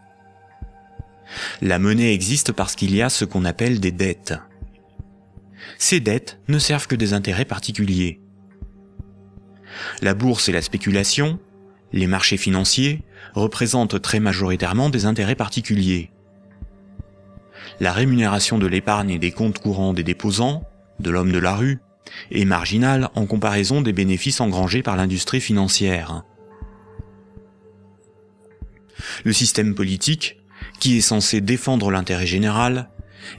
La monnaie existe parce qu'il y a ce qu'on appelle des dettes. Ces dettes ne servent que des intérêts particuliers. La bourse et la spéculation, les marchés financiers, représentent très majoritairement des intérêts particuliers. La rémunération de l'épargne et des comptes courants des déposants, de l'homme de la rue, est marginale en comparaison des bénéfices engrangés par l'industrie financière. Le système politique, qui est censé défendre l'intérêt général,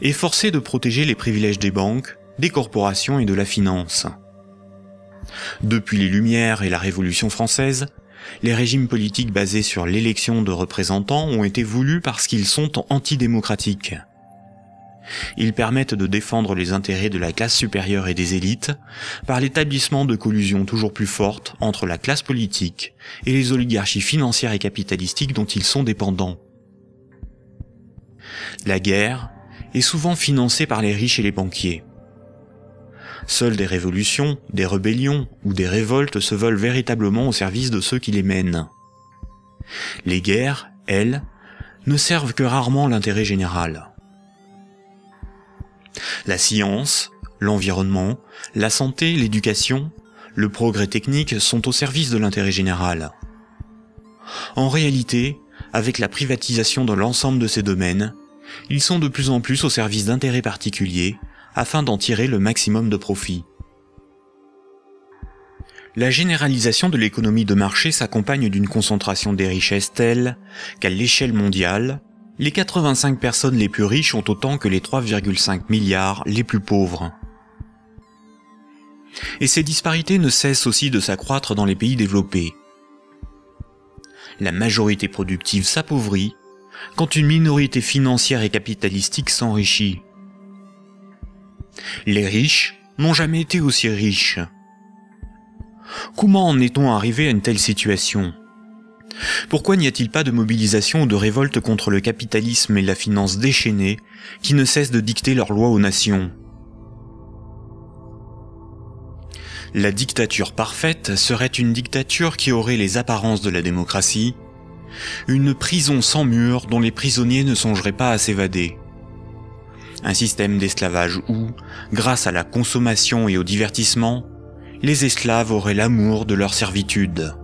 est forcé de protéger les privilèges des banques, des corporations et de la finance. Depuis les Lumières et la Révolution française, les régimes politiques basés sur l'élection de représentants ont été voulus parce qu'ils sont antidémocratiques. Ils permettent de défendre les intérêts de la classe supérieure et des élites par l'établissement de collusions toujours plus fortes entre la classe politique et les oligarchies financières et capitalistiques dont ils sont dépendants. La guerre est souvent financée par les riches et les banquiers. Seules des révolutions, des rébellions ou des révoltes se veulent véritablement au service de ceux qui les mènent. Les guerres, elles, ne servent que rarement l'intérêt général. La science, l'environnement, la santé, l'éducation, le progrès technique sont au service de l'intérêt général. En réalité, avec la privatisation de l'ensemble de ces domaines, ils sont de plus en plus au service d'intérêts particuliers afin d'en tirer le maximum de profit. La généralisation de l'économie de marché s'accompagne d'une concentration des richesses telle qu'à l'échelle mondiale, les 85 personnes les plus riches ont autant que les 3,5 milliards les plus pauvres. Et ces disparités ne cessent aussi de s'accroître dans les pays développés. La majorité productive s'appauvrit quand une minorité financière et capitalistique s'enrichit. Les riches n'ont jamais été aussi riches. Comment en est-on arrivé à une telle situation ? Pourquoi n'y a-t-il pas de mobilisation ou de révolte contre le capitalisme et la finance déchaînée qui ne cessent de dicter leurs lois aux nations ? La dictature parfaite serait une dictature qui aurait les apparences de la démocratie, une prison sans murs dont les prisonniers ne songeraient pas à s'évader. Un système d'esclavage où, grâce à la consommation et au divertissement, les esclaves auraient l'amour de leur servitude.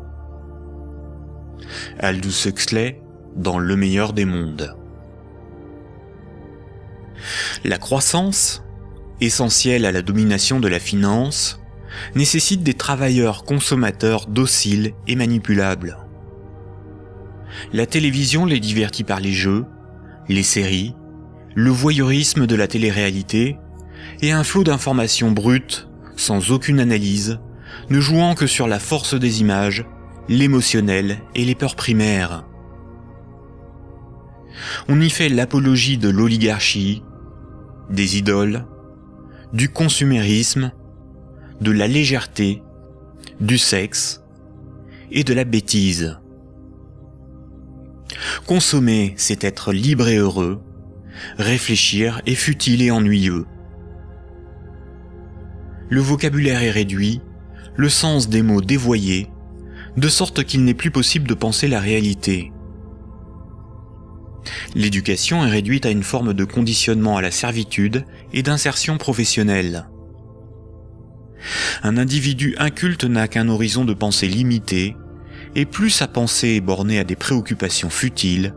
Aldous Huxley, dans Le meilleur des mondes. La croissance, essentielle à la domination de la finance, nécessite des travailleurs consommateurs dociles et manipulables. La télévision les divertit par les jeux, les séries, le voyeurisme de la télé-réalité et un flot d'informations brutes, sans aucune analyse, ne jouant que sur la force des images, l'émotionnel et les peurs primaires. On y fait l'apologie de l'oligarchie, des idoles, du consumérisme, de la légèreté, du sexe et de la bêtise. Consommer, c'est être libre et heureux, réfléchir est futile et ennuyeux. Le vocabulaire est réduit, le sens des mots dévoyé, de sorte qu'il n'est plus possible de penser la réalité. L'éducation est réduite à une forme de conditionnement à la servitude et d'insertion professionnelle. Un individu inculte n'a qu'un horizon de pensée limité, et plus sa pensée est bornée à des préoccupations futiles,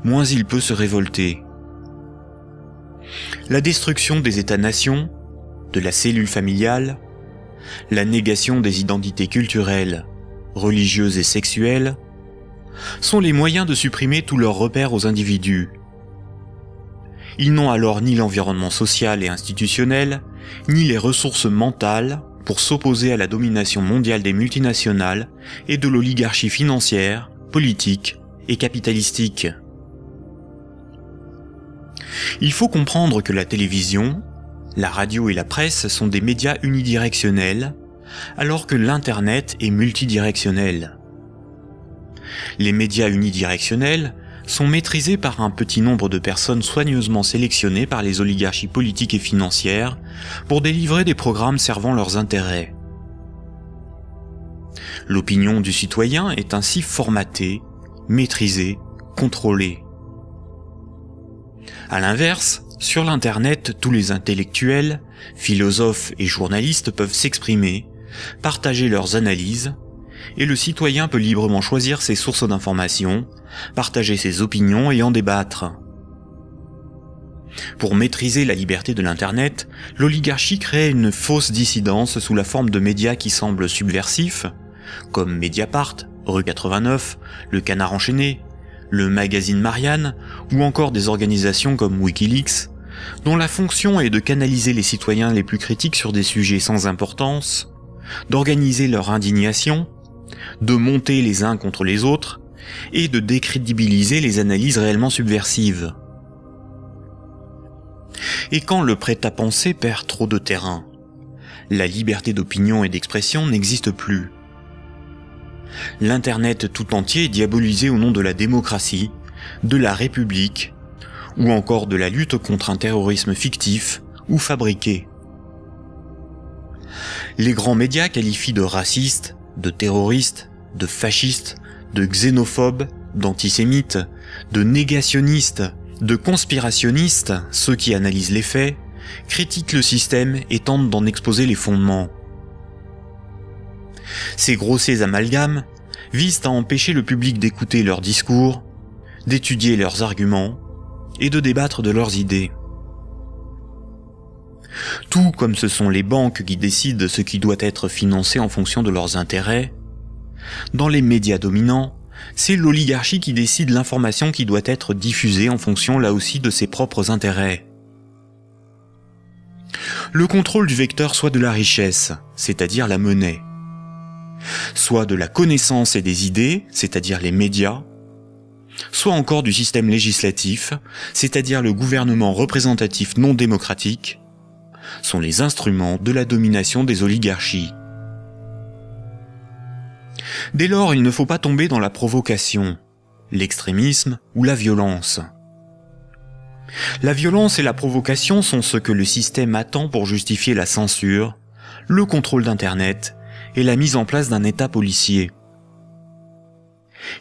moins il peut se révolter. La destruction des États-nations, de la cellule familiale, la négation des identités culturelles, religieuses et sexuelles, sont les moyens de supprimer tous leurs repères aux individus. Ils n'ont alors ni l'environnement social et institutionnel, ni les ressources mentales pour s'opposer à la domination mondiale des multinationales et de l'oligarchie financière, politique et capitalistique. Il faut comprendre que la télévision, la radio et la presse sont des médias unidirectionnels, alors que l'Internet est multidirectionnel. Les médias unidirectionnels sont maîtrisés par un petit nombre de personnes soigneusement sélectionnées par les oligarchies politiques et financières pour délivrer des programmes servant leurs intérêts. L'opinion du citoyen est ainsi formatée, maîtrisée, contrôlée. À l'inverse, sur l'Internet, tous les intellectuels, philosophes et journalistes peuvent s'exprimer, partager leurs analyses, et le citoyen peut librement choisir ses sources d'information, partager ses opinions et en débattre. Pour maîtriser la liberté de l'Internet, l'oligarchie crée une fausse dissidence sous la forme de médias qui semblent subversifs, comme Mediapart, Rue 89, Le Canard enchaîné, le magazine Marianne, ou encore des organisations comme Wikileaks, dont la fonction est de canaliser les citoyens les plus critiques sur des sujets sans importance, d'organiser leur indignation, de monter les uns contre les autres, et de décrédibiliser les analyses réellement subversives. Et quand le prêt-à-penser perd trop de terrain, la liberté d'opinion et d'expression n'existe plus. L'Internet tout entier est diabolisé au nom de la démocratie, de la République, ou encore de la lutte contre un terrorisme fictif ou fabriqué. Les grands médias qualifient de racistes, de terroristes, de fascistes, de xénophobes, d'antisémites, de négationnistes, de conspirationnistes ceux qui analysent les faits, critiquent le système et tentent d'en exposer les fondements. Ces grossiers amalgames visent à empêcher le public d'écouter leurs discours, d'étudier leurs arguments et de débattre de leurs idées. Tout comme ce sont les banques qui décident ce qui doit être financé en fonction de leurs intérêts, dans les médias dominants, c'est l'oligarchie qui décide l'information qui doit être diffusée en fonction là aussi de ses propres intérêts. Le contrôle du vecteur soit de la richesse, c'est-à-dire la monnaie, soit de la connaissance et des idées, c'est-à-dire les médias, soit encore du système législatif, c'est-à-dire le gouvernement représentatif non démocratique, sont les instruments de la domination des oligarchies. Dès lors, il ne faut pas tomber dans la provocation, l'extrémisme ou la violence. La violence et la provocation sont ce que le système attend pour justifier la censure, le contrôle d'Internet et la mise en place d'un État policier.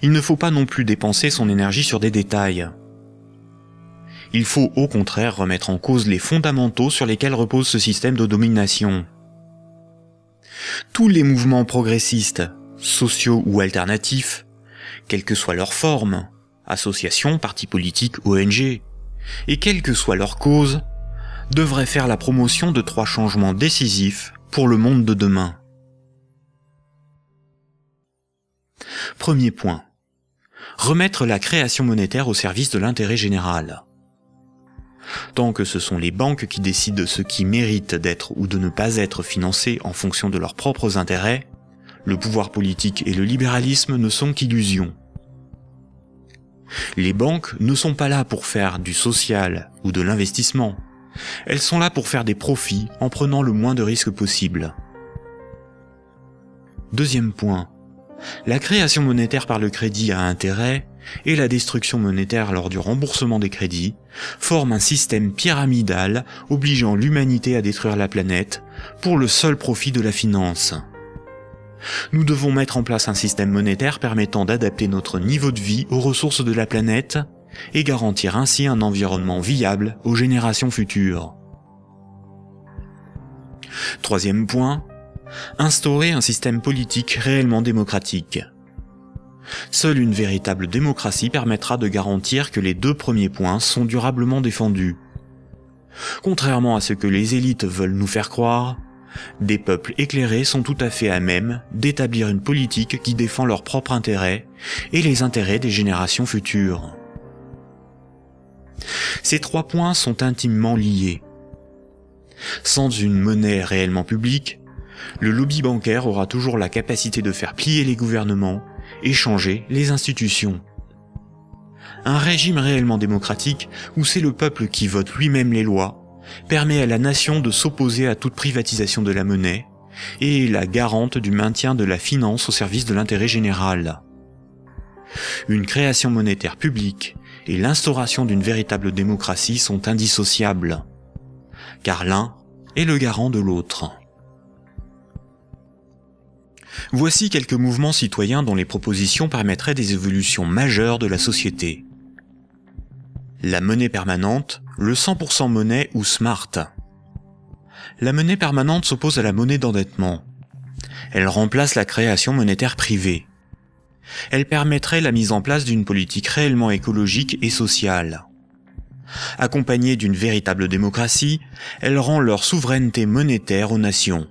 Il ne faut pas non plus dépenser son énergie sur des détails. Il faut au contraire remettre en cause les fondamentaux sur lesquels repose ce système de domination. Tous les mouvements progressistes, sociaux ou alternatifs, quelle que soit leur forme, associations, partis politiques, ONG, et quelle que soit leur cause, devraient faire la promotion de 3 changements décisifs pour le monde de demain. Premier point. Remettre la création monétaire au service de l'intérêt général. Tant que ce sont les banques qui décident ce qui mérite d'être ou de ne pas être financé en fonction de leurs propres intérêts, le pouvoir politique et le libéralisme ne sont qu'illusions. Les banques ne sont pas là pour faire du social ou de l'investissement. Elles sont là pour faire des profits en prenant le moins de risques possible. Deuxième point. La création monétaire par le crédit à intérêt et la destruction monétaire lors du remboursement des crédits forment un système pyramidal obligeant l'humanité à détruire la planète pour le seul profit de la finance. Nous devons mettre en place un système monétaire permettant d'adapter notre niveau de vie aux ressources de la planète et garantir ainsi un environnement viable aux générations futures. Troisième point, instaurer un système politique réellement démocratique. Seule une véritable démocratie permettra de garantir que les 2 premiers points sont durablement défendus. Contrairement à ce que les élites veulent nous faire croire, des peuples éclairés sont tout à fait à même d'établir une politique qui défend leurs propres intérêts et les intérêts des générations futures. Ces 3 points sont intimement liés. Sans une monnaie réellement publique, le lobby bancaire aura toujours la capacité de faire plier les gouvernements et changer les institutions. Un régime réellement démocratique, où c'est le peuple qui vote lui-même les lois, permet à la nation de s'opposer à toute privatisation de la monnaie et est la garante du maintien de la finance au service de l'intérêt général. Une création monétaire publique et l'instauration d'une véritable démocratie sont indissociables, car l'un est le garant de l'autre. Voici quelques mouvements citoyens dont les propositions permettraient des évolutions majeures de la société. La monnaie permanente, le 100% monnaie ou smart. La monnaie permanente s'oppose à la monnaie d'endettement. Elle remplace la création monétaire privée. Elle permettrait la mise en place d'une politique réellement écologique et sociale. Accompagnée d'une véritable démocratie, elle rend leur souveraineté monétaire aux nations.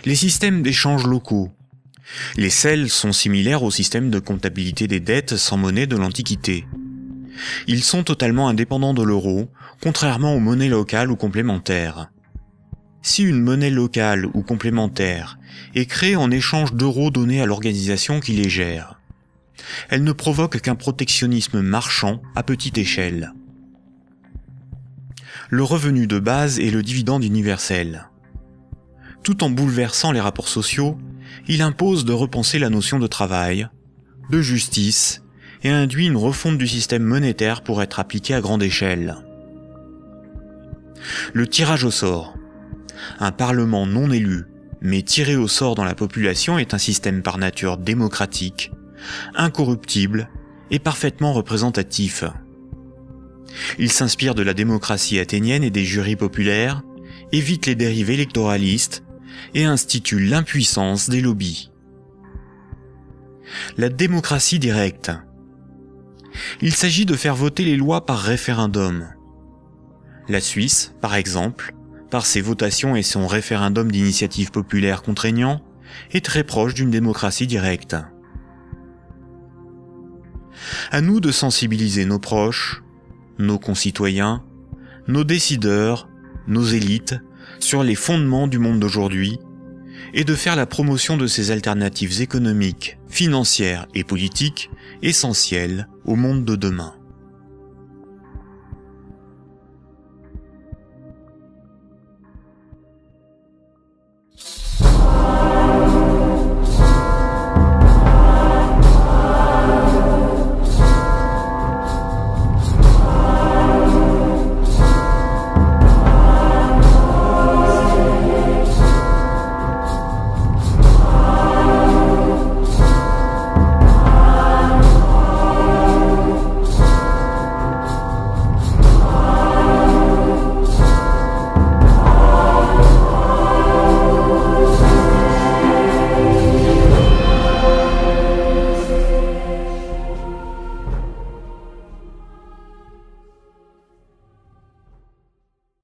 Les systèmes d'échange locaux. Les CEL sont similaires au système de comptabilité des dettes sans monnaie de l'Antiquité. Ils sont totalement indépendants de l'euro, contrairement aux monnaies locales ou complémentaires. Si une monnaie locale ou complémentaire est créée en échange d'euros donnés à l'organisation qui les gère, elle ne provoque qu'un protectionnisme marchand à petite échelle. Le revenu de base est le dividende universel. Tout en bouleversant les rapports sociaux, il impose de repenser la notion de travail, de justice, et induit une refonte du système monétaire pour être appliqué à grande échelle. Le tirage au sort. Un parlement non élu, mais tiré au sort dans la population est un système par nature démocratique, incorruptible et parfaitement représentatif. Il s'inspire de la démocratie athénienne et des jurys populaires, évite les dérives électoralistes et institue l'impuissance des lobbies. La démocratie directe. Il s'agit de faire voter les lois par référendum. La Suisse, par exemple, par ses votations et son référendum d'initiative populaire contraignant, est très proche d'une démocratie directe. À nous de sensibiliser nos proches, nos concitoyens, nos décideurs, nos élites, sur les fondements du monde d'aujourd'hui, et de faire la promotion de ces alternatives économiques, financières et politiques essentielles au monde de demain.